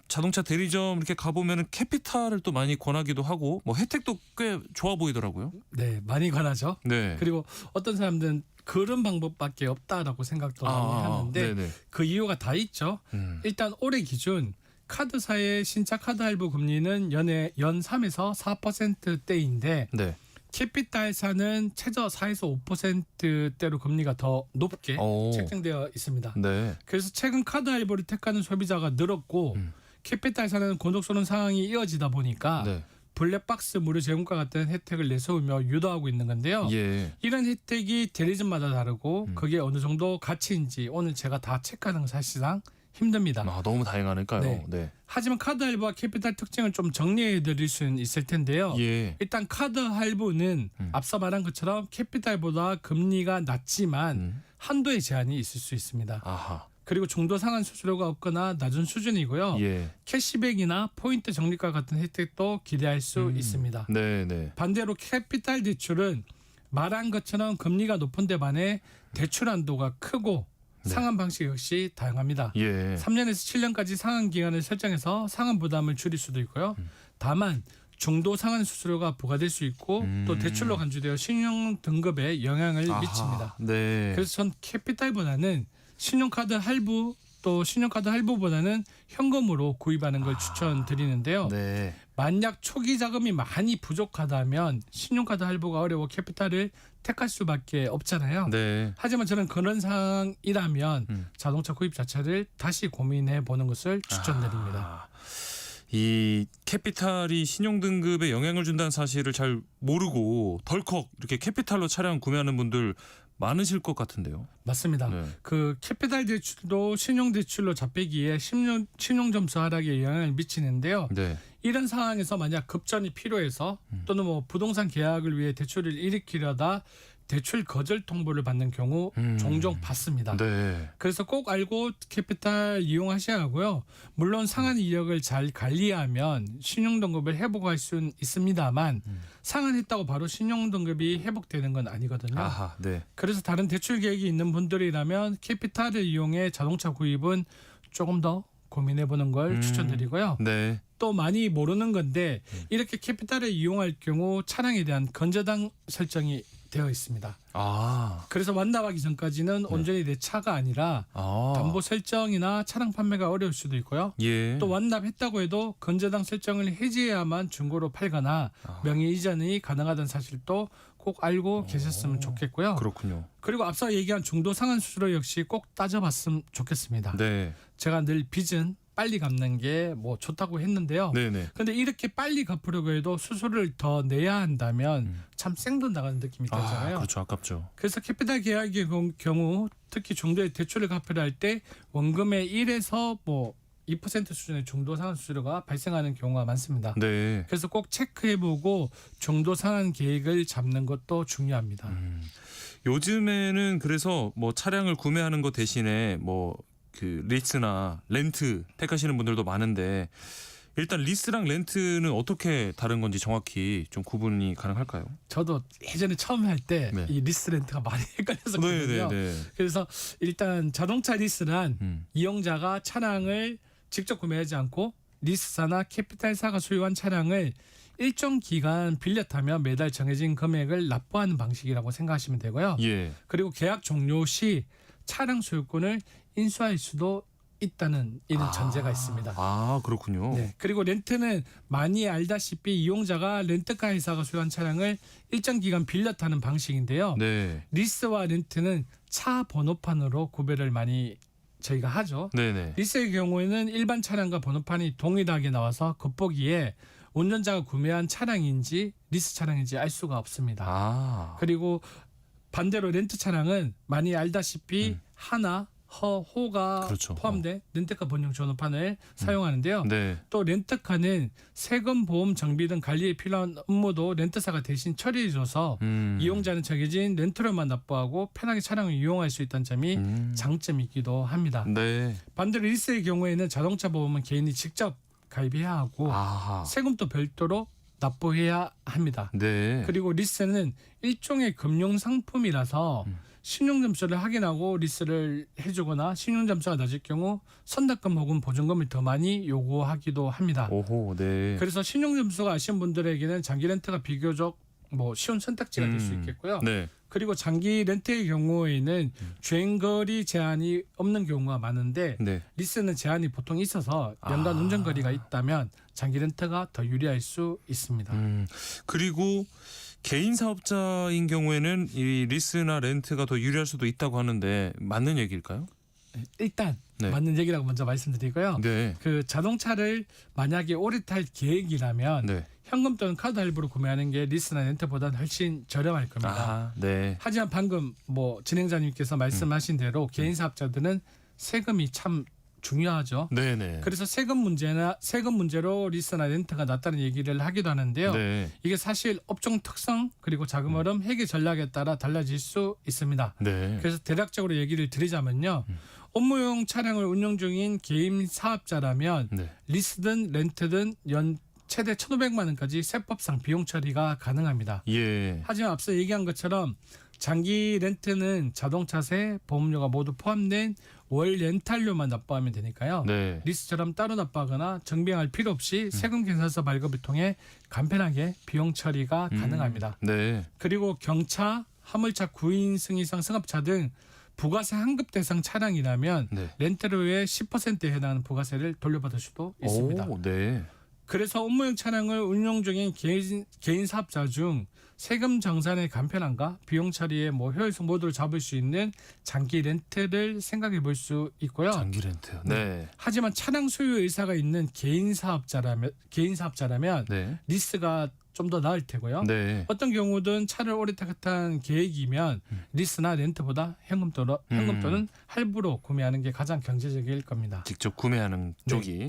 자동차 대리점 이렇게 가보면 캐피탈을 또 많이 권하기도 하고 혜택도 꽤 좋아 보이더라고요. 네, 많이 권하죠. 네. 그리고 어떤 사람들은 그런 방법밖에 없다라고 생각도 많이 하는데 네네. 그 이유가 다 있죠. 일단 올해 기준 카드사의 신차 카드 할부 금리는 연 3에서 4%대인데 네. 캐피탈사는 최저 4에서 5%대로 금리가 더 높게 책정되어 있습니다. 네. 그래서 최근 카드 할부를 택하는 소비자가 늘었고 캐피탈사는 고독소는 상황이 이어지다 보니까 네. 블랙박스 무료 제공과 같은 혜택을 내세우며 유도하고 있는 건데요. 예. 이런 혜택이 대리점마다 다르고 그게 어느 정도 가치인지 오늘 제가 다 체크하는 건 사실상 힘듭니다. 너무 다양하니까요. 네. 네. 하지만 카드 할부와 캐피탈 특징을 좀 정리해 드릴 수는 있을 텐데요. 예. 일단 카드 할부는 앞서 말한 것처럼 캐피탈보다 금리가 낮지만 한도의 제한이 있을 수 있습니다. 아하. 그리고 중도 상한 수수료가 없거나 낮은 수준이고요. 예. 캐시백이나 포인트 적립과 같은 혜택도 기대할 수 있습니다. 네네. 반대로 캐피탈 대출은 말한 것처럼 금리가 높은 데 반해 대출 한도가 크고 상환 방식 역시 다양합니다. 예. 3년에서 7년까지 상환 기간을 설정해서 상환 부담을 줄일 수도 있고요. 다만 중도 상환 수수료가 부과될 수 있고 또 대출로 간주되어 신용 등급에 영향을 미칩니다. 네. 그래서 전 캐피탈보다는 신용카드 할부 또 신용카드 할부보다는 현금으로 구입하는 걸 추천드리는데요. 네. 만약 초기 자금이 많이 부족하다면 신용카드 할부가 어려워 캐피탈을 택할 수밖에 없잖아요. 네. 하지만 저는 그런 상황이라면 자동차 구입 자체를 다시 고민해 보는 것을 추천드립니다. 이 캐피탈이 신용 등급에 영향을 준다는 사실을 잘 모르고 덜컥 이렇게 캐피탈로 차량 구매하는 분들 많으실 것 같은데요. 맞습니다. 네. 그 캐피탈 대출도 신용 대출로 잡히기에 신용 점수 하락에 영향을 미치는데요. 네. 이런 상황에서 만약 급전이 필요해서 또는 부동산 계약을 위해 대출을 일으키려다 대출 거절 통보를 받는 경우 종종 받습니다. 네. 그래서 꼭 알고 캐피탈 이용하셔야 하고요. 물론 상한 이력을 잘 관리하면 신용 등급을 회복할 수는 있습니다만 상한했다고 바로 신용 등급이 회복되는 건 아니거든요. 아하, 네. 그래서 다른 대출 계획이 있는 분들이라면 캐피탈을 이용해 자동차 구입은 조금 더 고민해보는 걸 추천드리고요. 네. 또 많이 모르는 건데 이렇게 캐피탈을 이용할 경우 차량에 대한 건저당 설정이 되어 있습니다. 그래서 완납하기 전까지는 온전히 내 차가 아니라 담보 설정이나 차량 판매가 어려울 수도 있고요. 예. 또 완납했다고 해도 건저당 설정을 해지해야만 중고로 팔거나 명의 이전이 가능하다는 사실도 꼭 알고 계셨으면 좋겠고요. 그렇군요. 그리고 앞서 얘기한 중도 상한 수수료 역시 꼭 따져봤으면 좋겠습니다. 네. 제가 늘 빚은 빨리 갚는 게 좋다고 했는데요. 네네. 근데 이렇게 빨리 갚으려고 해도 수수료를 더 내야 한다면 참 생돈 나가는 느낌이 들잖아요. 그렇죠. 아깝죠. 그래서 캐피탈 계약의 경우 특히 중도의 대출을 갚으려 할 때 원금의 1에서 2% 수준의 중도 상환 수수료가 발생하는 경우가 많습니다. 네. 그래서 꼭 체크해보고 중도 상환 계획을 잡는 것도 중요합니다. 요즘에는 그래서 뭐 차량을 구매하는 것 대신에 뭐 그 리스나 렌트 택하시는 분들도 많은데 일단 리스랑 렌트는 어떻게 다른 건지 정확히 좀 구분이 가능할까요? 저도 예전에 처음 할 때 이 리스 렌트가 많이 헷갈렸었거든요. 그래서 일단 자동차 리스란 이용자가 차량을 직접 구매하지 않고 리스사나 캐피탈사가 소유한 차량을 일정 기간 빌려 타면 매달 정해진 금액을 납부하는 방식이라고 생각하시면 되고요. 예. 그리고 계약 종료 시 차량 소유권을 인수할 수도 있다는 이런 전제가 있습니다. 아, 그렇군요. 네. 그리고 렌트는 많이 알다시피 이용자가 렌트카 회사가 소유한 차량을 일정 기간 빌려 타는 방식인데요. 네. 리스와 렌트는 차 번호판으로 구별을 많이 저희가 하죠. 네네. 리스의 경우에는 일반 차량과 번호판이 동일하게 나와서 겉보기에 운전자가 구매한 차량인지 리스 차량인지 알 수가 없습니다. 그리고 반대로 렌트 차량은 많이 알다시피 하나, 호가 그렇죠. 포함된 렌트카 번영 번호판을 사용하는데요. 네. 또 렌트카는 세금, 보험, 정비 등 관리에 필요한 업무도 렌트사가 대신 처리해줘서 이용자는 정해진 렌트료만 납부하고 편하게 차량을 이용할 수 있다는 점이 장점이기도 합니다. 네. 반대로 리스의 경우에는 자동차 보험은 개인이 직접 가입해야 하고 세금도 별도로 납부해야 합니다. 네. 그리고 리스는 일종의 금융 상품이라서 신용점수를 확인하고 리스를 해주거나 신용점수가 낮을 경우 선납금 혹은 보증금을 더 많이 요구하기도 합니다. 오호, 네. 그래서 신용점수가 아쉬운 분들에게는 장기 렌트가 비교적 뭐 쉬운 선택지가 될 수 있겠고요. 네. 그리고 장기 렌트의 경우에는 주행거리 제한이 없는 경우가 많은데 네. 리스는 제한이 보통 있어서 연간 운전거리가 있다면 장기 렌트가 더 유리할 수 있습니다. 그리고 개인 사업자인 경우에는 이 리스나 렌트가 더 유리할 수도 있다고 하는데 맞는 얘기일까요? 일단 네. 맞는 얘기라고 먼저 말씀드리고요. 네. 그 자동차를 만약에 오래 탈 계획이라면 네. 현금 또는 카드 할부로 구매하는 게 리스나 렌트보다는 훨씬 저렴할 겁니다. 네. 하지만 방금 뭐 진행자님께서 말씀하신 대로 개인 사업자들은 세금이 참 중요하죠. 네네. 그래서 세금 문제로 리스나 렌트가 낫다는 얘기를 하기도 하는데요. 네. 이게 사실 업종 특성 그리고 자금 흐름, 회계 전략에 따라 달라질 수 있습니다. 네. 그래서 대략적으로 얘기를 드리자면요. 업무용 차량을 운영 중인 개인 사업자라면 리스든 렌트든 연 최대 1,500만 원까지 세법상 비용 처리가 가능합니다. 예. 하지만 앞서 얘기한 것처럼 장기 렌트는 자동차세, 보험료가 모두 포함된 월 렌탈료만 납부하면 되니까요. 네. 리스처럼 따로 납부하거나 정비할 필요 없이 세금 계산서 발급을 통해 간편하게 비용 처리가 가능합니다. 네. 그리고 경차, 화물차 9인 승이상 승합차 등 부가세 환급 대상 차량이라면 렌트료의 10%에 해당하는 부가세를 돌려받을 수도 있습니다. 오, 네. 그래서 업무용 차량을 운용 중인 개인 사업자 중 세금 정산의 간편함과 비용 처리의 효율성 모두를 잡을 수 있는 장기 렌트를 생각해 볼 수 있고요. 장기 렌트. 네. 하지만 차량 소유 의사가 있는 개인 사업자라면 리스가 좀 더 나을 테고요. 네. 어떤 경우든 차를 오래 타겠다는 계획이면 리스나 렌트보다 현금 또는 할부로 구매하는 게 가장 경제적일 겁니다. 직접 구매하는 쪽이.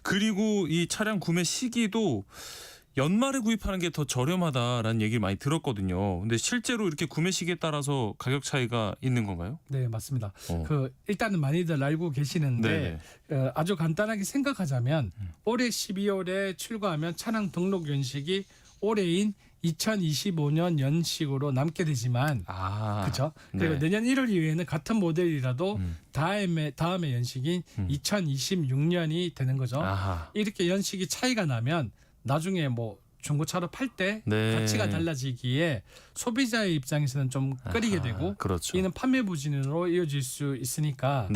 그리고 이 차량 구매 시기도 연말에 구입하는 게 더 저렴하다라는 얘기를 많이 들었거든요. 근데 실제로 이렇게 구매 시기에 따라서 가격 차이가 있는 건가요? 네, 맞습니다. 일단은 많이들 알고 계시는데 아주 간단하게 생각하자면 올해 12월에 출고하면 차량 등록 연식이 올해인 2025년 연식으로 남게 되지만 그렇죠. 그리고 내년 1월 이후에는 같은 모델이라도 다음에 연식인 2026년이 되는 거죠. 이렇게 연식이 차이가 나면 나중에 중고차로 팔 때 가치가 달라지기에 소비자의 입장에서는 좀 꺼리게 되고 그렇죠. 이는 판매 부진으로 이어질 수 있으니까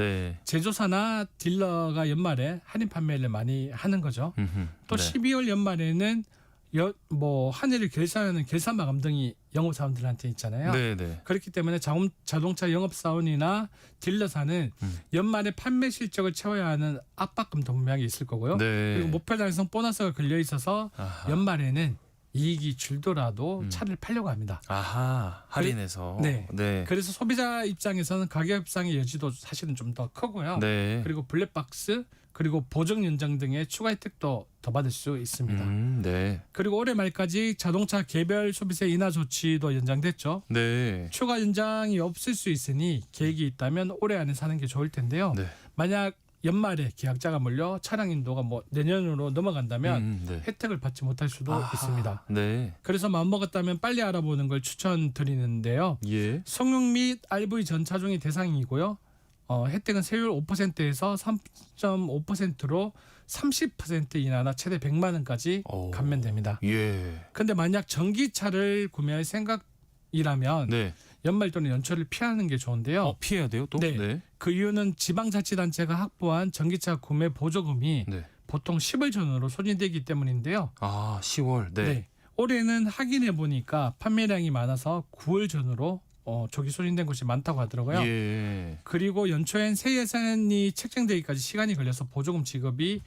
제조사나 딜러가 연말에 할인 판매를 많이 하는 거죠. 또 12월 연말에는 한 해를 결산하는 결산 마감 등이 영업사원들한테 있잖아요. 그렇기 때문에 자동차 영업사원이나 딜러사는 연말에 판매 실적을 채워야 하는 압박감도 분명히 있을 거고요. 그리고 목표 달성 보너스가 걸려 있어서 연말에는 이익이 줄더라도 차를 팔려고 합니다. 할인해서. 그래서 소비자 입장에서는 가격 협상의 여지도 사실은 좀 더 크고요. 그리고 블랙박스 그리고 보증 연장 등의 추가 혜택도 더 받을 수 있습니다. 네. 그리고 올해 말까지 자동차 개별 소비세 인하 조치도 연장됐죠. 네. 추가 연장이 없을 수 있으니 계획이 있다면 올해 안에 사는 게 좋을 텐데요. 네. 만약 연말에 계약자가 몰려 차량 인도가 뭐 내년으로 넘어간다면 네. 혜택을 받지 못할 수도 있습니다. 네. 그래서 마음먹었다면 빨리 알아보는 걸 추천드리는데요. 예. 성능 및 RV 전 차종이 대상이고요. 혜택은 세율 5%에서 3.5%로 30% 인하나 최대 100만 원까지 감면됩니다. 예. 근데 만약 전기차를 구매할 생각이라면 네. 연말 또는 연초를 피하는 게 좋은데요. 피해야 돼요, 또? 네. 그 이유는 지방자치단체가 확보한 전기차 구매 보조금이 네. 보통 10월 전후로 소진되기 때문인데요. 10월. 네. 올해는 확인해 보니까 판매량이 많아서 9월 전후로 조기 소진된 곳이 많다고 하더라고요. 예. 그리고 연초엔 새 예산이 책정되기까지 시간이 걸려서 보조금 지급이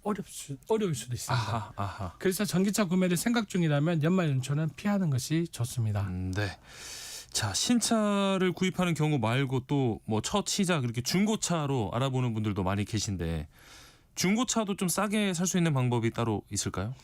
어려울 수도 있습니다. 아하. 그래서 전기차 구매를 생각 중이라면 연말 연초는 피하는 것이 좋습니다. 네. 자, 신차를 구입하는 경우 말고 또 뭐 첫 시작 이렇게 중고차로 알아보는 분들도 많이 계신데 중고차도 좀 싸게 살 수 있는 방법이 따로 있을까요?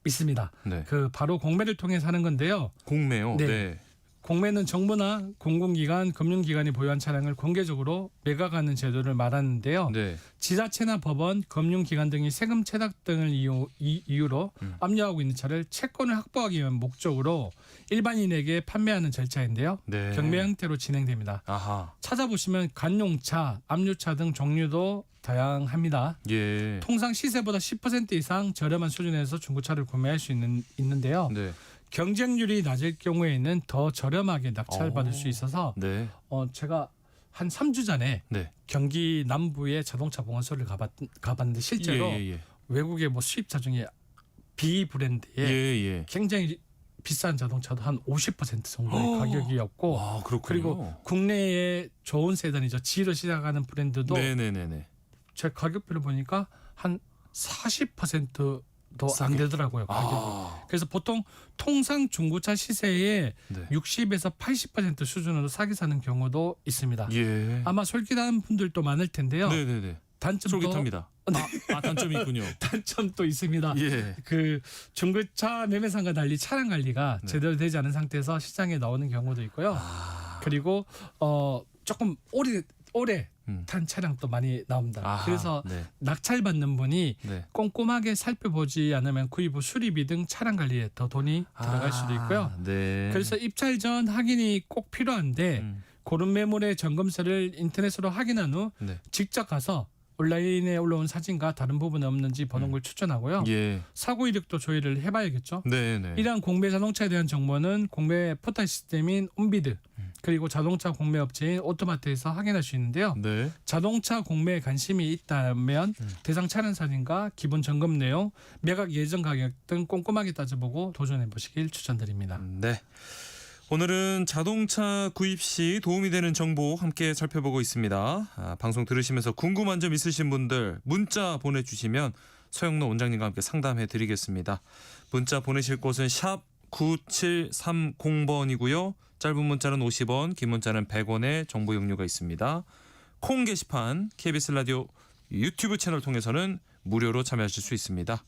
있습니다. 네. 그 바로 공매를 통해 사는 건데요. 공매요. 네. 네. 공매는 정부나 공공기관, 금융기관이 보유한 차량을 공개적으로 매각하는 제도를 말하는데요. 네. 지자체나 법원, 금융기관 등이 세금 체납 등을 이유로 압류하고 있는 차를 채권을 확보하기 위한 목적으로 일반인에게 판매하는 절차인데요. 네. 경매 형태로 진행됩니다. 아하. 찾아보시면 관용차, 압류차 등 종류도 다양합니다. 예. 통상 시세보다 10% 이상 저렴한 수준에서 중고차를 구매할 수 있는데요. 네. 경쟁률이 낮을 경우에는 더 저렴하게 낙찰받을 수 있어서 네. 제가 한 3주 전에 네. 경기 남부의 자동차 보관소를 가봤는데 실제로 예. 외국의 뭐 수입차 중에 B 브랜드의 예. 굉장히 비싼 자동차도 한 50% 정도의 가격이었고 그리고 국내의 좋은 세단이죠. G로 시작하는 브랜드도 네네네네. 제 가격표를 보니까 한 40%도 안 되더라고요. 가격이. 그래서 보통 통상 중고차 시세의 네. 60에서 80% 수준으로 사게 사는 경우도 있습니다. 예. 아마 솔깃한 분들도 많을 텐데요. 네네네. 단점도 솔깃합니다. 단점이 있군요. 단점도 있습니다. 예. 그 중고차 매매상과 달리 차량 관리가 제대로 되지 않은 상태에서 시장에 나오는 경우도 있고요. 그리고 조금 오래 탄 차량도 많이 나옵니다. 그래서 낙찰받는 분이 꼼꼼하게 살펴보지 않으면 구입 후 수리비 등 차량 관리에 더 돈이 들어갈 수도 있고요. 네. 그래서 입찰 전 확인이 꼭 필요한데 고른 매물의 점검서를 인터넷으로 확인한 후 직접 가서 온라인에 올라온 사진과 다른 부분이 없는지 보는 걸 추천하고요. 예. 사고 이력도 조회를 해봐야겠죠. 네네. 이러한 공매 자동차에 대한 정보는 공매 포털 시스템인 온비드 그리고 자동차 공매 업체인 오토마트에서 확인할 수 있는데요. 네. 자동차 공매에 관심이 있다면 대상 차량 사진과 기본 점검 내용, 매각 예정 가격 등 꼼꼼하게 따져보고 도전해 보시길 추천드립니다. 네. 오늘은 자동차 구입 시 도움이 되는 정보 함께 살펴보고 있습니다. 방송 들으시면서 궁금한 점 있으신 분들 문자 보내주시면 서영로 원장님과 함께 상담해 드리겠습니다. 문자 보내실 곳은 샵 9730번이고요. 짧은 문자는 50원, 긴 문자는 100원의 정보 용료가 있습니다. 콩 게시판 KBS 라디오 유튜브 채널 통해서는 무료로 참여하실 수 있습니다.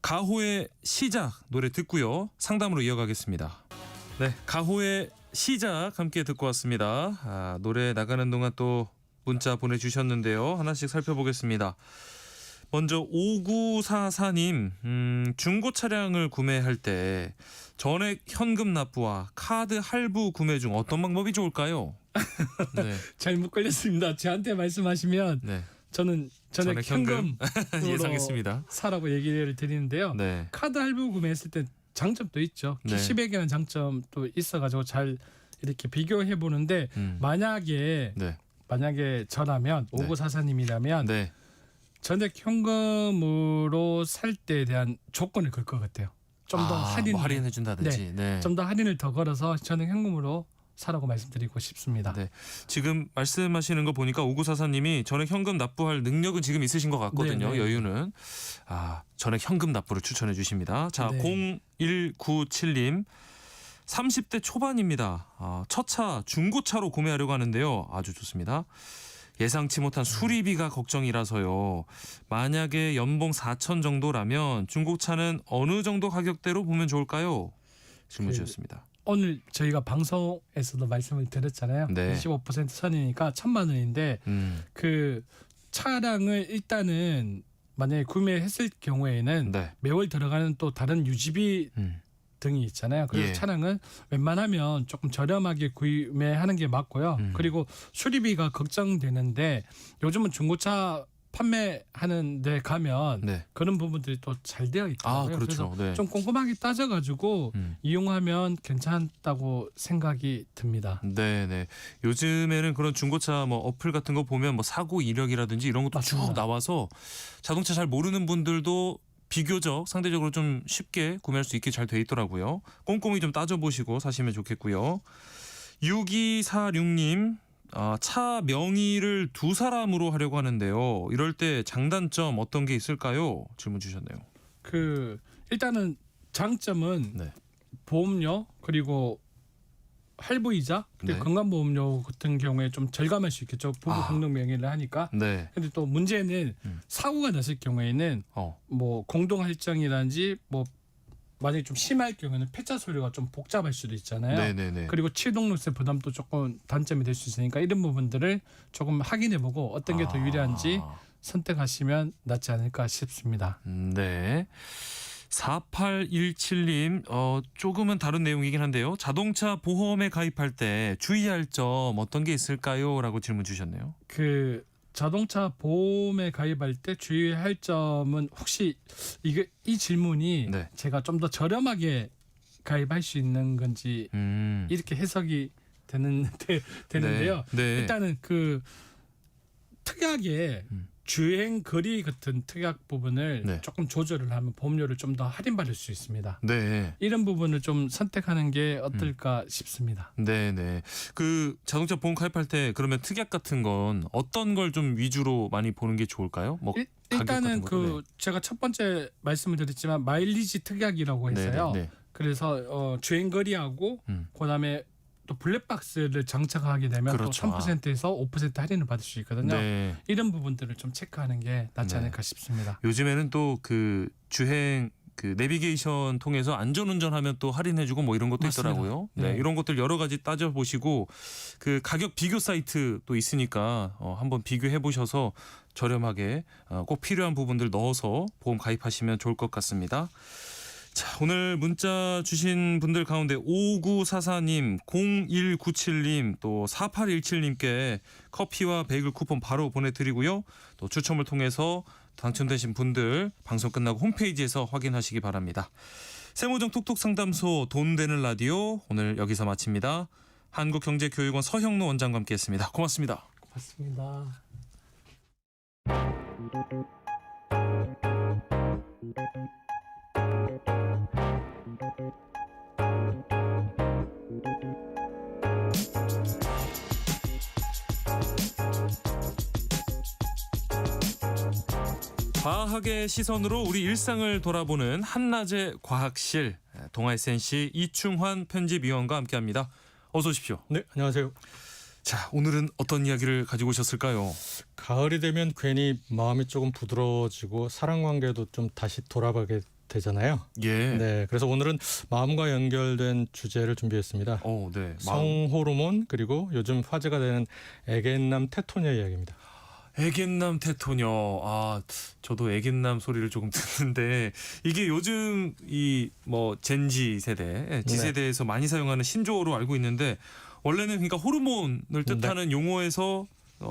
가호의 시작 노래 듣고요. 상담으로 이어가겠습니다. 네, 가호의 시작 함께 듣고 왔습니다. 노래 나가는 동안 또 문자 보내주셨는데요. 하나씩 살펴보겠습니다. 먼저 5944님, 중고 차량을 구매할 때 전액 현금 납부와 카드 할부 구매 중 어떤 방법이 좋을까요? 네. 잘못 걸렸습니다. 저한테 말씀하시면 저는 전액 현금으로 예상했습니다. 사라고 얘기를 드리는데요. 카드 할부 구매했을 때 장점도 있죠. 캐시백이라는 장점도 있어가지고 잘 이렇게 비교해 보는데 만약에 저라면 5944님이라면 전액 현금으로 살 때에 대한 조건을 걸 것 같아요. 좀 더 할인해 준다든지. 좀 더 할인을 더 걸어서 전액 현금으로 사라고 말씀드리고 싶습니다. 네. 지금 말씀하시는 거 보니까 5944님이 전액 현금 납부할 능력은 지금 있으신 것 같거든요. 여유는. 전액 현금 납부를 추천해 주십니다. 자, 0197님. 30대 초반입니다. 첫 차 중고차로 구매하려고 하는데요. 아주 좋습니다. 예상치 못한 수리비가 걱정이라서요. 만약에 연봉 4천 정도라면 중고차는 어느 정도 가격대로 보면 좋을까요? 질문 주셨습니다. 오늘 저희가 방송에서도 말씀을 드렸잖아요. 네. 25% 선이니까 1,000만 원인데 그 차량을 일단은 만약에 구매했을 경우에는 네. 매월 들어가는 또 다른 유지비 등이 있잖아요. 그래서 예. 차량은 웬만하면 조금 저렴하게 구매하는 게 맞고요. 그리고 수리비가 걱정되는데 요즘은 중고차 판매하는 데 가면 네. 그런 부분들이 또 잘 되어 있더라고요. 아, 그렇죠. 그래서 네. 좀 꼼꼼하게 따져가지고 이용하면 괜찮다고 생각이 듭니다. 네네. 요즘에는 그런 중고차 뭐 어플 같은 거 보면 뭐 사고 이력이라든지 이런 것도 쭉 맞습니다. 나와서 자동차 잘 모르는 분들도 비교적 상대적으로 좀 쉽게 구매할 수 있게 잘 돼 있더라고요. 꼼꼼히 좀 따져보시고 사시면 좋겠고요. 6246님. 차 명의를 두 사람으로 하려고 하는데요. 이럴 때 장단점 어떤 게 있을까요? 질문 주셨네요. 그 일단은 장점은 네. 보험료 그리고 할부이자 그리고 네. 건강보험료 같은 경우에 좀 절감할 수 있겠죠. 부부 공동 명의를 하니까. 네. 근데 또 문제는 사고가 났을 경우에는 뭐 공동 할증이라든지 뭐 만약에 좀 심할 경우에는 폐차 서류가 좀 복잡할 수도 있잖아요. 네네네. 그리고 취등록세 부담도 조금 단점이 될 수 있으니까 이런 부분들을 조금 확인해보고 어떤 게 더 유리한지 선택하시면 낫지 않을까 싶습니다. 네. 4817님 조금은 다른 내용이긴 한데요. 자동차 보험에 가입할 때 주의할 점 어떤 게 있을까요? 라고 질문 주셨네요. 그 자동차 보험에 가입할 때 주의할 점은 혹시 이 질문이 네. 제가 좀 더 저렴하게 가입할 수 있는 건지 이렇게 해석이 되는데요. 네. 일단은 그 특약에 주행 거리 같은 특약 부분을 네. 조금 조절을 하면 보험료를 좀 더 할인받을 수 있습니다. 네. 이런 부분을 좀 선택하는 게 어떨까 싶습니다. 네네. 그 자동차 보험 가입할 때 그러면 특약 같은 건 어떤 걸 좀 위주로 많이 보는 게 좋을까요? 뭐 가격 일단은 같은 거? 그 제가 첫 번째 말씀을 드렸지만 마일리지 특약이라고 했어요. 네. 그래서 주행 거리하고 그다음에 또 블랙박스를 장착하게 되면 그렇죠. 또 3%에서 5% 할인을 받을 수 있거든요. 네. 이런 부분들을 좀 체크하는 게 낫지 네. 않을까 싶습니다. 요즘에는 또 그 주행 그 내비게이션 통해서 안전운전하면 또 할인해주고 뭐 이런 것도 맞습니다. 있더라고요. 네, 네. 이런 것들 여러 가지 따져보시고 그 가격 비교 사이트도 있으니까 한번 비교해 보셔서 저렴하게 꼭 필요한 부분들 넣어서 보험 가입하시면 좋을 것 같습니다. 자, 오늘 문자 주신 분들 가운데 5944님, 0197님, 또 4817님께 커피와 베이글 쿠폰 바로 보내드리고요. 또 추첨을 통해서 당첨되신 분들 방송 끝나고 홈페이지에서 확인하시기 바랍니다. 세모정 톡톡 상담소 돈 되는 라디오 오늘 여기서 마칩니다. 한국경제교육원 서형로 원장과 함께했습니다. 고맙습니다. 맞습니다. 과학의 시선으로 우리 일상을 돌아보는 한낮의 과학실 동아SNC 이충환 편집위원과 함께합니다. 어서 오십시오. 네, 안녕하세요. 자, 오늘은 어떤 이야기를 가지고 오셨을까요? 가을이 되면 괜히 마음이 조금 부드러워지고 사랑 관계도 좀 다시 돌아보게 되잖아요. 예. 네, 그래서 오늘은 마음과 연결된 주제를 준비했습니다. 네. 성호르몬 그리고 요즘 화제가 되는 애견남 테토니아 이야기입니다. 애견남 테토녀. 저도 애견남 소리를 조금 듣는데 이게 요즘 이 뭐 젠지 세대, G세대에서 많이 사용하는 신조어로 알고 있는데 원래는 그러니까 호르몬을 뜻하는 용어에서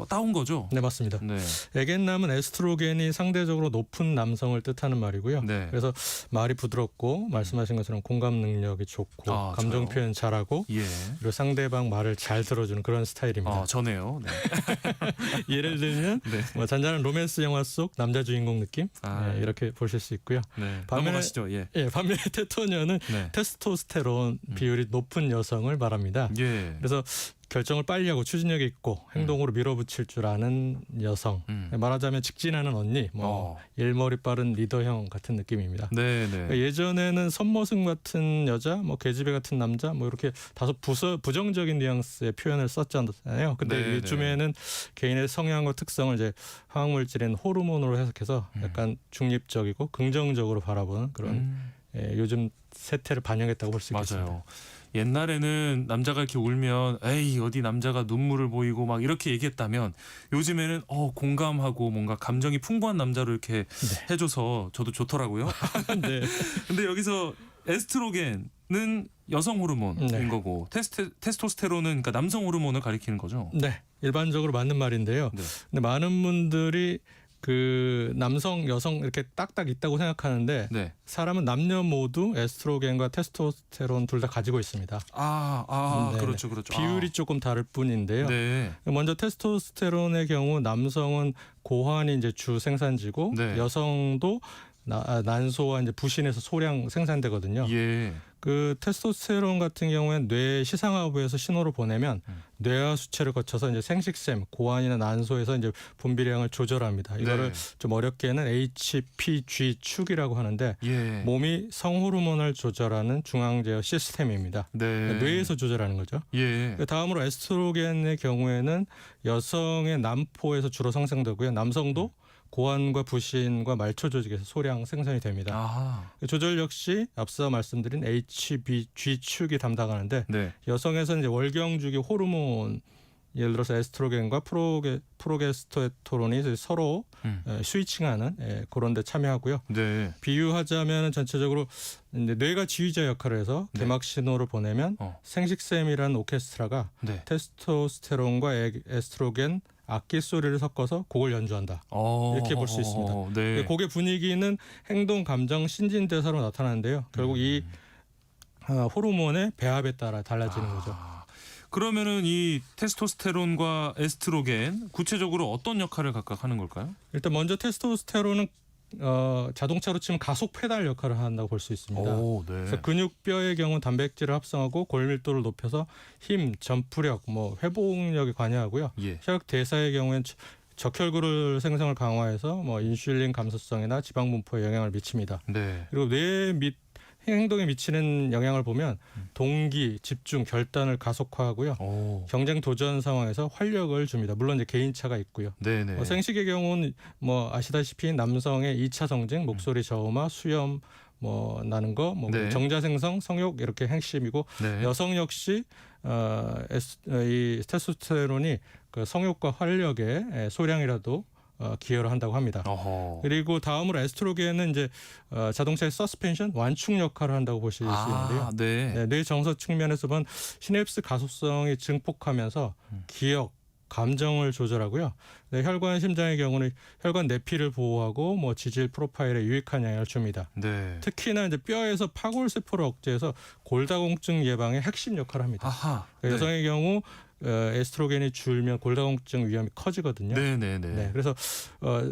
따온 거죠? 네, 맞습니다. 네. 에겐남은 에스트로겐이 상대적으로 높은 남성을 뜻하는 말이고요. 네. 그래서 말이 부드럽고 말씀하신 것처럼 공감 능력이 좋고 감정 저요? 표현 잘하고 예. 그리고 상대방 말을 잘 들어주는 그런 스타일입니다. 저네요. 네. 예를 들면 네. 뭐 잔잔한 로맨스 영화 속 남자 주인공 느낌 네, 이렇게 보실 수 있고요. 네. 반면에, 넘어가시죠. 예. 반면에 테토녀는 네. 테스토스테론 비율이 높은 여성을 말합니다. 예. 그래서 결정을 빨리 하고 추진력이 있고 행동으로 밀어붙일 줄 아는 여성. 말하자면 직진하는 언니, 뭐 일머리 빠른 리더형 같은 느낌입니다. 네, 네. 그러니까 예전에는 선머슴 같은 여자, 뭐 계집애 같은 남자, 뭐 이렇게 다소 부정적인 뉘앙스의 표현을 썼잖아요. 근데 네, 요즘에는 개인의 성향과 특성을 이제 화학물질인 호르몬으로 해석해서 약간 중립적이고 긍정적으로 바라보는 그런 요즘 세태를 반영했다고 볼 수 있겠습니다. 맞아요. 옛날에는 남자가 이렇게 울면 에이 어디 남자가 눈물을 보이고 막 이렇게 얘기했다면 요즘에는 공감하고 뭔가 감정이 풍부한 남자로 이렇게 해줘서 저도 좋더라고요. 네. 근데 여기서 에스트로겐은 여성 호르몬인 네. 거고 테스토스테론은 그러니까 남성 호르몬을 가리키는 거죠. 네, 일반적으로 맞는 말인데요. 네. 근데 많은 분들이 그 남성, 여성 이렇게 딱딱 있다고 생각하는데 네. 사람은 남녀 모두 에스트로겐과 테스토스테론 둘 다 가지고 있습니다. 네. 그렇죠. 비율이 조금 다를 뿐인데요. 네. 먼저 테스토스테론의 경우 남성은 고환이 이제 주 생산지고 네. 여성도 난소와 이제 부신에서 소량 생산되거든요. 예. 그 테스토스테론 같은 경우에는 뇌 시상하부에서 신호를 보내면 뇌하 수체를 거쳐서 이제 생식샘, 고환이나 난소에서 이제 분비량을 조절합니다. 이거를 좀 어렵게는 HPG 축이라고 하는데 몸이 성호르몬을 조절하는 중앙제어 시스템입니다. 뇌에서 조절하는 거죠. 다음으로 에스트로겐의 경우에는 여성의 남포에서 주로 생성되고요. 남성도 고환과 부신과 말초 조직에서 소량 생산이 됩니다. 조절 역시 앞서 말씀드린 HBG 축이 담당하는데 여성에서는 이제 월경주기 호르몬 예를 들어서 에스트로겐과 프로게스테론이 서로 스위칭하는 그런 데 참여하고요. 비유하자면 전체적으로 뇌가 지휘자 역할을 해서 개막 신호를 보내면 생식샘이라는 오케스트라가 테스토스테론과 에스트로겐 악기 소리를 섞어서 곡을 연주한다. 이렇게 볼 수 있습니다. 곡의 분위기는 행동, 감정, 신진대사로 나타나는데요. 결국 이 호르몬의 배합에 따라 달라지는 거죠. 그러면은 이 테스토스테론과 에스트로겐 구체적으로 어떤 역할을 각각 하는 걸까요? 일단 먼저 테스토스테론은 자동차로 치면 가속 페달 역할을 한다고 볼 수 있습니다. 그래서 근육뼈의 경우 단백질을 합성하고 골밀도를 높여서 힘, 전투력, 뭐 회복력에 관여하고요. 혈액 대사의 경우에는 적혈구를 생성을 강화해서 뭐 인슐린 감소성이나 지방 분포에 영향을 미칩니다. 그리고 뇌 및 행동에 미치는 영향을 보면 동기, 집중, 결단을 가속화하고요. 경쟁 도전 상황에서 활력을 줍니다. 물론 이제 개인차가 있고요. 생식의 경우는 뭐 아시다시피 남성의 2차 성징, 목소리 저음화, 수염 뭐 나는 거, 뭐 정자 생성, 성욕 이렇게 핵심이고 여성 역시 이 테스토스테론이 그 성욕과 활력의 소량이라도 기여를 한다고 합니다. 그리고 다음으로 에스트로겐은 이제 자동차의 서스펜션 완충 역할을 한다고 보실 수 있는데요. 뇌 정서 측면에서 보면 시냅스 가속성이 증폭하면서 기억, 감정을 조절하고요. 혈관, 심장의 경우는 혈관 내피를 보호하고 뭐 지질 프로파일에 유익한 영향을 줍니다. 특히나 이제 뼈에서 파골 세포를 억제해서 골다공증 예방에 핵심 역할을 합니다. 여성의 경우 에스트로겐이 줄면 골다공증 위험이 커지거든요. 그래서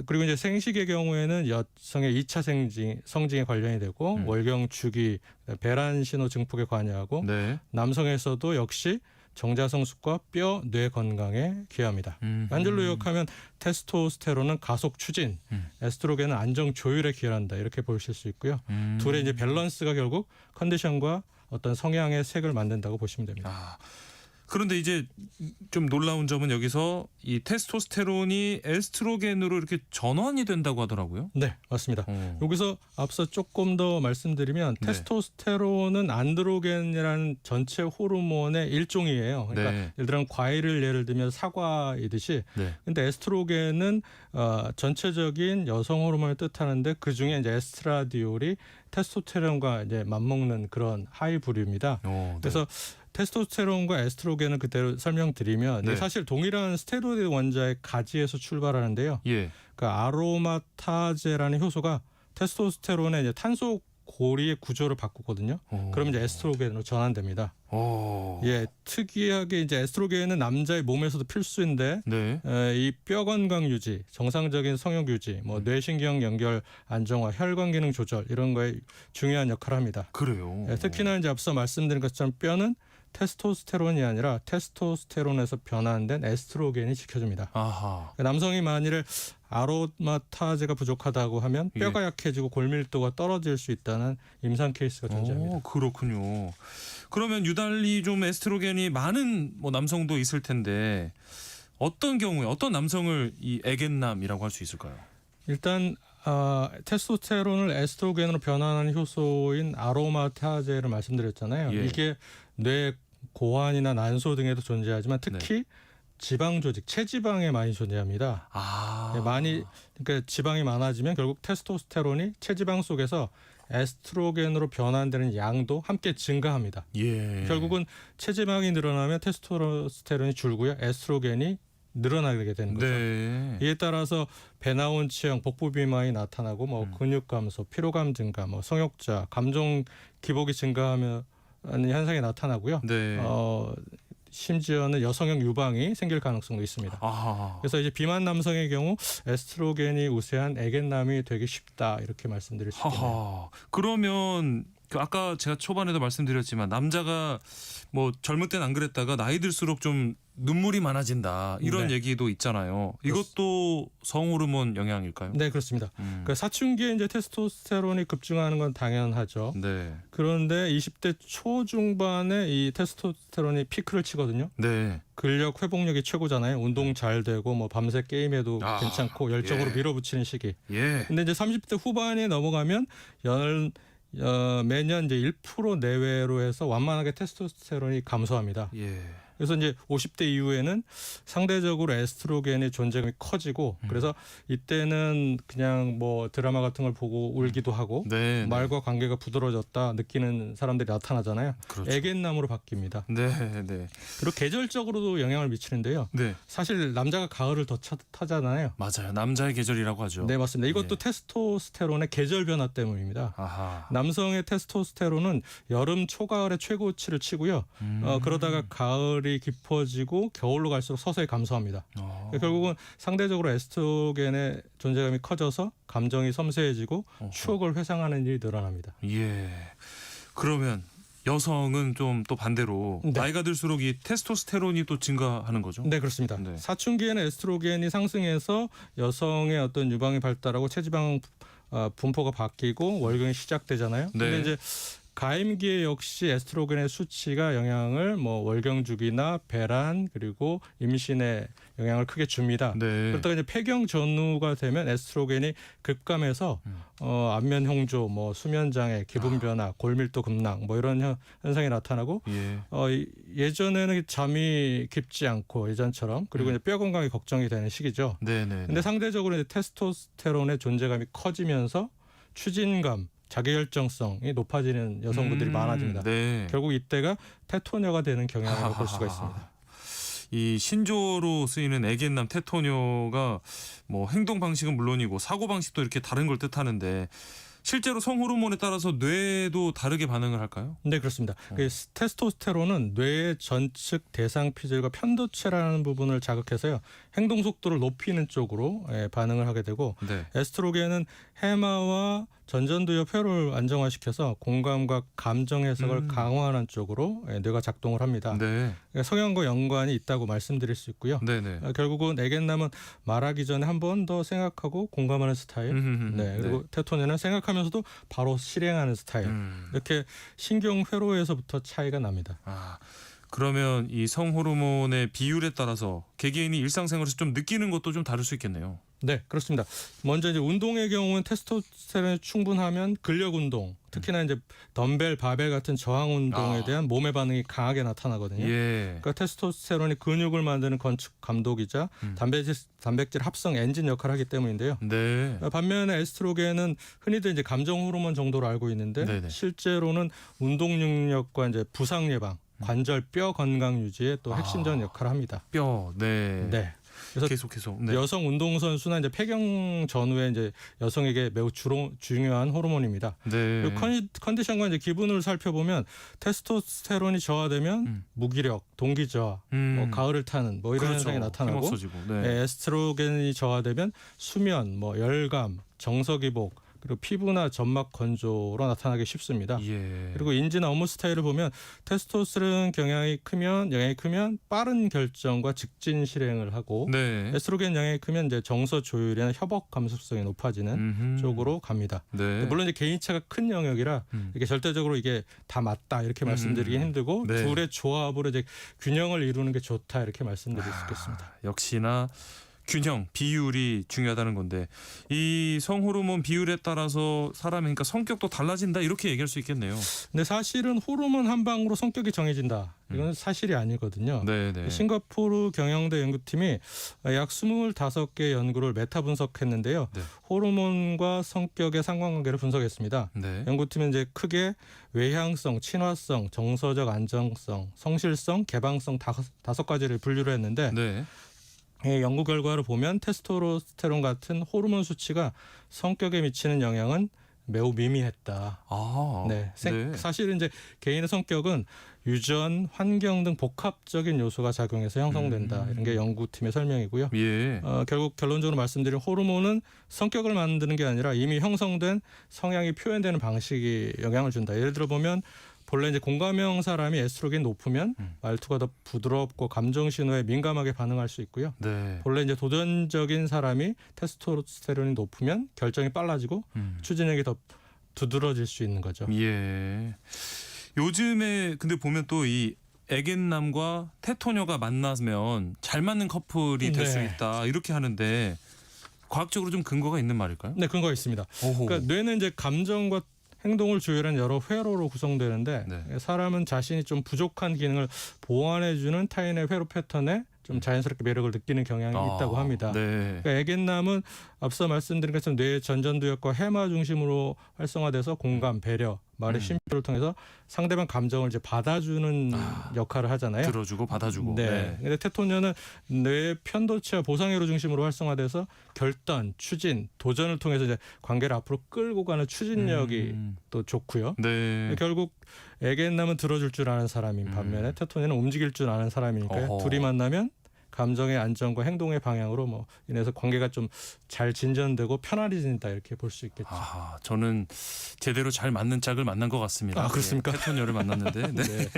그리고 이제 생식의 경우에는 여성의 2차 성징에 관련이 되고 월경 주기, 배란 신호 증폭에 관여하고 남성에서도 역시 정자성숙과 뼈, 뇌 건강에 기여합니다. 한줄로 요약하면 테스토스테론은 가속 추진, 에스트로겐은 안정 조율에 기여한다 이렇게 보실 수 있고요. 둘의 이제 밸런스가 결국 컨디션과 어떤 성향의 색을 만든다고 보시면 됩니다. 그런데 이제 좀 놀라운 점은 여기서 이 테스토스테론이 에스트로겐으로 이렇게 전환이 된다고 하더라고요. 네, 맞습니다. 여기서 앞서 조금 더 말씀드리면 테스토스테론은 안드로겐이라는 전체 호르몬의 일종이에요. 그러니까 예를 들면 과일을 예를 들면 사과이듯이 근데 에스트로겐은 전체적인 여성 호르몬을 뜻하는데 그중에 이제 에스트라디올이 테스토스테론과 이제 맞먹는 그런 하이 부류입니다. 그래서 테스토스테론과 에스트로겐은 그대로 설명드리면 사실 동일한 스테로이드 원자의 가지에서 출발하는데요. 그 아로마타제라는 효소가 테스토스테론의 이제 탄소 고리의 구조를 바꾸거든요. 그러면 이제 에스트로겐으로 전환됩니다. 특이하게 이제 에스트로겐은 남자의 몸에서도 필수인데 이 뼈 건강 유지, 정상적인 성욕 유지, 뭐 뇌신경 연결 안정화, 혈관 기능 조절 이런 거에 중요한 역할을 합니다. 그래요. 특히나 이제 앞서 말씀드린 것처럼 뼈는 테스토스테론이 아니라 테스토스테론에서 변환된 에스트로겐이 지켜줍니다. 아하. 남성이 만일에 아로마타제가 부족하다고 하면 뼈가 약해지고 골밀도가 떨어질 수 있다는 임상 케이스가 존재합니다. 그렇군요. 그러면 유달리 좀 에스트로겐이 많은 뭐 남성도 있을 텐데 어떤 경우에 어떤 남성을 이 애견남이라고 할 수 있을까요? 일단 테스토스테론을 에스트로겐으로 변환하는 효소인 아로마타제를 말씀드렸잖아요. 예. 이게 뇌 고환이나 난소 등에도 존재하지만 특히 지방 조직, 체지방에 많이 존재합니다. 그러니까 지방이 많아지면 결국 테스토스테론이 체지방 속에서 에스트로겐으로 변환되는 양도 함께 증가합니다. 예. 결국은 체지방이 늘어나면 테스토스테론이 줄고요. 에스트로겐이 늘어나게 되는 거죠. 네. 이에 따라서 배 나온 체형, 복부 비만이 나타나고 뭐 근육 감소, 피로감 증가, 뭐 성욕자, 감정 기복이 증가하면 현상이 나타나고요. 네. 심지어는 여성형 유방이 생길 가능성도 있습니다. 아하. 그래서 이제 비만 남성의 경우 에스트로겐이 우세한 애견남이 되기 쉽다 이렇게 말씀드릴 수 있겠네요. 그러면 아까 제가 초반에도 말씀드렸지만 남자가 뭐 젊을 땐 안 그랬다가 나이 들수록 좀 눈물이 많아진다 이런 얘기도 있잖아요. 이것도 성호르몬 영향일까요? 네, 그렇습니다. 그러니까 사춘기에 이제 테스토스테론이 급증하는 건 당연하죠. 네. 그런데 20대 초중반에 이 테스토스테론이 피크를 치거든요. 네. 근력 회복력이 최고잖아요. 운동 잘 되고 뭐 밤새 게임해도 괜찮고 열정으로 밀어붙이는 시기. 근데 이제 30대 후반에 넘어가면 매년 이제 1% 내외로 해서 완만하게 테스토스테론이 감소합니다. 그래서 이제 50대 이후에는 상대적으로 에스트로겐의 존재감이 커지고 그래서 이때는 그냥 뭐 드라마 같은 걸 보고 울기도 하고 말과 관계가 부드러워졌다 느끼는 사람들이 나타나잖아요. 그렇죠. 애견남으로 바뀝니다. 네. 그리고 계절적으로도 영향을 미치는데요. 사실 남자가 가을을 더 타잖아요. 맞아요. 남자의 계절이라고 하죠. 네, 맞습니다. 이것도 테스토스테론의 계절 변화 때문입니다. 아하. 남성의 테스토스테론은 여름 초가을에 최고치를 치고요. 그러다가 가을이 깊어지고 겨울로 갈수록 서서히 감소합니다. 결국은 상대적으로 에스트로겐의 존재감이 커져서 감정이 섬세해지고 추억을 회상하는 일이 늘어납니다. 예. 그러면 여성은 좀 또 반대로 나이가 들수록 이 테스토스테론이 또 증가하는 거죠? 네, 그렇습니다. 사춘기에는 에스트로겐이 상승해서 여성의 어떤 유방이 발달하고 체지방 분포가 바뀌고 월경이 시작되잖아요. 근데 이제 가임기에 역시 에스트로겐의 수치가 영향을 뭐 월경 주기나 배란 그리고 임신에 영향을 크게 줍니다. 그러다가 이제 폐경 전후가 되면 에스트로겐이 급감해서 안면 홍조, 뭐 수면 장애, 기분 변화, 골밀도 급락 뭐 이런 현상이 나타나고 예전에는 잠이 깊지 않고 예전처럼 그리고 이제 뼈 건강이 걱정이 되는 시기죠. 근데 상대적으로 이제 테스토스테론의 존재감이 커지면서 추진감 자기결정성이 높아지는 여성분들이 많아집니다. 결국 이때가 테토녀가 되는 경향을 볼 수가 있습니다. 이 신조어로 쓰이는 애견남 테토녀가 뭐 행동 방식은 물론이고 사고 방식도 이렇게 다른 걸 뜻하는데 실제로 성호르몬에 따라서 뇌도 다르게 반응을 할까요? 네, 그렇습니다. 테스토스테론은 뇌의 전측 대상 피질과 편도체라는 부분을 자극해서요. 행동 속도를 높이는 쪽으로 반응을 하게 되고 에스트로겐은 해마와 전전두엽 회로를 안정화시켜서 공감과 감정 해석을 강화하는 쪽으로 뇌가 작동을 합니다. 성향과 연관이 있다고 말씀드릴 수 있고요. 결국은 애견남은 말하기 전에 한 번 더 생각하고 공감하는 스타일. 그리고 테토녀는 생각하면서도 바로 실행하는 스타일. 이렇게 신경 회로에서부터 차이가 납니다. 그러면 이 성호르몬의 비율에 따라서 개개인이 일상생활에서 좀 느끼는 것도 좀 다를 수 있겠네요. 네, 그렇습니다. 먼저 이제 운동의 경우는 테스토스테론이 충분하면 근력 운동, 특히나 이제 덤벨, 바벨 같은 저항 운동에 대한 몸의 반응이 강하게 나타나거든요. 그러니까 테스토스테론이 근육을 만드는 건축 감독이자 단백질 합성 엔진 역할을 하기 때문인데요. 반면에 에스트로겐은 흔히들 이제 감정 호르몬 정도로 알고 있는데 실제로는 운동 능력과 이제 부상 예방, 관절 뼈 건강 유지에 또 핵심적인 역할을 합니다. 뼈, 그래서 계속. 여성 운동 선수나 이제 폐경 전후에 이제 여성에게 매우 중요한 호르몬입니다. 그리고 컨디션과 이제 기분을 살펴보면 테스토스테론이 저하되면 무기력, 동기 저하, 뭐 가을을 타는 뭐 이런 현상이 나타나고 에스트로겐이 저하되면 수면, 뭐 열감, 정서 기복, 그리고 피부나 점막 건조로 나타나기 쉽습니다. 그리고 인지나 업무 스타일을 보면 테스토스테론 영향이 크면 빠른 결정과 직진 실행을 하고 에스트로겐 영향이 크면 이제 정서 조율이나 협업 감수성이 높아지는 쪽으로 갑니다. 물론 이제 개인차가 큰 영역이라 이게 절대적으로 이게 다 맞다 이렇게 말씀드리긴 힘들고 둘의 조합으로 이제 균형을 이루는 게 좋다 이렇게 말씀드릴 수 있겠습니다. 역시나 균형, 비율이 중요하다는 건데 이 성호르몬 비율에 따라서 사람의 그러니까 성격도 달라진다 이렇게 얘기할 수 있겠네요. 근데 사실은 호르몬 한 방으로 성격이 정해진다. 이건 사실이 아니거든요. 싱가포르 경영대 연구팀이 약 25개 연구를 메타 분석했는데요. 호르몬과 성격의 상관관계를 분석했습니다. 연구팀은 이제 크게 외향성, 친화성, 정서적 안정성, 성실성, 개방성 다섯 가지를 분류를 했는데 연구 결과를 보면 테스토스테론 같은 호르몬 수치가 성격에 미치는 영향은 매우 미미했다. 사실은 이제 개인의 성격은 유전, 환경 등 복합적인 요소가 작용해서 형성된다. 이런 게 연구팀의 설명이고요. 결국 결론적으로 말씀드린 호르몬은 성격을 만드는 게 아니라 이미 형성된 성향이 표현되는 방식이 영향을 준다. 예를 들어 보면 본래 이제 공감형 사람이 에스트로겐이 높으면 말투가 더 부드럽고 감정 신호에 민감하게 반응할 수 있고요. 본래 이제 도전적인 사람이 테스토스테론이 높으면 결정이 빨라지고 추진력이 더 두드러질 수 있는 거죠. 요즘에 근데 보면 또 이 애견남과 테토녀가 만나면 잘 맞는 커플이 될 수 있다 이렇게 하는데 과학적으로 좀 근거가 있는 말일까요? 네, 근거가 있습니다. 그러니까 뇌는 이제 감정과 행동을 조율하는 여러 회로로 구성되는데 사람은 자신이 좀 부족한 기능을 보완해주는 타인의 회로 패턴에 좀 자연스럽게 매력을 느끼는 경향이 있다고 합니다. 그러니까 애견남은 앞서 말씀드린 것처럼 뇌의 전전두엽과 해마 중심으로 활성화돼서 공감, 배려, 말의 심표를 통해서 상대방 감정을 이제 받아주는 역할을 하잖아요. 들어주고 받아주고. 근데 테토녀는 뇌의 편도체와 보상회로 중심으로 활성화돼서 결단, 추진, 도전을 통해서 이제 관계를 앞으로 끌고 가는 추진력이 또 좋고요. 결국 애견남은 들어줄 줄 아는 사람인 반면에 테토녀는 움직일 줄 아는 사람이니까요. 둘이 만나면 감정의 안정과 행동의 방향으로 뭐 인해서 관계가 좀 잘 진전되고 편안해진다 이렇게 볼 수 있겠죠. 저는 제대로 잘 맞는 짝을 만난 것 같습니다. 그렇습니까? 테토녀를 만났는데.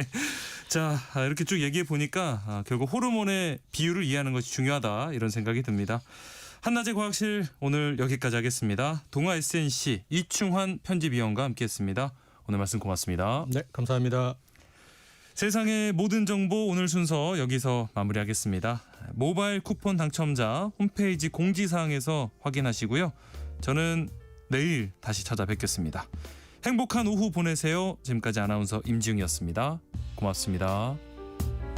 자, 이렇게 쭉 얘기해 보니까 결국 호르몬의 비율을 이해하는 것이 중요하다 이런 생각이 듭니다. 한낮의 과학실 오늘 여기까지 하겠습니다. 동아 SNC 이충환 편집위원과 함께했습니다. 오늘 말씀 고맙습니다. 네, 감사합니다. 세상의 모든 정보 오늘 순서 여기서 마무리하겠습니다. 모바일 쿠폰 당첨자 홈페이지 공지사항에서 확인하시고요. 저는 내일 다시 찾아뵙겠습니다. 행복한 오후 보내세요. 지금까지 아나운서 임지웅이었습니다. 고맙습니다.